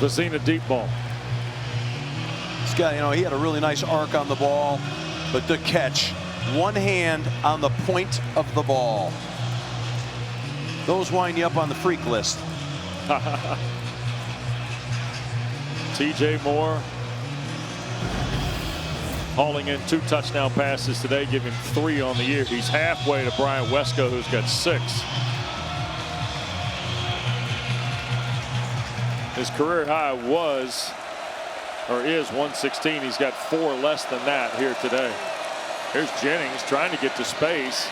Vizzina deep ball. This guy, he had a really nice arc on the ball, but the catch, one hand on the point of the ball. Those wind you up on the freak list. TJ Moore hauling in 2 touchdown passes today, giving 3 on the year. He's halfway to Brian Wesco, who's got 6. His career high was, or is, 116. He's got 4 less than that here today. Here's Jennings trying to get to space.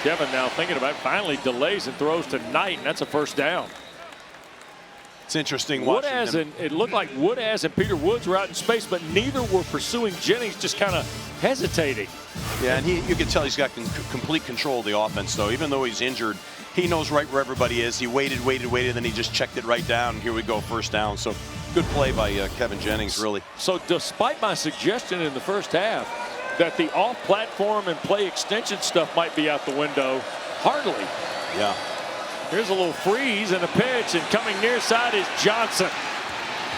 Kevin now thinking about it, finally delays and throws to Knight, and that's a first down. It's interesting watching them. It looked like Woodaz and Peter Woods were out in space, but neither were pursuing Jennings, just kind of hesitating. Yeah, and you can tell he's got complete control of the offense, though. Even though he's injured, he knows right where everybody is. He waited, then he just checked it right down. And here we go, first down. So good play by Kevin Jennings, really. So despite my suggestion in the first half that the off-platform and play extension stuff might be out the window, hardly. Yeah. Here's a little freeze and a pitch, and coming near side is Johnson.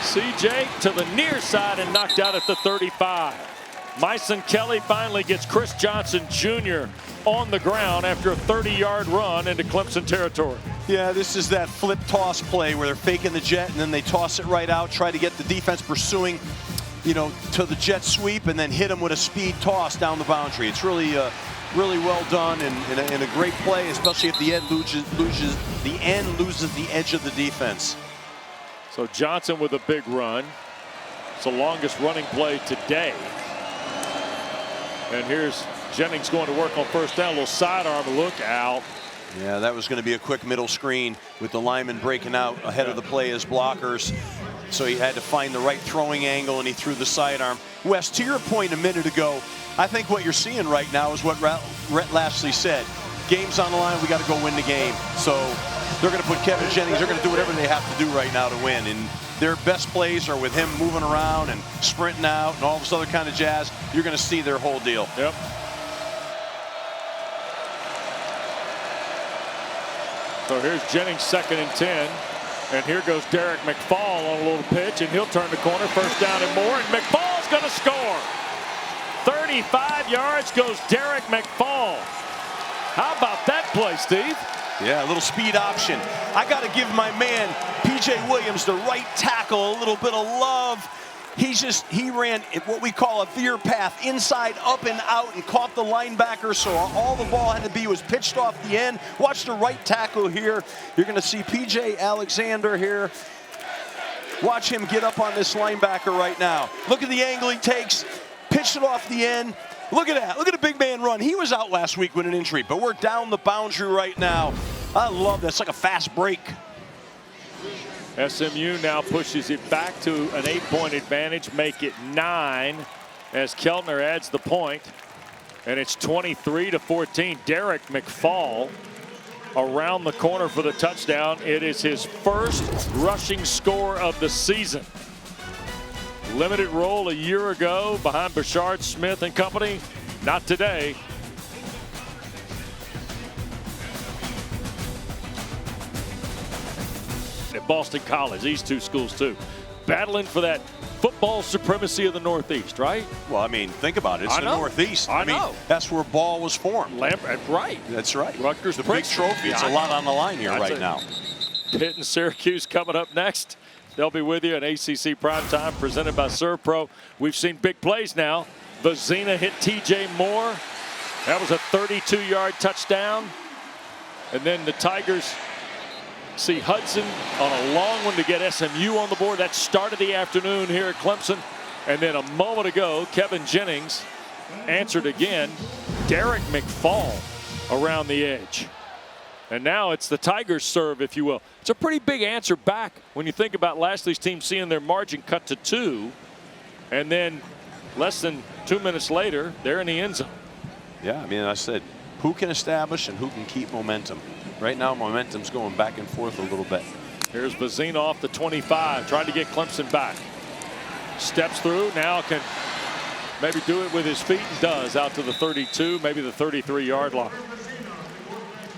CJ to the near side and knocked out at the 35. Myson Kelly finally gets Chris Johnson Jr. on the ground after a 30-yard run into Clemson territory. Yeah, this is that flip toss play where they're faking the jet and then they toss it right out, try to get the defense pursuing, you know, to the jet sweep and then hit him with a speed toss down the boundary. It's really really well done and a great play, especially if the end loses the edge of the defense. So Johnson with a big run. It's the longest running play today. And here's Jennings going to work on first down. A little sidearm look out. Yeah, that was going to be a quick middle screen with the lineman breaking out ahead of the play as blockers. So he had to find the right throwing angle, and he threw the sidearm. Wes, to your point a minute ago, I think what you're seeing right now is what Rhett Lashley said. Game's on the line, we got to go win the game. So they're going to put Kevin Jennings, they're going to do whatever they have to do right now to win. And their best plays are with him moving around and sprinting out and all this other kind of jazz. You're going to see their whole deal. Yep. So here's Jennings 2nd and 10. And here goes Derek McFall on a little pitch, and he'll turn the corner, first down and more, and McFall's going to score. 35 yards goes Derek McFall. How about that play, Steve? Yeah, a little speed option. I got to give my man, P.J. Williams, the right tackle, a little bit of love. He ran what we call a veer path, inside, up and out, and caught the linebacker, so all the ball had to be was pitched off the end. Watch the right tackle here. You're going to see P.J. Alexander here. Watch him get up on this linebacker right now. Look at the angle he takes, pitched it off the end. Look at that. Look at the big man run. He was out last week with an injury, but we're down the boundary right now. I love that. It's like a fast break. SMU now pushes it back to an 8-point advantage, make it 9 as Keltner adds the point, and it's 23-14. Derek McFall around the corner for the touchdown. It is his first rushing score of the season. Limited role a year ago behind Bashard Smith and company. Not today. At Boston College, these two schools too, battling for that football supremacy of the Northeast, right? Well, I mean, think about it. It's the Northeast. I mean, that's where ball was formed. Right. That's right. Rutgers, the big trophy. It's a lot on the line here right now. Pitt and Syracuse coming up next. They'll be with you at ACC Primetime, presented by ServPro. We've seen big plays now. Vizzina hit TJ Moore. That was a 32-yard touchdown. And then the Tigers see Hudson on a long one to get SMU on the board. That started the afternoon here at Clemson. And then a moment ago, Kevin Jennings answered again. Derek McFall around the edge. And now it's the Tigers serve, if you will. It's a pretty big answer back when you think about Lashley's team seeing their margin cut to 2. And then less than 2 minutes later, they're in the end zone. Yeah, I mean, I said, who can establish and who can keep momentum? Right now, momentum's going back and forth a little bit. Here's Vizzina off the 25, trying to get Clemson back. Steps through, now can maybe do it with his feet, and does, out to the 32, maybe the 33-yard line.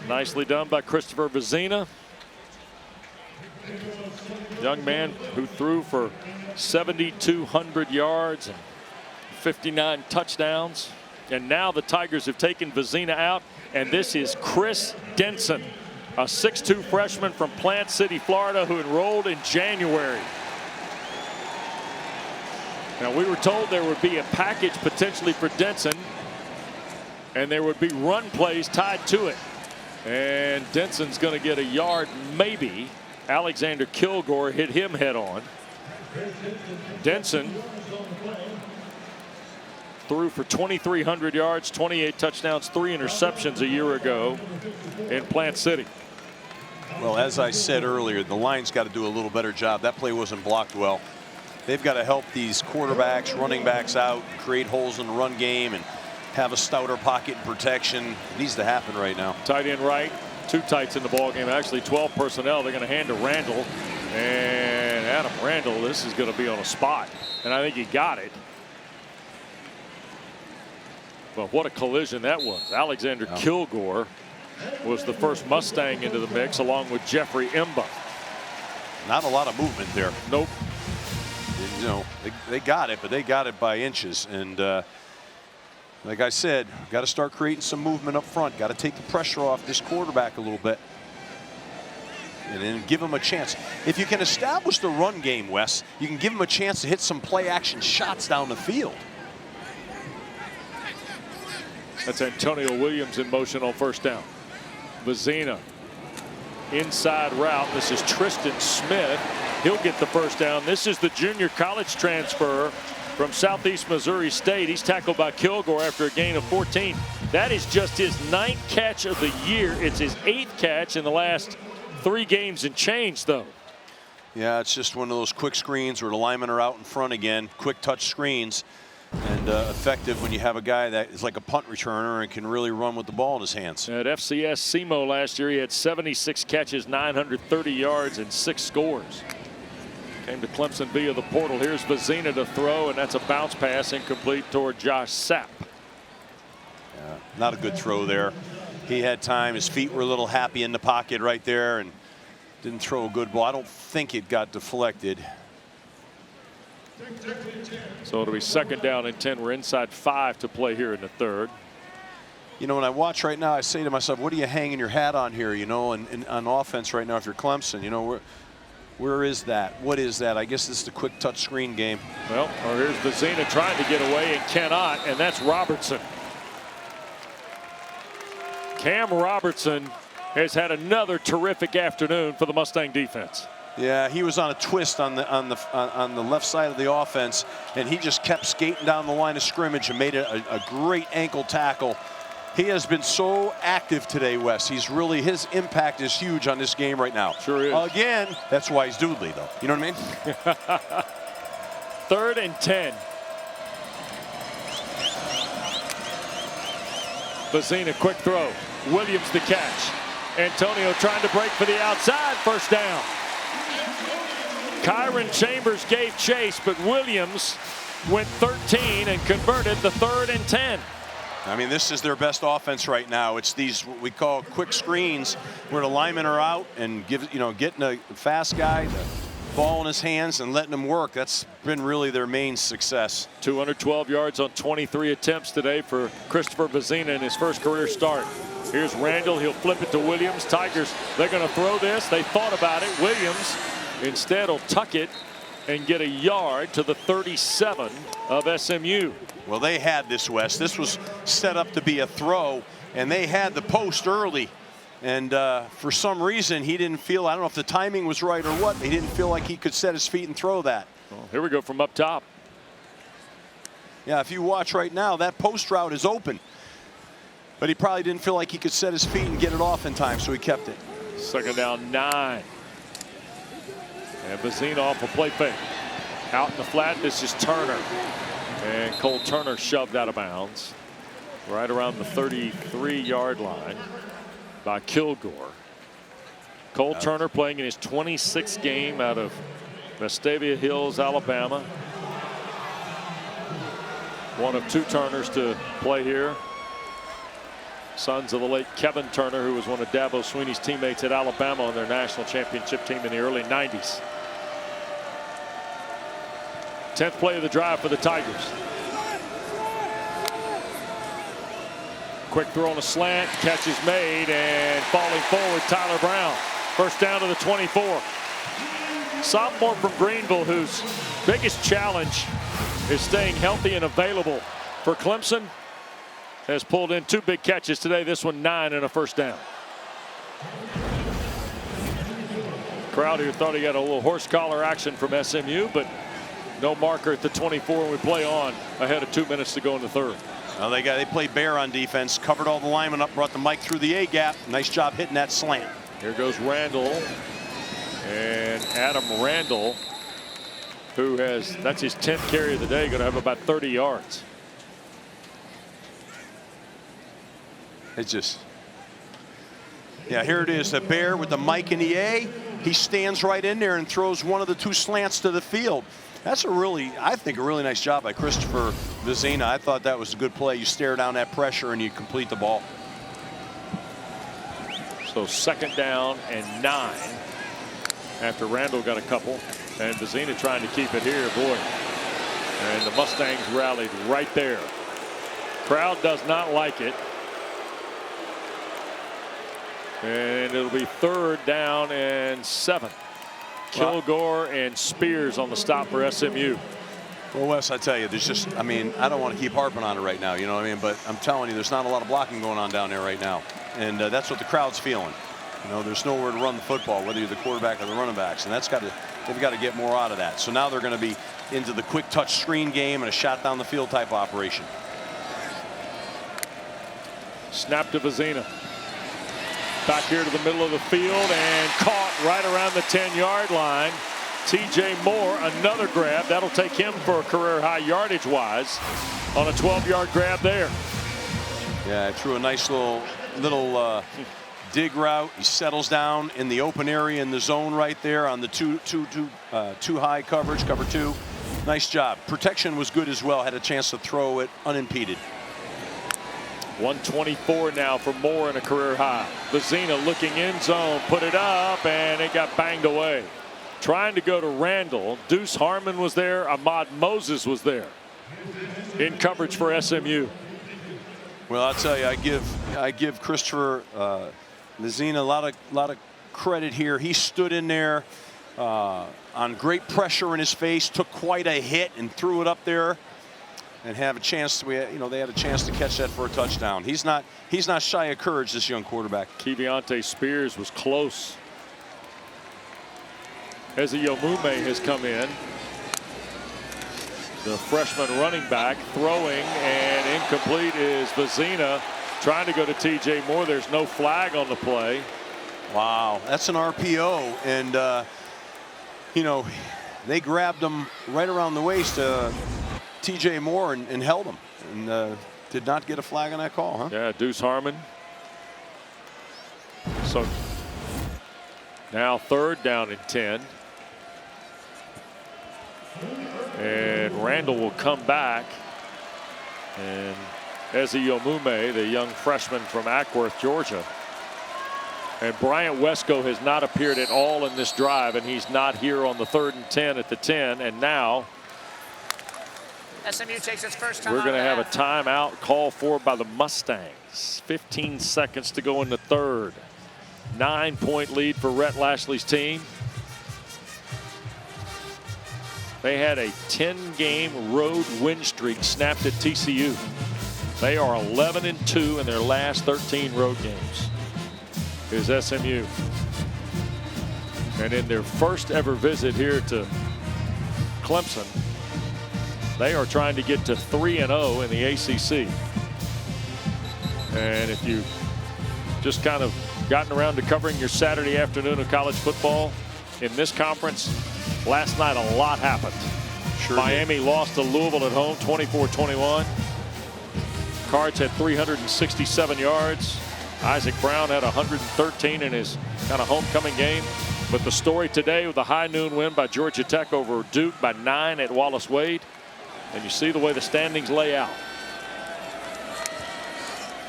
Nicely done by Christopher Vizzina. Young man who threw for 7,200 yards and 59 touchdowns. And now the Tigers have taken Vizzina out, and this is Chris Denson a 6'2" freshman from Plant City, Florida, who enrolled in January. Now, we were told there would be a package potentially for Denson, and there would be run plays tied to it. And Denson's going to get a yard, maybe. Alexander Kilgore hit him head on. Denson threw for 2,300 yards, 28 touchdowns, 3 interceptions a year ago in Plant City. Well, as I said earlier, the line's got to do a little better job. That play wasn't blocked well. They've got to help these quarterbacks, running backs out, create holes in the run game, and have a stouter pocket and protection. It needs to happen right now. Tight end right, 2 tights in the ball game. Actually, 12 personnel. They're going to hand to Randall, and Adam Randall. This is going to be on a spot, and I think he got it. But what a collision that was. Alexander Kilgore was the first Mustang into the mix, along with Jeffrey Imba. Not a lot of movement there. Nope. You know, they got it, but they got it by inches. And like I said, got to start creating some movement up front. Got to take the pressure off this quarterback a little bit, and then give him a chance. If you can establish the run game, Wes, you can give him a chance to hit some play-action shots down the field. That's Antonio Williams in motion on first down. Vizzina, inside route. This is Tristan Smith. He'll get the first down. This is the junior college transfer from Southeast Missouri State. He's tackled by Kilgore after a gain of 14. That is just his 9th catch of the year. It's his 8th catch in the last 3 games and change, though. Yeah, it's just one of those quick screens where the linemen are out in front again. Quick touch screens, and effective when you have a guy that is like a punt returner and can really run with the ball in his hands. At FCS SEMO last year, he had 76 catches, 930 yards, and 6 scores. Came to Clemson via the portal. Here's Vizzina to throw, and that's a bounce pass incomplete toward Josh Sapp. Yeah, not a good throw there. He had time. His feet were a little happy in the pocket right there, and didn't throw a good ball. I don't think it got deflected. So it'll be 2nd down and 10. We're inside 5 to play here in the 3rd. You know, when I watch right now, I say to myself, what are you hanging your hat on here, you know, and on offense right now if you're Clemson? You know, where is that? What is that? I guess this is the quick touch screen game. Well, here's Vizzina trying to get away and cannot, and that's Robertson. Cam Robertson has had another terrific afternoon for the Mustang defense. Yeah, he was on a twist on the left side of the offense, and he just kept skating down the line of scrimmage and made a great ankle tackle. He has been so active today, Wes. He's really, his impact is huge on this game right now. Sure is. Again, that's why he's doodly, though. You know what I mean? 3rd and 10. Vizzina, quick throw. Williams the catch. Antonio trying to break for the outside. First down. Kyron Chambers gave chase, but Williams went 13 and converted the 3rd and 10. I mean, this is their best offense right now. It's these what we call quick screens where the linemen are out and getting a fast guy the ball in his hands and letting him work. That's been really their main success. 212 yards on 23 attempts today for Christopher Vizzina in his first career start. Here's Randall. He'll flip it to Williams. Tigers, they're going to throw this. They thought about it. Williams instead will tuck it and get a yard to the 37 of SMU. Well, they had this, Wes. This was set up to be a throw, and they had the post early. And for some reason, he didn't feel, I don't know if the timing was right or what, he didn't feel like he could set his feet and throw that. Well, here we go from up top. Yeah, if you watch right now, that post route is open. But he probably didn't feel like he could set his feet and get it off in time, so he kept it. 2nd down, 9. And Vizzina off a play fake. Out in the flat, this is Turner. And Cole Turner shoved out of bounds right around the 33-yard line by Kilgore. Cole Turner playing in his 26th game out of Vestavia Hills, Alabama. One of 2 Turners to play here. Sons of the late Kevin Turner, who was one of Dabo Swinney's teammates at Alabama on their national championship team in the early 90s. 10th play of the drive for the Tigers. Quick throw on a slant. Catch is made, and falling forward, Tyler Brown. First down to the 24. Sophomore from Greenville, whose biggest challenge is staying healthy and available for Clemson, has pulled in 2 big catches today. This one 9 and a first down. Crowd here thought he got a little horse collar action from SMU, but no marker at the 24. We play on ahead of 2 minutes to go in the third. Well, they played bear on defense, covered all the linemen up, brought the mic through the A gap. Nice job hitting that slant. Here goes Randall, and Adam Randall, who that's his 10th carry of the day, going to have about 30 yards. It's just, yeah, here it is, the bear with the mic in the A. He stands right in there and throws one of the 2 slants to the field. That's I think, a really nice job by Christopher Vizzina. I thought that was a good play. You stare down that pressure and you complete the ball. So 2nd down and 9 after Randall got a couple, and Vizzina trying to keep it here, boy. And the Mustangs rallied right there. Crowd does not like it. And it'll be 3rd down and 7. Kilgore and Spears on the stop for SMU. Well, Wes, I tell you, there's just, I mean, I don't want to keep harping on it right now, you know what I mean? But I'm telling you, there's not a lot of blocking going on down there right now. And that's what the crowd's feeling. You know, there's nowhere to run the football, whether you're the quarterback or the running backs. And they've got to get more out of that. So now they're going to be into the quick touch screen game and a shot down the field type operation. Snap to Vizzina. Back here to the middle of the field and caught right around the 10-yard line. TJ Moore, another grab. That'll take him for a career high yardage wise on a 12-yard grab there. Yeah, threw a nice little dig route. He settles down in the open area in the zone right there on the two high coverage, cover 2. Nice job. Protection was good as well. Had a chance to throw it unimpeded. 124 now for Moore in a career high. Vizzina looking in zone, put it up, and it got banged away. Trying to go to Randall. Deuce Harmon was there. Ahmad Moses was there in coverage for SMU. Well, I'll tell you, I give Christopher Vizzina a lot of credit here. He stood in there on great pressure in his face, took quite a hit and threw it up there, and have a chance. They had a chance to catch that for a touchdown. He's not shy of courage, this young quarterback. Keviante Spears was close. Ezeomume has come in. The freshman running back throwing, and incomplete is Vizzina trying to go to TJ Moore. There's no flag on the play. Wow, that's an RPO, and they grabbed him right around the waist, TJ Moore, and held him, and did not get a flag on that call, huh? Yeah, Deuce Harmon. So now 3rd down and 10. And Randall will come back, and Ezeomume, the young freshman from Ackworth, Georgia. And Bryant Wesco has not appeared at all in this drive, and he's not here on the 3rd and 10 at the 10. And now SMU takes its first time. We're going to have a timeout called for by the Mustangs. 15 seconds to go in the 3rd. 9-point lead for Rhett Lashley's team. They had a 10-game road win streak snapped at TCU. They are 11-2 in their last 13 road games. Is SMU. And in their first ever visit here to Clemson, they are trying to get to 3-0 in the ACC. And if you just kind of gotten around to covering your Saturday afternoon of college football in this conference, last night a lot happened. Sure Miami did. lost to Louisville at home 24-21. Cards had 367 yards. Isaac Brown had 113 in his kind of homecoming game. But the story today with the high noon win by Georgia Tech over Duke by 9 at Wallace Wade. And you see the way the standings lay out.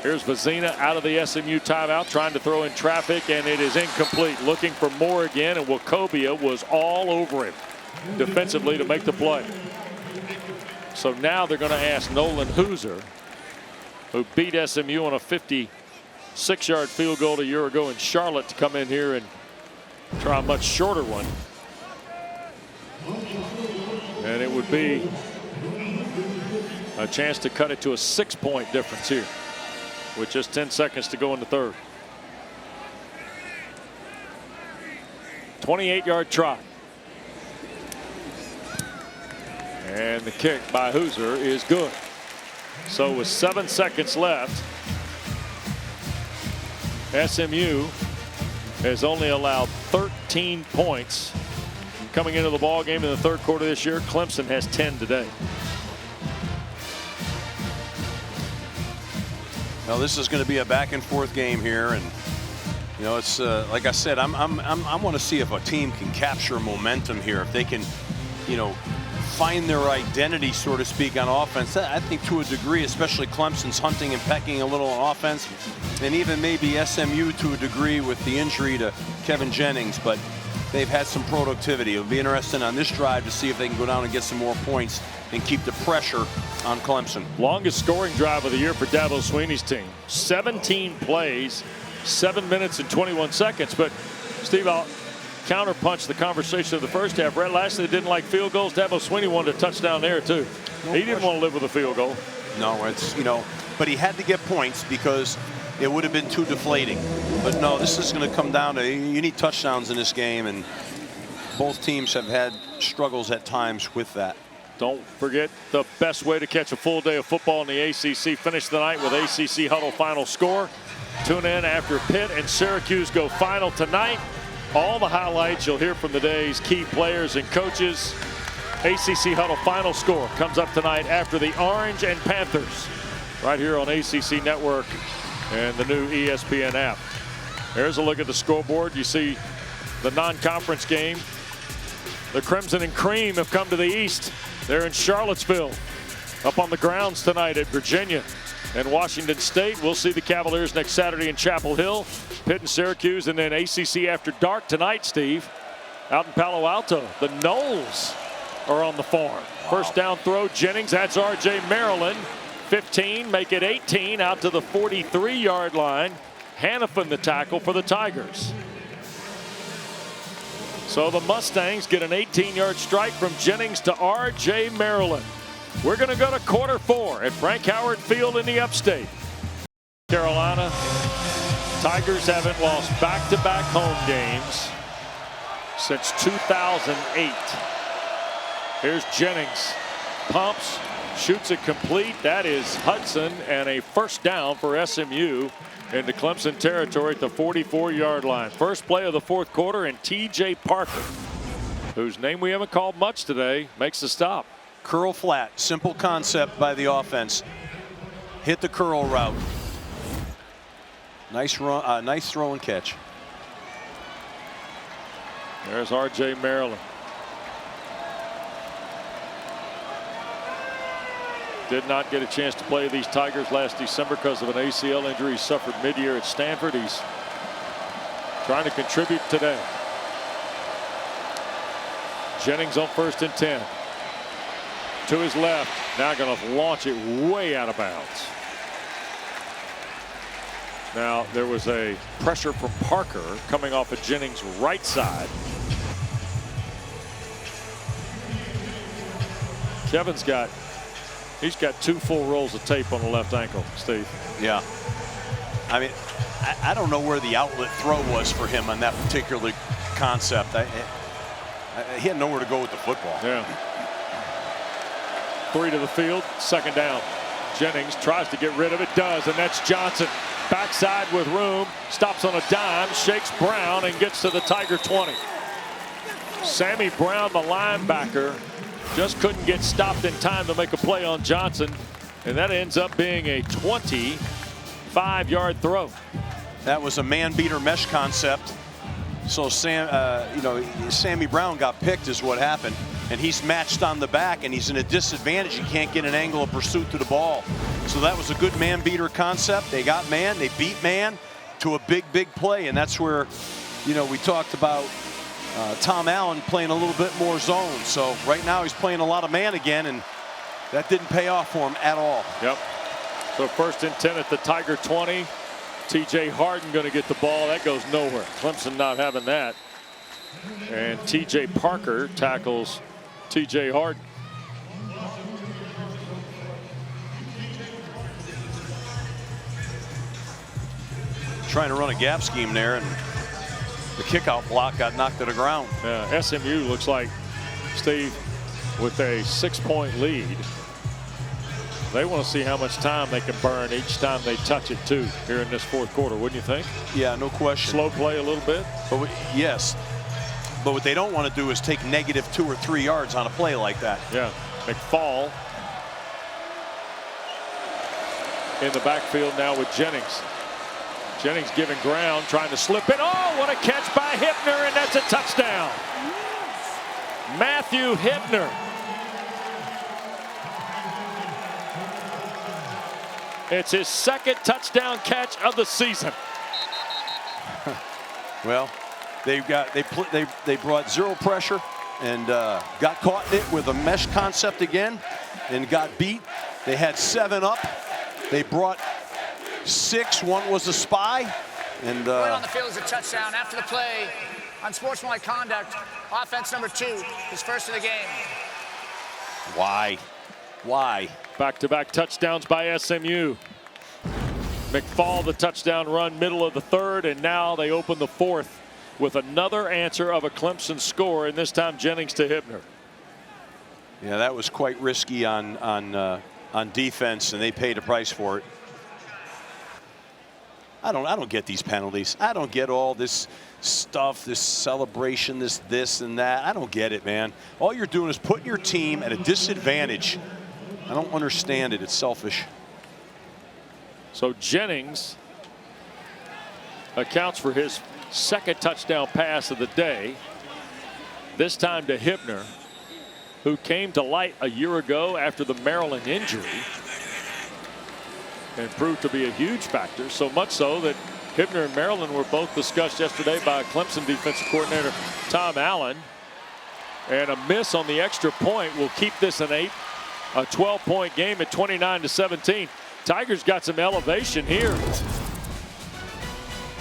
Here's Vizzina out of the SMU timeout, trying to throw in traffic, and it is incomplete. Looking for Moore again, and Wacobia was all over him defensively to make the play. So now they're going to ask Nolan Hooser who beat SMU on a 56-yard field goal a year ago in Charlotte, to come in here and try a much shorter one. And it would be a chance to cut it to a 6-point difference here with just 10 seconds to go in the third. 28-yard try. And the kick by Hooser is good. So with 7 seconds left, SMU has only allowed 13 points coming into the ball game in the third quarter this year. Clemson has 10 today. Well, this is going to be a back and forth game here, and you know, it's like I said, I want to see if a team can capture momentum here, if they can, you know, find their identity, so to speak, on offense. I think to a degree, especially Clemson's hunting and pecking a little on offense, and even maybe SMU to a degree with the injury to Kevin Jennings, but they've had some productivity. It'll be interesting on this drive to see if they can go down and get some more points and keep the pressure on Clemson. Longest scoring drive of the year for Dabo Swinney's team. 17 plays, 7 minutes and 21 seconds. But Steve, I'll counterpunch the conversation of the first half. Brett Lashley didn't like field goals. Dabo Swinney wanted a touchdown there too. He didn't want to live with a field goal. No, it's, you know, but he had to get points because it would have been too deflating. But no, this is going to come down to, you need touchdowns in this game, and both teams have had struggles at times with that. Don't forget the best way to catch a full day of football in the ACC. Finish the night with ACC Huddle Final Score. Tune in after Pitt and Syracuse go final tonight. All the highlights you'll hear from the day's key players and coaches. ACC Huddle Final Score comes up tonight after the Orange and Panthers, right here on ACC Network and the new ESPN app. Here's a look at the scoreboard. You see the non-conference game. The Crimson and Cream have come to the east. They're in Charlottesville, up on the grounds tonight at Virginia and Washington State. We'll see the Cavaliers next Saturday in Chapel Hill, Pitt and Syracuse, and then ACC After Dark tonight, Steve, out in Palo Alto. The Noles are on the farm. Wow. First down throw, Jennings, that's R.J. Maryland. 15, make it 18, out to the 43-yard line. Hannafin the tackle for the Tigers. So the Mustangs get an 18-yard strike from Jennings to R.J. Maryland. We're going to go to quarter 4 at Frank Howard Field in the upstate. Carolina, Tigers haven't lost back-to-back home games since 2008. Here's Jennings. Pumps, shoots it complete. That is Hudson, and a first down for SMU into Clemson territory at the 44-yard line. First play of the fourth quarter, and T.J. Parker, whose name we haven't called much today, makes the stop. Curl flat, simple concept by the offense. Hit the curl route. Nice run, nice throw and catch. There's R.J. Maryland. Did not get a chance to play these Tigers last December because of an ACL injury he suffered mid-year at Stanford. He's trying to contribute today. Jennings on 1st and 10. To his left, now going to launch it way out of bounds. Now there was a pressure from Parker coming off of Jennings' right side. Kevin's got, he's got 2 full rolls of tape on the left ankle, Steve. Yeah. I mean, I don't know where the outlet throw was for him on that particular concept. He had nowhere to go with the football. Yeah. 3 to the field, 2nd down. Jennings tries to get rid of it, does, and that's Johnson. Backside with room, stops on a dime, shakes Brown, and gets to the Tiger 20. Sammy Brown, the linebacker, just couldn't get stopped in time to make a play on Johnson, and that ends up being a 25-yard throw. That was a man-beater mesh concept. So Sammy Brown got picked is what happened, and he's matched on the back, and he's in a disadvantage. He can't get an angle of pursuit to the ball. So that was a good man-beater concept. They got man, they beat man to a big play, and that's where, you know, we talked about Tom Allen playing a little bit more zone. So right now he's playing a lot of man again, and that didn't pay off for him at all. Yep. So 1st and 10 at the Tiger 20. TJ Harden going to get the ball. That goes nowhere. Clemson not having that. And TJ Parker tackles TJ Harden. Trying to run a gap scheme there, and the kickoff block got knocked to the ground. SMU looks like, Steve, with a 6-point lead. They want to see how much time they can burn each time they touch it, too, here in this 4th quarter, wouldn't you think? Yeah, no question. Slow play a little bit? But yes. But what they don't want to do is take -2 or 3 yards on a play like that. Yeah. McFall in the backfield now with Jennings. Jennings giving ground, trying to slip it. Oh, what a catch by Hibner, and that's a touchdown. Matthew Hibner. It's his 2nd touchdown catch of the season. Well, they brought zero pressure and got caught in it with a mesh concept again and got beat. They had 7 up. They brought 6. 1 was a spy. And Right on the field is a touchdown. After the play, unsportsmanlike conduct, offense number 2, his 1st of the game. Why? Back-to-back touchdowns by SMU. McFall the touchdown run, middle of the 3rd, and now they open the 4th with another answer of a Clemson score, and this time Jennings to Hibner. Yeah, that was quite risky on defense, and they paid a price for it. I don't get these penalties. I don't get all this stuff, this celebration, this and that. I don't get it, man. All you're doing is putting your team at a disadvantage. I don't understand it. It's selfish. So Jennings accounts for his 2nd touchdown pass of the day. This time to Hibner, who came to light a year ago after the Maryland injury and proved to be a huge factor, so much so that Hibner and Maryland were both discussed yesterday by Clemson defensive coordinator Tom Allen. And a miss on the extra point will keep this an 12-point game at 29-17. Tigers got some elevation here.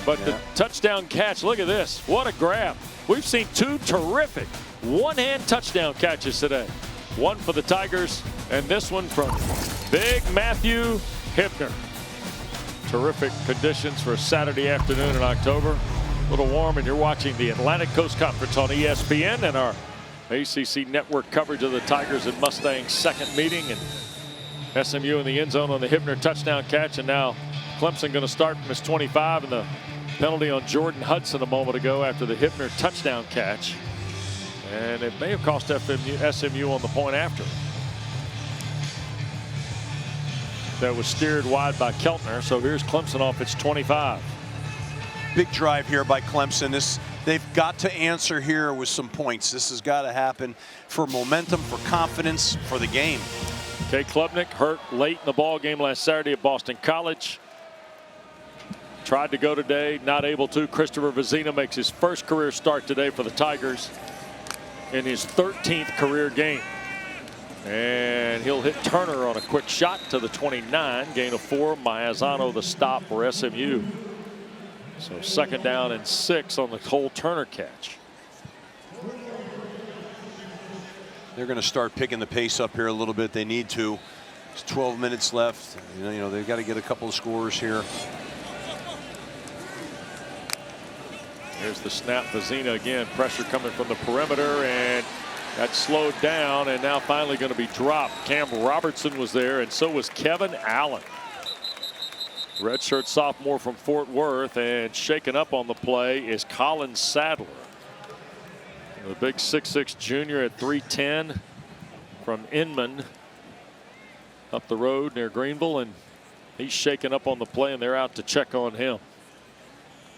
But the touchdown catch, look at this. What a grab. We've seen 2 terrific one-hand touchdown catches today. One for the Tigers, and this one from big Matthew Hibner. Terrific conditions for a Saturday afternoon in October. A little warm, and you're watching the Atlantic Coast Conference on ESPN and our ACC network coverage of the Tigers and Mustangs 2nd meeting, and SMU in the end zone on the Hibner touchdown catch. And now Clemson going to start from his 25, and the penalty on Jordan Hudson a moment ago after the Hibner touchdown catch. And it may have cost SMU on the point after. That was steered wide by Keltner. So here's Clemson off its 25. Big drive here by Clemson. They've got to answer here with some points. This has got to happen for momentum, for confidence, for the game. Cade Klubnik hurt late in the ball game last Saturday at Boston College. Tried to go today, not able to. Christopher Vizzina makes his 1st career start today for the Tigers in his 13th career game. And he'll hit Turner on a quick shot to the 29. Gain of 4. Maizano the stop for SMU. So 2nd down and 6 on the Cole Turner catch. They're going to start picking the pace up here a little bit. They need to. There's 12 minutes left. You know they've got to get a couple of scores here. There's the snap. Vizzina again. Pressure coming from the perimeter, and that slowed down, and now finally going to be dropped. Cam Robertson was there, and so was Kevin Allen. Redshirt sophomore from Fort Worth, and shaken up on the play is Colin Sadler. The big 6'6" junior at 310 from Inman up the road near Greenville, and he's shaken up on the play, and they're out to check on him.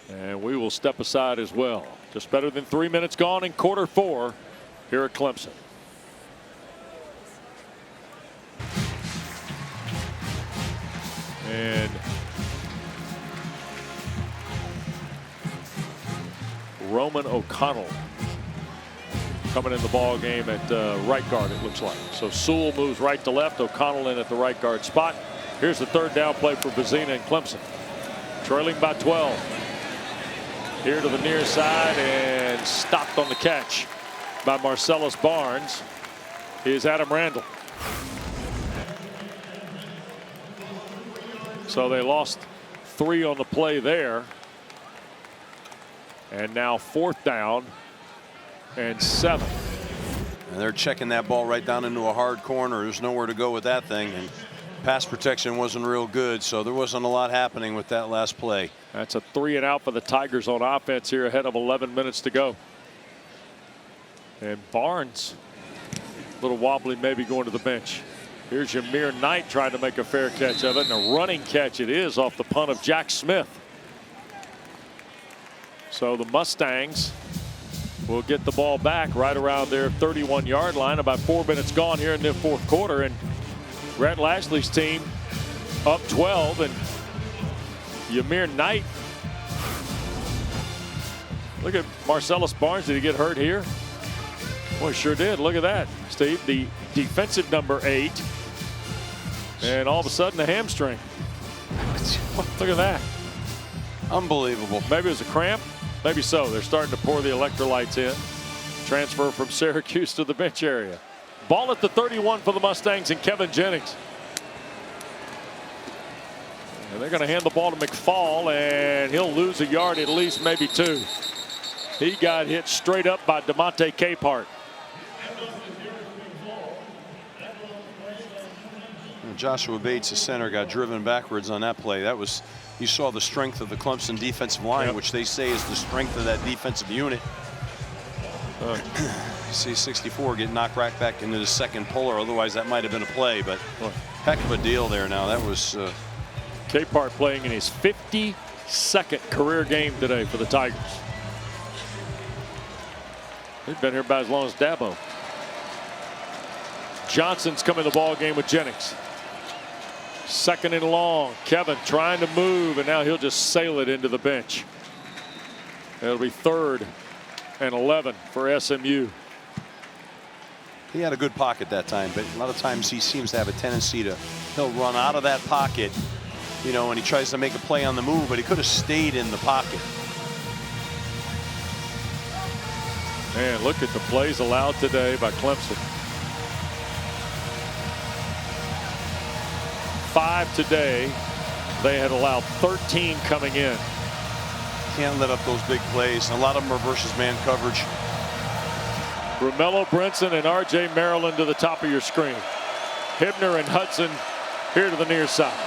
And we will step aside as well. Just better than 3 minutes gone in quarter 4 here at Clemson. And Roman O'Connell coming in the ball game at right guard, it looks like. So Sewell moves right to left, O'Connell in at the right guard spot. Here's the third down play for Vizzina and Clemson. Trailing by 12. Here to the near side and stopped on the catch by Marcellus Barnes is Adam Randall. So they lost 3 on the play there. And now 4th down and 7. And they're checking that ball right down into a hard corner. There's nowhere to go with that thing. And pass protection wasn't real good, so there wasn't a lot happening with that last play. That's a 3 and out for the Tigers on offense here ahead of 11 minutes to go. And Barnes, a little wobbly, maybe going to the bench. Here's Yamir Knight trying to make a fair catch of it, and a running catch it is off the punt of Jack Smith. So the Mustangs will get the ball back right around their 31-yard line. About 4 minutes gone here in the 4th quarter, and Rhett Lashley's team up 12, and Yamir Knight. Look at Marcellus Barnes. Did he get hurt here? Well, he sure did. Look at that, Steve. The defensive number 8. And all of a sudden a hamstring. Look at that. Unbelievable. Maybe it was a cramp. Maybe so. They're starting to pour the electrolytes in. Transfer from Syracuse to the bench area. Ball at the 31 for the Mustangs and Kevin Jennings. And they're going to hand the ball to McFall, and he'll lose a yard at least, maybe 2. He got hit straight up by DeMonte Capehart. Joshua Bates, the center, got driven backwards on that play. That was, you saw the strength of the Clemson defensive line, which they say is the strength of that defensive unit. You see 64 get knocked right back into the second puller. Otherwise, that might have been a play, but heck of a deal there. Now that was Capehart playing in his 52nd career game today for the Tigers. He's been here about as long as Dabo. Johnson's coming to the ball game with Jennings. 2nd and long. Kevin trying to move, and now he'll just sail it into the bench. It'll be 3rd and 11 for SMU. He had a good pocket that time, but a lot of times he seems to have a tendency to, he'll run out of that pocket, you know, and he tries to make a play on the move, but he could have stayed in the pocket. Man, look at the plays allowed today by Clemson. 5 today. They had allowed 13 coming in. Can't let up those big plays. A lot of them are versus man coverage. Romello Brinson and R.J. Maryland to the top of your screen. Hibner and Hudson here to the near side.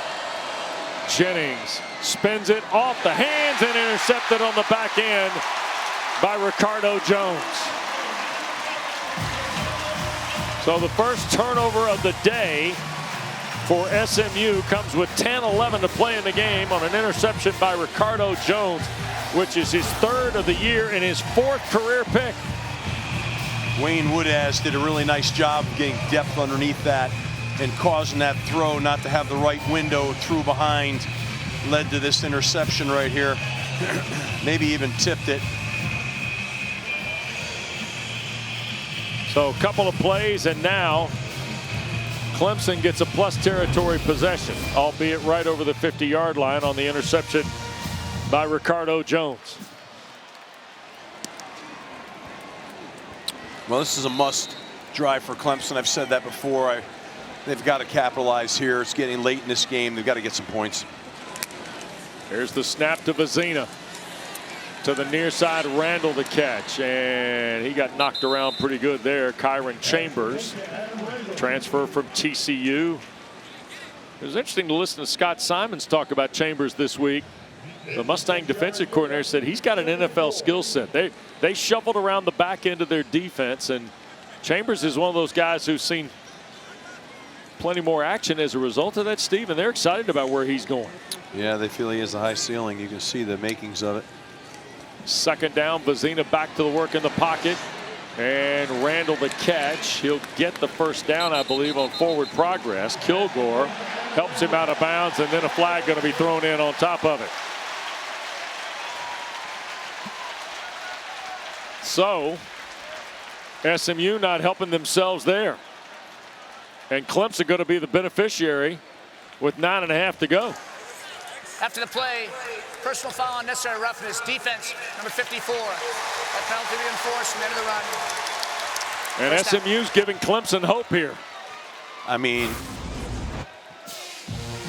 Jennings spins it off the hands and intercepted on the back end by Ricardo Jones. So the first turnover of the day for SMU comes with 10-11 to play in the game on an interception by Ricardo Jones, which is his 3rd of the year and his 4th career pick. Wayne Woodaz did a really nice job getting depth underneath that and causing that throw not to have the right window through behind. Led to this interception right here. Maybe even tipped it. So a couple of plays, and now Clemson gets a plus territory possession, albeit right over the 50-yard line on the interception by Ricardo Jones. Well, this is a must drive for Clemson. I've said that before. They've got to capitalize here. It's getting late in this game. They've got to get some points. Here's the snap to Vizzina. To the near side, Randall the catch, and he got knocked around pretty good there. Kyron Chambers, transfer from TCU. It was interesting to listen to Scott Simons talk about Chambers this week. The Mustang defensive coordinator said he's got an NFL skill set. They shuffled around the back end of their defense, and Chambers is one of those guys who's seen plenty more action as a result of that, Steve, and they're excited about where he's going. Yeah, they feel he has a high ceiling. You can see the makings of it. 2nd down, Vizzina back to the work in the pocket, and Randall the catch. He'll get the first down, I believe, on forward progress. Kilgore helps him out of bounds, and then a flag going to be thrown in on top of it. So SMU not helping themselves there, and Clemson going to be the beneficiary with 9.5 to go. After the play, personal foul, unnecessary roughness, defense, number 54. That penalty reinforced from the end of the run. And SMU's giving Clemson hope here. I mean,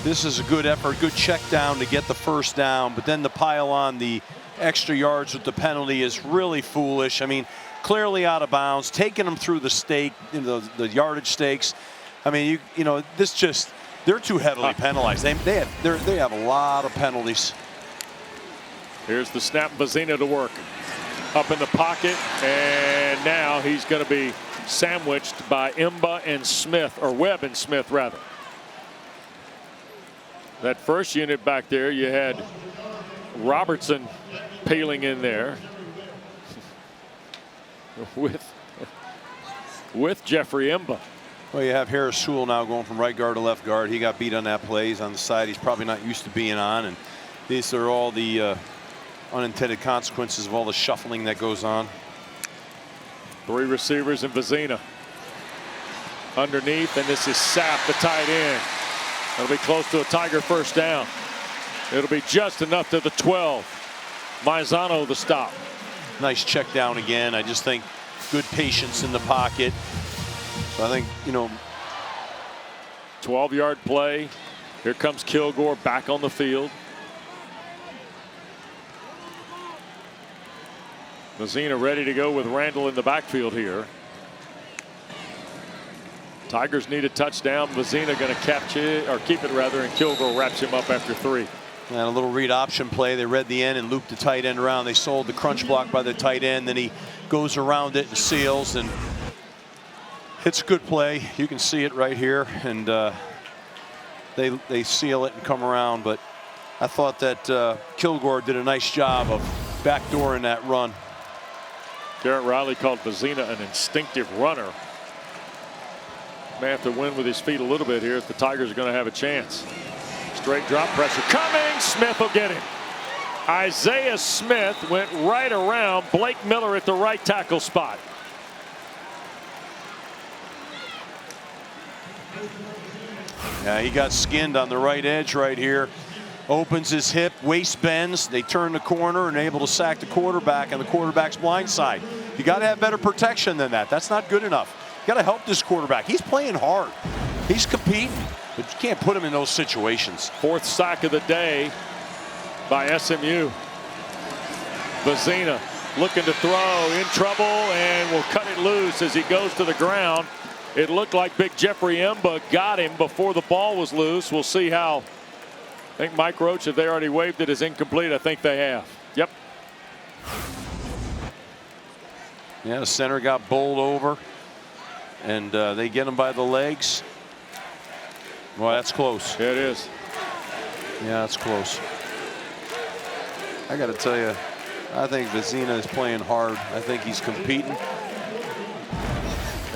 this is a good effort, good check down to get the first down, but then to pile on the extra yards with the penalty is really foolish. I mean, clearly out of bounds, taking them through the stake, the yardage stakes. I mean, you know, this just, they're too heavily penalized. They have a lot of penalties. Here's the snap, Vizzina to work. Up in the pocket, and now he's going to be sandwiched by Imba and Smith, or Webb and Smith, rather. That first unit back there, you had Robertson peeling in there with Jeffrey Imba. Well, you have Harris Sewell now going from right guard to left guard. He got beat on that play. He's on the side. He's probably not used to being on, and these are all the unintended consequences of all the shuffling that goes on. 3 receivers in Vizzina. Underneath, and this is Sapp, the tight end. It'll be close to a Tiger first down. It'll be just enough to the 12. Maizano the stop. Nice check down again. I just think good patience in the pocket. So I think, you know, 12-yard play. Here comes Kilgore back on the field. Vizzina ready to go with Randall in the backfield here. Tigers need a touchdown. Vizzina going to catch it, or keep it rather, and Kilgore wraps him up after 3. And a little read option play. They read the end and looped the tight end around. They sold the crunch block by the tight end. Then he goes around it and seals, and it's a good play. You can see it right here, and they seal it and come around. But I thought that Kilgore did a nice job of backdooring that run. Garrett Riley called Vizzina an instinctive runner. May have to win with his feet a little bit here if the Tigers are going to have a chance. Straight drop pressure coming. Smith will get him. Isaiah Smith went right around Blake Miller at the right tackle spot. Yeah, he got skinned on the right edge right here. Opens his hip, waist bends. They turn the corner and able to sack the quarterback on the quarterback's blind side. You got to have better protection than that. That's not good enough. You got to help this quarterback. He's playing hard. He's competing, but you can't put him in those situations. 4th sack of the day by SMU. Vizzina looking to throw, in trouble, and will cut it loose as he goes to the ground. It looked like big Jeffrey Imba got him before the ball was loose. We'll see how. I think Mike Roach, if they already waved it as incomplete, I think they have. Yep. Yeah, the center got bowled over, and they get him by the legs. Well, that's close. Yeah, it is. Yeah, that's close. I got to tell you, I think Vizzina is playing hard. I think he's competing.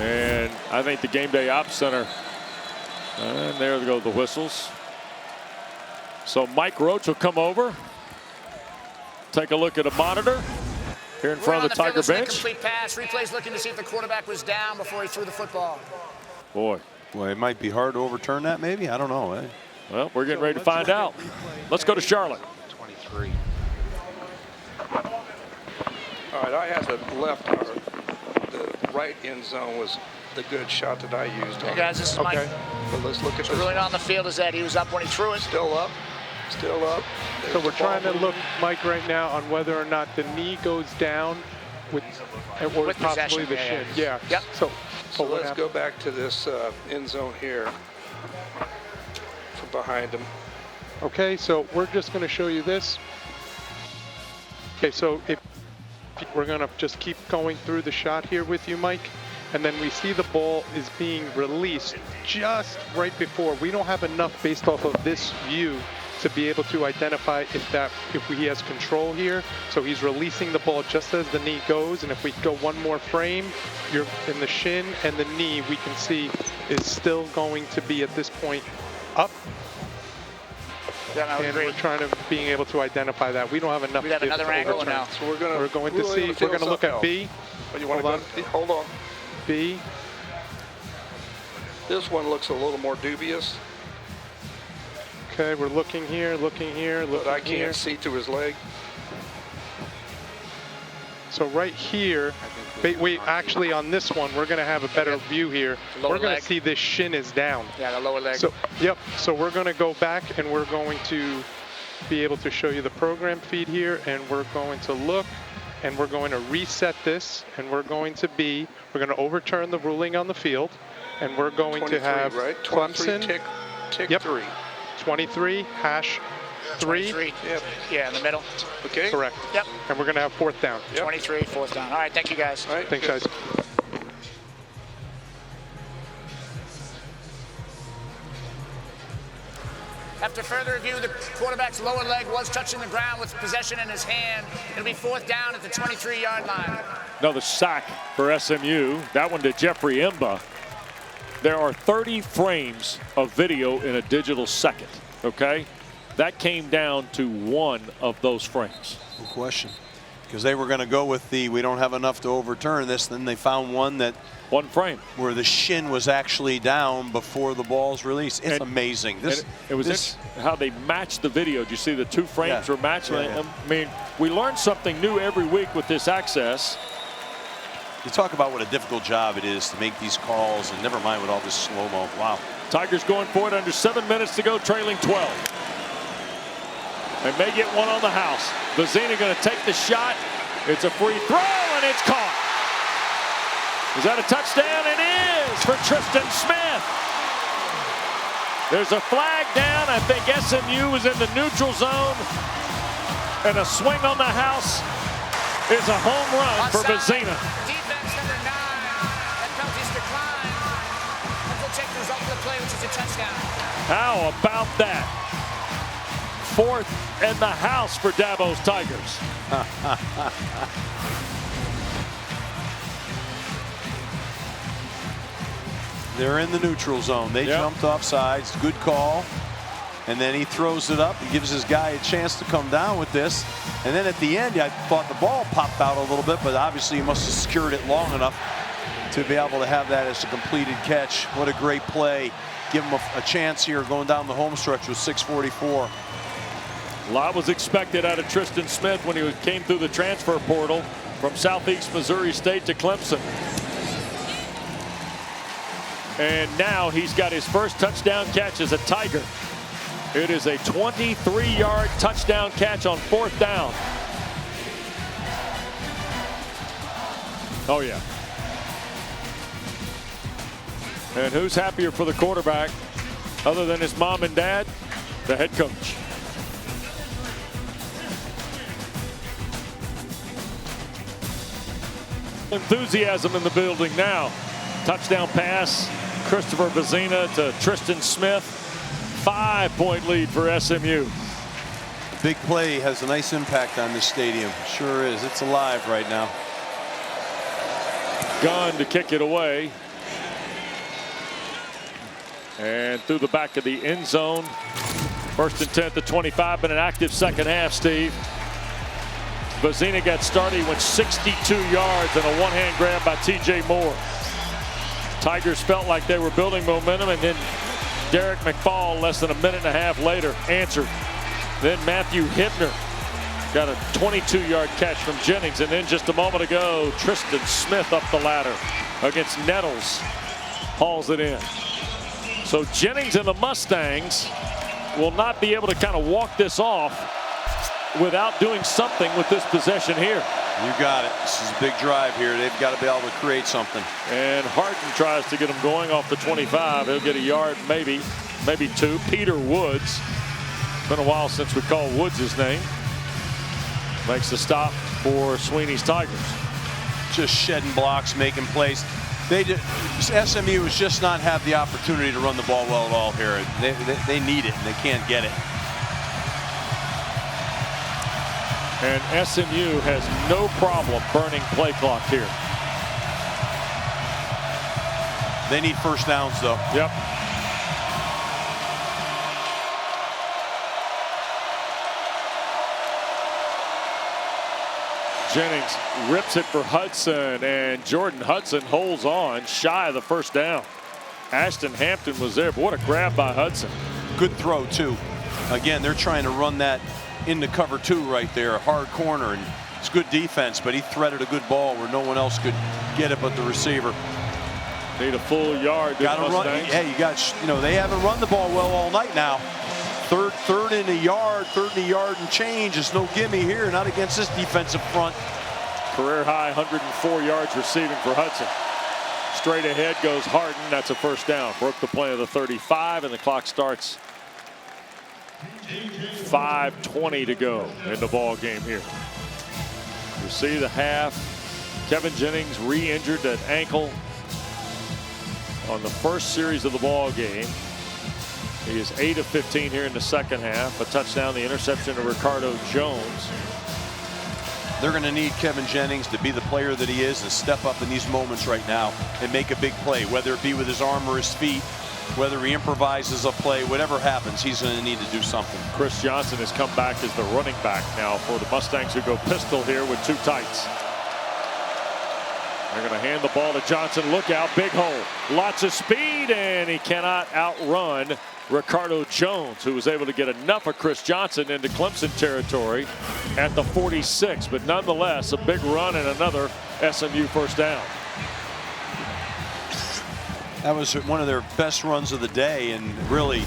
And I think the game day ops center, and there go the whistles. So Mike Roach will come over, take a look at a monitor here in front of the Tiger bench. Complete pass. Replay's looking to see if the quarterback was down before he threw the football. Boy, it might be hard to overturn that. Maybe, I don't know. Eh? Well, we're getting ready to find out. Let's go to Charlotte. 23. All right, I had the left, the right end zone was the good shot that I used. Hey guys, this is Mike. But let's look at So this. really on the field is that he was up when he threw it. Still up. Still up. There's So we're the trying to ball look, Mike, right now on whether or not the knee goes down or With possibly possession, the yeah, shin. yeah. Yeah. Yep. So what let's happened? go back to this end zone here. From behind him. Okay, so we're just going to show you this. Okay, so if we're going to just keep going through the shot here with you, Mike, and then we see the ball is being released just right before. We don't have enough based off of this view to be able to identify if he has control here. So he's releasing the ball just as the knee goes, and if we go one more frame, you're in the shin and the knee, we can see is still going to be at this point up. Yeah, And we're trying to being able to identify that. We don't have enough. We have another angle overturn. now. So we're going to see. We're going to look at B. But you want Hold to hold on. B. This one looks a little more dubious. Okay, we're looking here, looking here, looking But I here. can't see through his leg. So right here, wait, actually on this one, we're going to have a better view here. Lower We're going leg. to see this shin is down. Yeah, the lower leg. So, yep, so we're going to go back and we're going to be able to show you the program feed here, and we're going to look and we're going to reset this, and we're going to overturn the ruling on the field, and we're going to have right? 23 Clemson, tick Yep. 3. 23, hash 3. 23. Yep. Yeah, in the middle. Okay. Correct. Yep. And we're going to have 4th down. Yep. 23, 4th down. All right, thank you guys. All right. Thanks, good. guys. After further review, the quarterback's lower leg was touching the ground with possession in his hand. It'll be 4th down at the 23-yard line. Another sack for SMU. That one to Jeffrey Imba. There are 30 frames of video in a digital second, okay? That came down to one of those frames. No question. Because they were going to go with we don't have enough to overturn this. Then they found one frame where the shin was actually down before the ball's released. It's amazing. It was how they matched the video. Do you see the 2 frames were matched? Yeah. I mean, we learn something new every week with this access. You talk about what a difficult job it is to make these calls, and never mind with all this slow-mo. Wow. Tigers going for it under 7 minutes to go, trailing 12. They may get one on the house. Vizzina going to take the shot. It's a free throw, and it's caught. Is that a touchdown? It is for Tristan Smith. There's a flag down. I think SMU was in the neutral zone. And a swing on the house is a home run for Vizzina. Defense number 9. That penalty's declined. And we'll take the result of the play, which is a touchdown. How about that? 4th and the house for Dabo's Tigers. They're in the neutral zone. They jumped off sides. Good call. And then he throws it up and gives his guy a chance to come down with this. And then at the end, I thought the ball popped out a little bit, but obviously he must have secured it long enough to be able to have that as a completed catch. What a great play. Give him a chance here going down the home stretch with 6:44. A lot was expected out of Tristan Smith when he came through the transfer portal from Southeast Missouri State to Clemson. And now he's got his first touchdown catch as a Tiger. It is a 23-yard touchdown catch on 4th down. Oh, yeah. And who's happier for the quarterback other than his mom and dad? The head coach. Enthusiasm in the building now. Touchdown pass, Christopher Vizzina to Tristan Smith. 5-point lead for SMU. Big play has a nice impact on this stadium. Sure is. It's alive right now. Gunn to kick it away. And through the back of the end zone. 1st and 10 at the 25, but an active second half, Steve. Vizzina got started, went 62 yards and a one-hand grab by TJ Moore. Tigers felt like they were building momentum, and then Derek McFall, less than a minute and a half later, answered. Then Matthew Hibner got a 22-yard catch from Jennings, and then just a moment ago, Tristan Smith up the ladder against Nettles, hauls it in. So Jennings and the Mustangs will not be able to kind of walk this off without doing something with this possession here. You got it. This is a big drive here. They've got to be able to create something. And Harden tries to get him going off the 25. He'll get a yard, maybe 2. Peter Woods. Been a while since we called Woods his name. Makes the stop for Sweeney's Tigers. Just shedding blocks, making plays. SMU has just not had the opportunity to run the ball well at all here. They need it, and they can't get it. And SMU has no problem burning play clock here. They need first downs, though. Yep. Jennings rips it for Hudson, and Jordan Hudson holds on shy of the first down. Ashton Hampton was there, but what a grab by Hudson. Good throw, too. Again, they're trying to run that into cover 2 right there, hard corner, and it's good defense, but he threaded a good ball where no one else could get it but the receiver. Need a full yard. Got to run. Yeah, you got, you know, they haven't run the ball well all night now. Third and a yard, and change is no gimme here, not against this defensive front. Career high 104 yards receiving for Hudson. Straight ahead goes Harden. That's a first down. Broke the play of the 35, and the clock starts. 5:20 to go in the ball game here. You see the half. Kevin Jennings re-injured that ankle on the first series of the ball game. He is 8 of 15 here in the second half. A touchdown, the interception of Ricardo Jones. They're going to need Kevin Jennings to be the player that he is and step up in these moments right now and make a big play, whether it be with his arm or his feet, whether he improvises a play, whatever happens, he's going to need to do something. Chris Johnson has come back as the running back now for the Mustangs, who go pistol here with 2 tights. They're going to hand the ball to Johnson. Look out, big hole. Lots of speed, and he cannot outrun Ricardo Jones, who was able to get enough of Chris Johnson into Clemson territory at the 46. But nonetheless, a big run and another SMU first down. That was one of their best runs of the day and really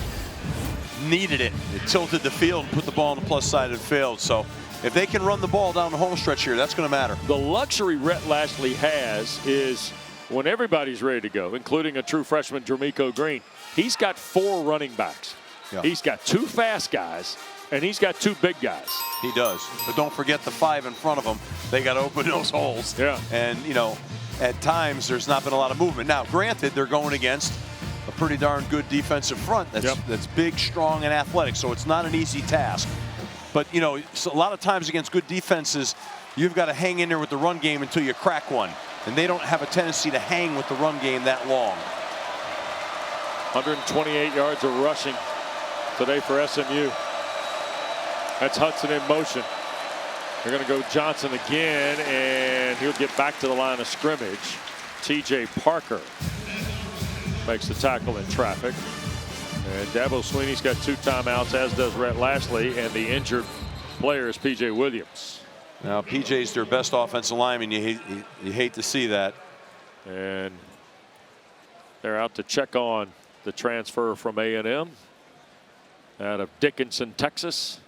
needed it. It tilted the field and put the ball on the plus side of the field. So if they can run the ball down the home stretch here, that's going to matter. The luxury Rhett Lashley has is when everybody's ready to go, including a true freshman, Jermico Green, he's got 4 running backs. Yeah. He's got 2 fast guys, and he's got 2 big guys. He does. But don't forget the 5 in front of them. They got to open those holes. Yeah. And, you know, at times there's not been a lot of movement. Now, granted, they're going against a pretty darn good defensive front that's big, strong, and athletic, so it's not an easy task. But, you know, a lot of times against good defenses, you've got to hang in there with the run game until you crack one. And they don't have a tendency to hang with the run game that long. 128 yards of rushing today for SMU. That's Hudson in motion. They're going to go Johnson again, and he'll get back to the line of scrimmage. T.J. Parker makes the tackle in traffic. And Dabo Sweeney's got 2 timeouts, as does Rhett Lashley, and the injured player is P.J. Williams. Now, P.J.'s their best offensive lineman. You hate to see that. And they're out to check on the transfer from A&M out of Dickinson, Texas.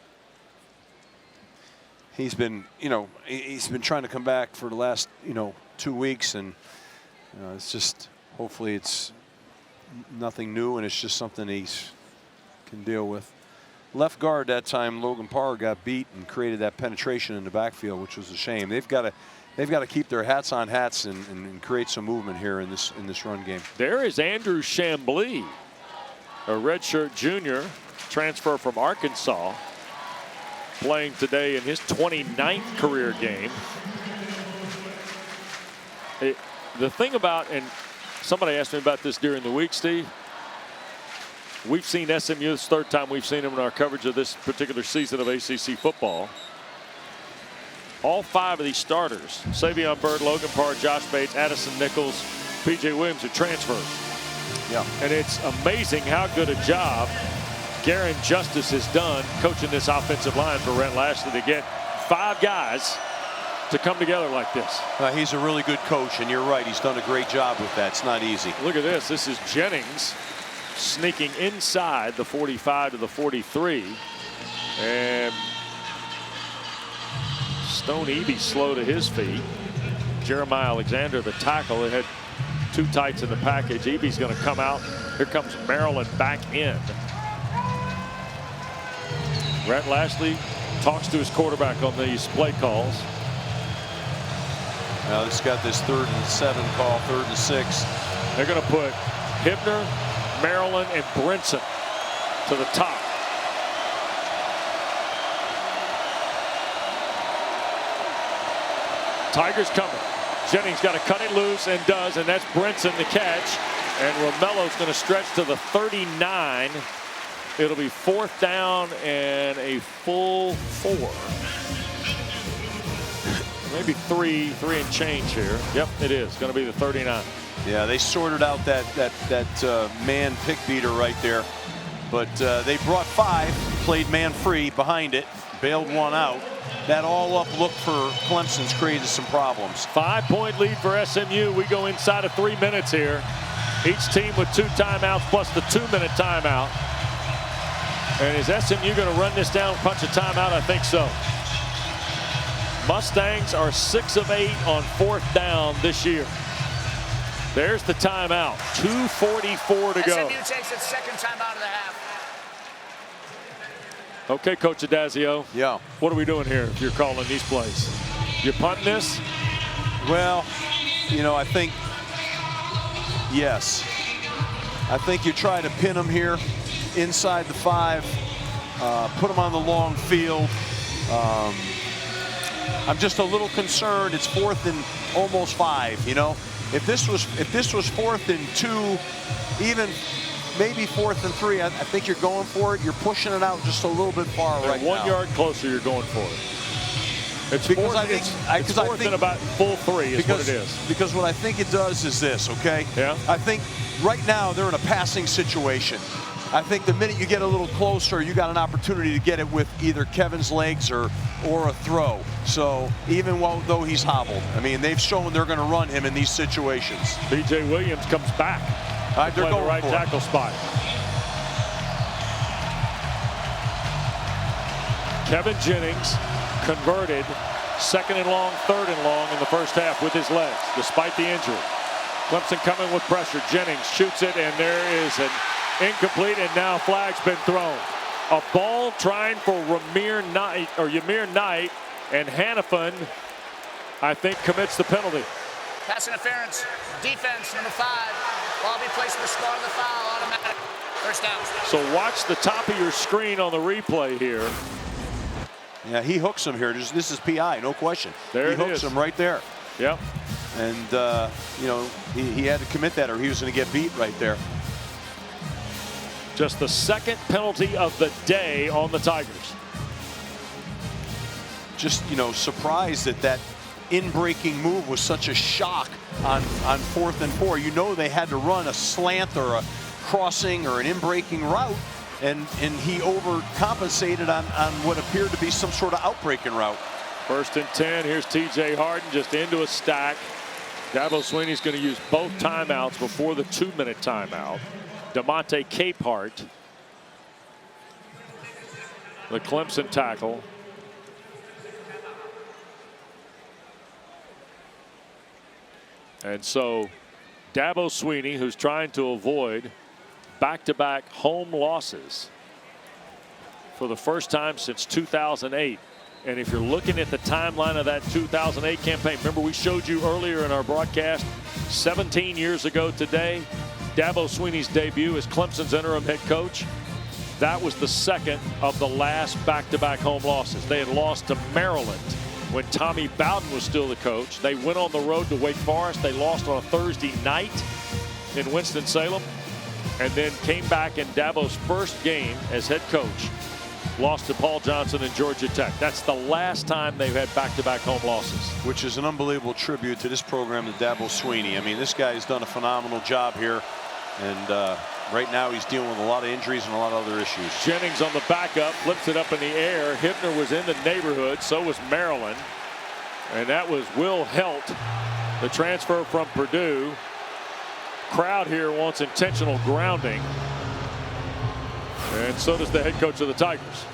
He's been, you know, he's been trying to come back for the last, 2 weeks, and it's just, hopefully it's nothing new and it's just something he can deal with. Left guard that time, Logan Parr got beat and created that penetration in the backfield, which was a shame. They've got to keep their hats on hats and create some movement here in this run game. There is Andrew Chamblee, a redshirt junior, transfer from Arkansas, playing today in his 29th career game. The thing about, and somebody asked me about this during the week, Steve, we've seen SMU, this 3rd time we've seen them in our coverage of this particular season of ACC football. All 5 of these starters, Savion Byrd, Logan Parr, Josh Bates, Addison Nichols, P.J. Williams, are transfers. Yeah. And it's amazing how good a job Garen Justice has done coaching this offensive line for Rhett Lashley to get 5 guys to come together like this. He's a really good coach, and you're right. He's done a great job with that. It's not easy. Look at this. This is Jennings sneaking inside the 45 to the 43. And Stone Eby slow to his feet. Jeremiah Alexander, the tackle, that had 2 tights in the package. Eby's going to come out. Here comes Maryland back in. Rhett Lashley talks to his quarterback on these play calls. Now it's got this 3rd and 7 call, 3rd and 6. They're going to put Hibner, Maryland, and Brinson to the top. Tigers coming. Jennings got to cut it loose and does, and that's Brinson the catch. And Romello's going to stretch to the 39. It'll be 4th down and a full 4. Maybe 3 and change here. Yep, it is going to be the 39. Yeah, they sorted out that man pick beater right there, but they brought 5. played man free behind it, bailed one out. That all-up look for Clemson's created some problems. 5-point lead for SMU. We go inside of 3 minutes here. Each team with 2 timeouts plus the 2-minute timeout. And is SMU going to run this down, punch a timeout? I think so. Mustangs are 6 of 8 on 4th down this year. There's the timeout. 2:44 to go. SMU takes its second timeout of the half. Okay, Coach Adazio. Yeah. What are we doing here if you're calling these plays? You're punting this? Well, you know, I think, yes. I think you try to pin them here inside the 5, put them on the long field. I'm just a little concerned. It's 4th and almost 5, you know. If this was 4th and 2, even maybe 4th and 3, I think you're going for it. You're pushing it out just a little bit far right now. 1 yard closer, you're going for it. It's because 4th, I think, it's 4th and about full 3 is what it is. Because what I think it does is this, okay? Yeah. I think right now they're in a passing situation. I think the minute you get a little closer, you got an opportunity to get it with either Kevin's legs or a throw. So even though he's hobbled, I mean, they've shown they're going to run him in these situations. B.J. Williams comes back. They're going the right tackle spot. Kevin Jennings converted 2nd and long, 3rd and long in the first half with his legs, despite the injury. Clemson coming with pressure. Jennings shoots it, and there is an incomplete, and now flag's been thrown. A ball trying for Yamir Knight, and Hannafin, I think, commits the penalty. Pass interference. Defense, number 5. Ball be placed in the start of the foul. Automatic. First down. So watch the top of your screen on the replay here. Yeah, he hooks him here. This is PI, no question. There he hooks him right there. Yep. And, you know, he had to commit that or he was going to get beat right there. Just the 2nd penalty of the day on the Tigers. Just, you know, surprised that in-breaking move was such a shock on 4th and 4. You know they had to run a slant or a crossing or an in-breaking route, and he overcompensated on what appeared to be some sort of out-breaking route. 1st and 10. Here's T.J. Harden just into a stack. Dabo Swinney's going to use both timeouts before the 2-minute timeout. DeMonte Capehart, the Clemson tackle. And so Dabo Swinney, who's trying to avoid back-to-back home losses for the first time since 2008. And if you're looking at the timeline of that 2008 campaign, remember we showed you earlier in our broadcast, 17 years ago today, Dabo Swinney's debut as Clemson's interim head coach. That was the 2nd of the last back-to-back home losses. They had lost to Maryland when Tommy Bowden was still the coach. They went on the road to Wake Forest. They lost on a Thursday night in Winston-Salem, and then came back in Dabo's first game as head coach. Lost to Paul Johnson and Georgia Tech. That's the last time they've had back-to-back home losses. Which is an unbelievable tribute to this program, to Dabo Swinney. I mean, this guy has done a phenomenal job here. And right now he's dealing with a lot of injuries and a lot of other issues. Jennings on the backup, flips it up in the air. Hibner was in the neighborhood, so was Maryland. And that was Will Helt, the transfer from Purdue. Crowd here wants intentional grounding. And so does the head coach of the Tigers.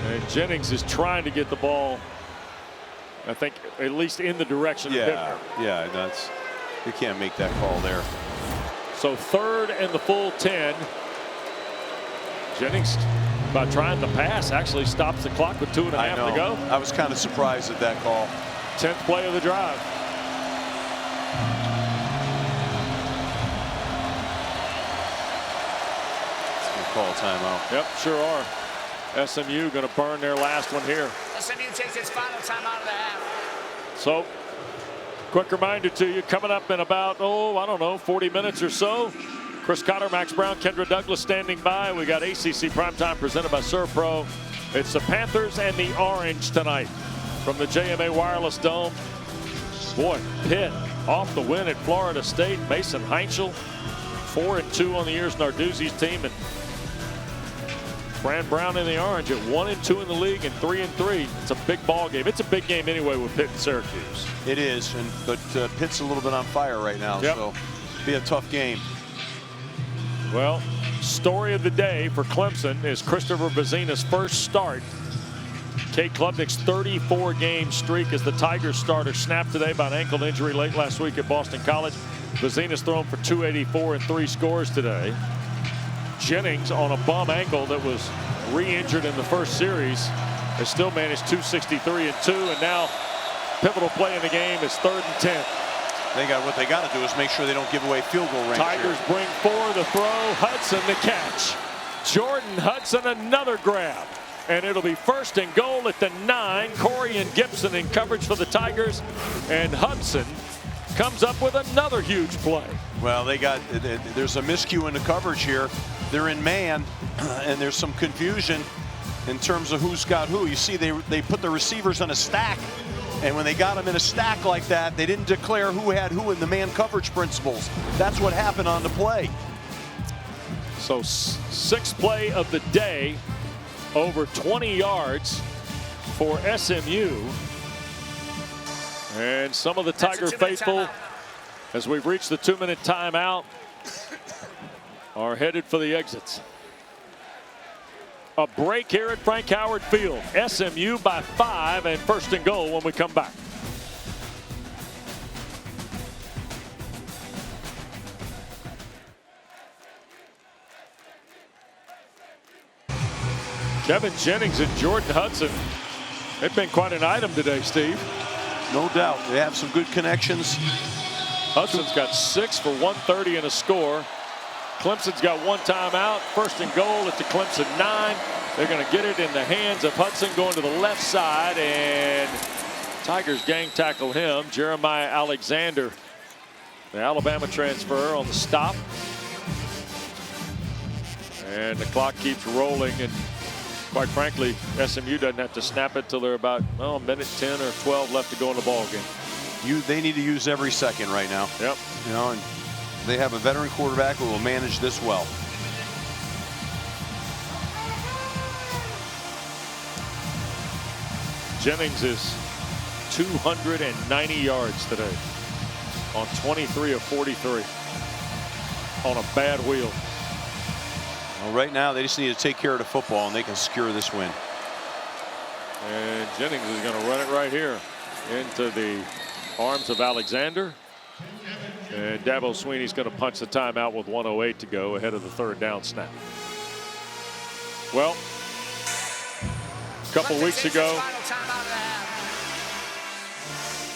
And Jennings is trying to get the ball, I think, at least in the direction of Hibner. Yeah, you can't make that call there. So 3rd and the full 10. Jennings, by trying to pass, actually stops the clock with 2.5 to go. I was kind of surprised at that call. 10th play of the drive. It's going to call a timeout. Yep, sure are. SMU going to burn their last one here. SMU takes its final timeout of the half. So, quick reminder to you, coming up in about, I don't know, 40 minutes or so. Chris Cotter, Max Brown, Kendra Douglas standing by. We got ACC Primetime presented by ServPro. It's the Panthers and the Orange tonight from the JMA Wireless Dome. Boy, Pitt off the win at Florida State. Mason Heinzel 4-2 on the year's Narduzzi's team, and Fran Brown in the orange at 1-2 in the league and 3-3. It's a big ball game. It's a big game anyway with Pitt and Syracuse. It is, but Pitt's a little bit on fire right now, yep. So it'll be a tough game. Well, story of the day for Clemson is Christopher Vizzina's first start. Cade Klubnik's 34-game streak as the Tigers starter snapped today by an ankle injury late last week at Boston College. Vizzina's thrown for 284 and 3 scores today. Jennings, on a bum ankle that was re-injured in the first series, has still managed 263 and 2, and now pivotal play in the game is 3rd and 10. What they got to do is make sure they don't give away field goal range. Tigers here. bring 4, the throw, Hudson the catch. Jordan Hudson another grab, and it'll be 1st and goal at the 9. Corey and Gibson in coverage for the Tigers, and Hudson comes up with another huge play. Well, there's a miscue in the coverage here. They're in man, and there's some confusion in terms of who's got who. You see, they put the receivers on a stack, and when they got them in a stack like that, they didn't declare who had who in the man coverage principles. That's what happened on the play. So 6th play of the day, over 20 yards for SMU. And some of the Tiger faithful, as we've reached the 2-minute timeout, are headed for the exits. A break here at Frank Howard Field. SMU by 5 and 1st and goal when we come back. Kevin Jennings and Jordan Hudson. They've been quite an item today, Steve. No doubt. They have some good connections. Hudson's got 6 for 130 and a score. Clemson's got 1 timeout. 1st and goal at the Clemson 9. They're going to get it in the hands of Hudson going to the left side, and Tigers gang tackle him. Jeremiah Alexander, the Alabama transfer, on the stop. And the clock keeps rolling, and quite frankly, SMU doesn't have to snap it till they're about a minute 10 or 12 left to go in the ball game. They need to use every second right now. Yep. And they have a veteran quarterback who will manage this well. Jennings is 290 yards today on 23 of 43 on a bad wheel. Well, right now they just need to take care of the football and they can secure this win. And Jennings is going to run it right here into the arms of Alexander. And Dabo Sweeney's going to punch the timeout with 1:08 to go ahead of the 3rd down snap. Well, a couple weeks ago,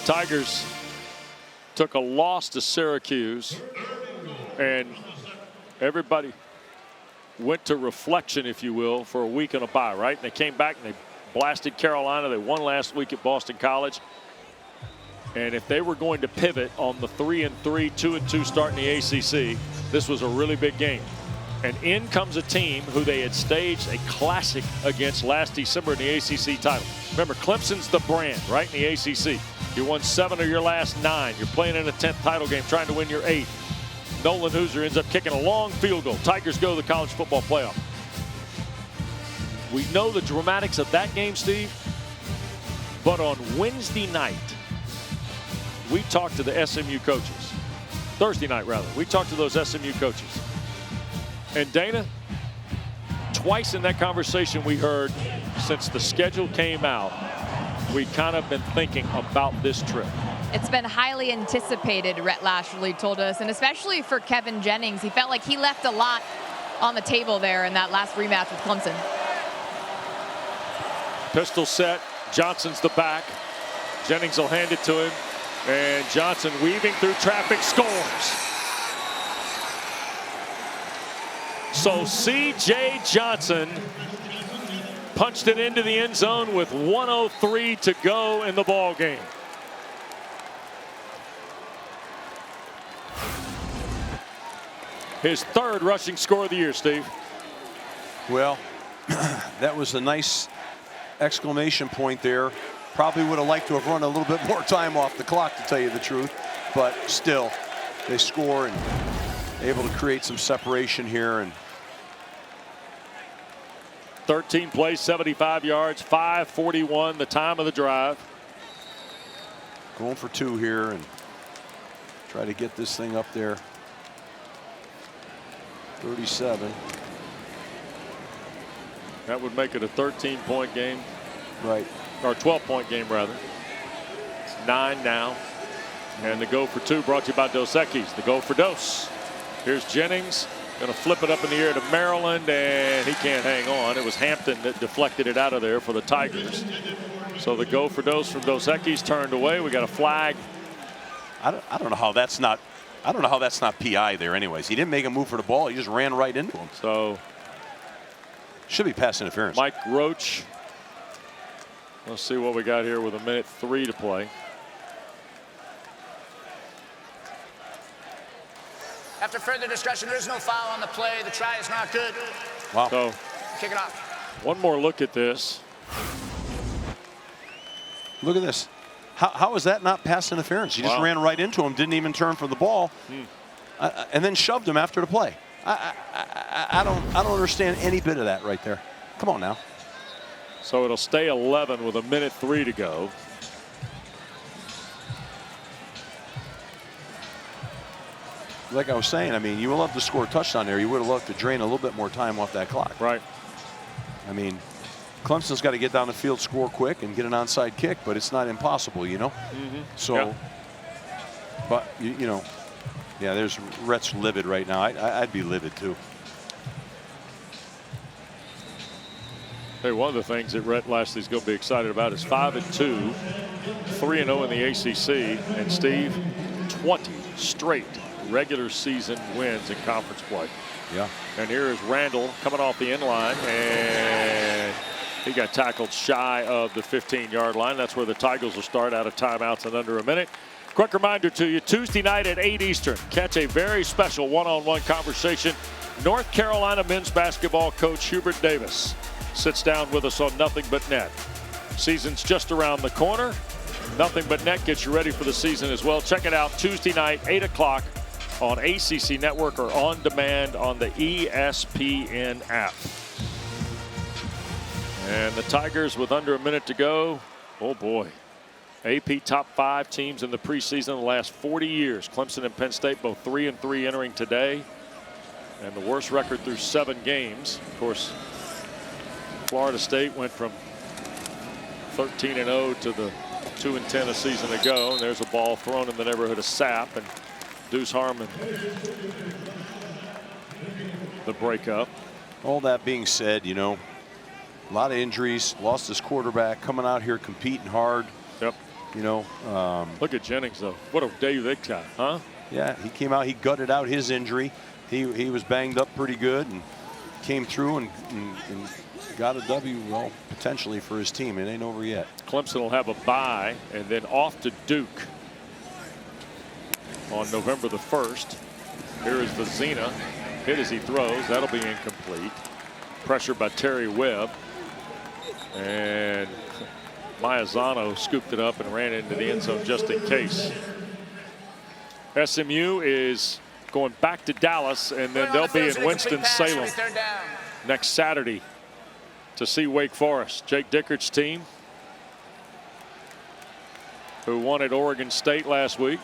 Tigers took a loss to Syracuse, and everybody went to reflection, if you will, for a week and a bye, right? And they came back and they blasted Carolina. They won last week at Boston College. And if they were going to pivot on the 3-3, 2-2 start in the ACC, this was a really big game. And in comes a team who they had staged a classic against last December in the ACC title. Remember, Clemson's the brand, right, in the ACC. You won 7 of your last 9. You're playing in a 10th title game, trying to win your 8th. Nolan Hooser ends up kicking a long field goal. Tigers go to the college football playoff. We know the dramatics of that game, Steve. But on Wednesday night, we talked to the SMU coaches. Thursday night, rather. We talked to those SMU coaches. And Dana, twice in that conversation we heard since the schedule came out, we kind of been thinking about this trip. It's been highly anticipated, Rhett Lashley told us, and especially for Kevin Jennings. He felt like he left a lot on the table there in that last rematch with Clemson. Pistol set. Johnson's the back. Jennings will hand it to him. And Johnson, weaving through traffic, scores. So C.J. Johnson punched it into the end zone with 1:03 to go in the ball game. His 3rd rushing score of the year, Steve. Well, that was a nice exclamation point there. Probably would have liked to have run a little bit more time off the clock, to tell you the truth. But still, they score, and able to create some separation here. And 13 plays, 75 yards, 5:41 the time of the drive. Going for 2 here and try to get this thing up there. 37. That would make it a 13-point game. Right. Or 12-point game, rather. It's 9 now. And the go for 2 brought to you by Dos Equis. The go for Dos. Here's Jennings. Going to flip it up in the air to Maryland, and he can't hang on. It was Hampton that deflected it out of there for the Tigers. So the go for Dos from Dos Equis turned away. We got a flag. I don't know how that's not. I don't know how that's not PI there. Anyways, he didn't make a move for the ball. He just ran right into him. So should be pass interference. Mike Roach. Let's see what we got here with 1:03 to play. After further discussion, there's no foul on the play. The try is not good. Wow. So kick it off. One more look at this. Look at this. How is that not pass interference? He just ran right into him, didn't even turn for the ball, and then shoved him after the play. I don't understand any bit of that right there. Come on now. So it'll stay 11 with 1:03 to go. Like I was saying, I mean, you would love to score a touchdown there. You would have loved to drain a little bit more time off that clock. Right. I mean, Clemson's got to get down the field, score quick, and get an onside kick, but it's not impossible, you know? So, yeah. But, you know, yeah, there's Rhett's livid right now. I'd be livid, too. Hey, one of the things that Rhett Lashley's going to be excited about is 5-2, 3-0 in the ACC, and Steve, 20 straight regular season wins in conference play. Yeah. And here is Randall coming off the end line, and he got tackled shy of the 15-yard line. That's where the Tigers will start out of timeouts in under a minute. Quick reminder to you, Tuesday night at 8 Eastern, catch a very special one-on-one conversation. North Carolina men's basketball coach Hubert Davis sits down with us on Nothing But Net. Season's just around the corner. Nothing But Net gets you ready for the season as well. Check it out Tuesday night, 8 o'clock on ACC Network or on demand on the ESPN app. And the Tigers with under a minute to go. Oh boy. AP top 5 teams in the preseason in the last 40 years. Clemson and Penn State both 3-3 entering today. And the worst record through 7 games. Of course, Florida State went from 13-0 to the 2-10 a season ago. And there's a ball thrown in the neighborhood of Sapp. And Deuce Harmon, the breakup. All that being said, you know, a lot of injuries, lost his quarterback, coming out here competing hard. Yep. You know. Look at Jennings, though. What a day they got, huh? Yeah, he came out, he gutted out his injury. He was banged up pretty good and came through and got a W, well, potentially for his team. It ain't over yet. Clemson will have a bye and then off to Duke on November the 1st. Here is Vizzina. Hit as he throws. That'll be incomplete. Pressure by Terry Webb. And Maizano scooped it up and ran into the end zone just in case. SMU is going back to Dallas, and then they'll be in Winston-Salem next Saturday to see Wake Forest. Jake Dickert's team, who won at Oregon State last week.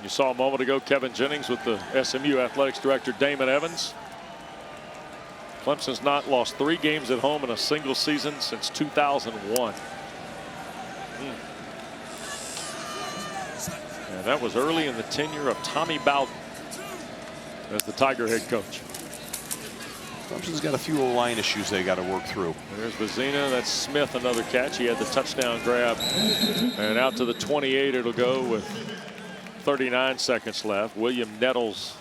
You saw a moment ago Kevin Jennings with the SMU Athletics Director Damon Evans. Clemson's not lost 3 games at home in a single season since 2001. And that was early in the tenure of Tommy Bowden as the Tiger head coach. Clemson's got a few line issues they got to work through. There's Vizzina. That's Smith, another catch. He had the touchdown grab. And out to the 28 it'll go with 39 seconds left. William Nettles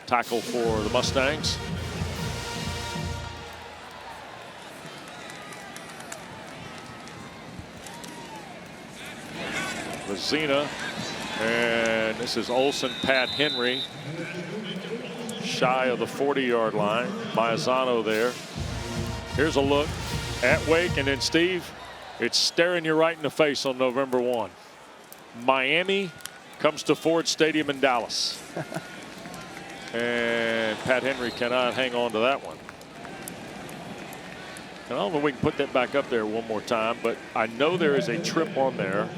tackle for the Mustangs. Vizzina, and this is Olsen, Pat Henry, shy of the 40-yard line. Maizano there. Here's a look at Wake, and then Steve, it's staring you right in the face on November 1. Miami comes to Ford Stadium in Dallas. And Pat Henry cannot hang on to that one. And I don't know if we can put that back up there one more time, but I know there is a trip on there.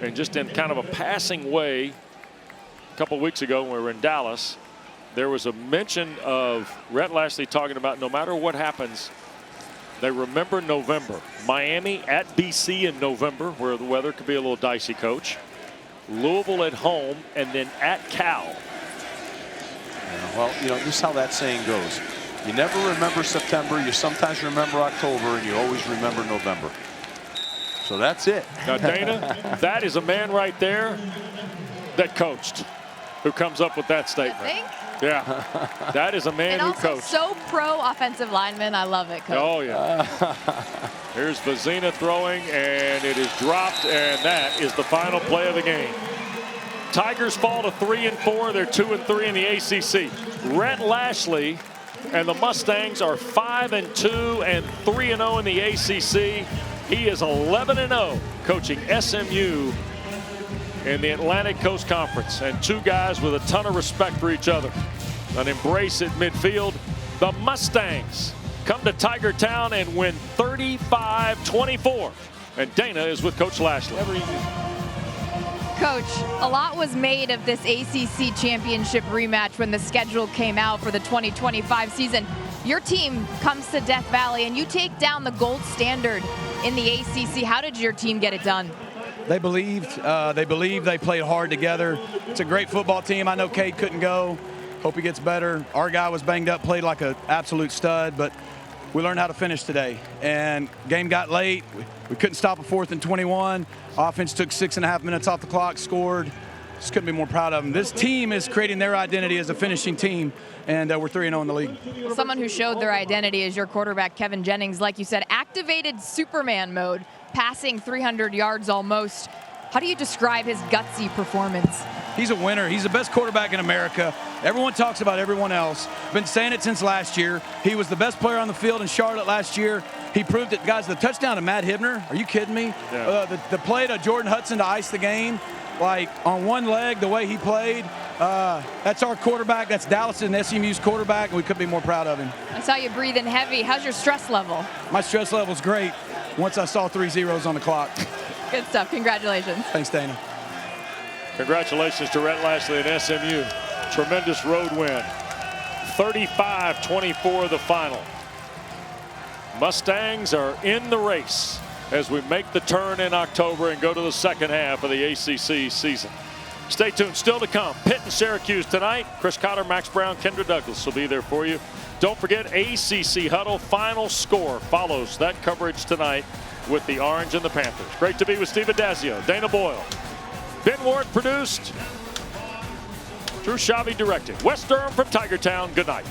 And just in kind of a passing way, a couple weeks ago when we were in Dallas, there was a mention of Rhett Lashley talking about no matter what happens, they remember November. Miami at BC in November, where the weather could be a little dicey, Coach. Louisville at home, and then at Cal. Yeah, well, you know, this is how that saying goes. You never remember September, you sometimes remember October, and you always remember November. So that's it. Now, Dana, that is a man right there that coached, who comes up with that statement. You think? Yeah, that is a man and who also coached. so pro offensive lineman. I love it, Coach. Oh, yeah. Here's Vizzina throwing, and it is dropped, and that is the final play of the game. Tigers fall to 3-4. They're 2-3 in the ACC. Rhett Lashley and the Mustangs are 5-2 and 3-0 in the ACC. He is 11-0 coaching SMU in the Atlantic Coast Conference, and two guys with a ton of respect for each other. An embrace at midfield. The Mustangs come to Tiger Town and win 35-24. And Dana is with Coach Lashley. Coach, a lot was made of this ACC championship rematch when the schedule came out for the 2025 season. Your team comes to Death Valley and you take down the gold standard in the ACC. How did your team get it done? They believed. They played hard together. It's a great football team. I know Cade couldn't go. Hope he gets better. Our guy was banged up, played like an absolute stud, but we learned how to finish today. And game got late. We couldn't stop a 4th and 21. Offense took 6.5 minutes off the clock, scored. Just couldn't be more proud of them. This team is creating their identity as a finishing team, and we're 3-0 in the league. Someone who showed their identity is your quarterback, Kevin Jennings. Like you said, activated Superman mode, passing 300 yards almost. How do you describe his gutsy performance? He's a winner. He's the best quarterback in America. Everyone talks about everyone else. Been saying it since last year. He was the best player on the field in Charlotte last year. He proved it. Guys, the touchdown to Matt Hibner, are you kidding me? Yeah. The play to Jordan Hudson to ice the game, like on one leg, the way he played, that's our quarterback. That's Dallas and SMU's quarterback, and we couldn't be more proud of him. I saw you breathing heavy. How's your stress level? My stress level's great once I saw 3 zeros on the clock. Good stuff. Congratulations. Thanks, Dana. Congratulations to Rhett Lashley and SMU. Tremendous road win. 35-24 the final. Mustangs are in the race as we make the turn in October and go to the second half of the ACC season. Stay tuned. Still to come. Pitt and Syracuse tonight. Chris Cotter, Max Brown, Kendra Douglas will be there for you. Don't forget, ACC Huddle final score follows that coverage tonight with the Orange and the Panthers. Great to be with Steve Adazio, Dana Boyle. Ben Ward produced. Drew Shabby directed. Wes Durham from Tiger Town. Good night.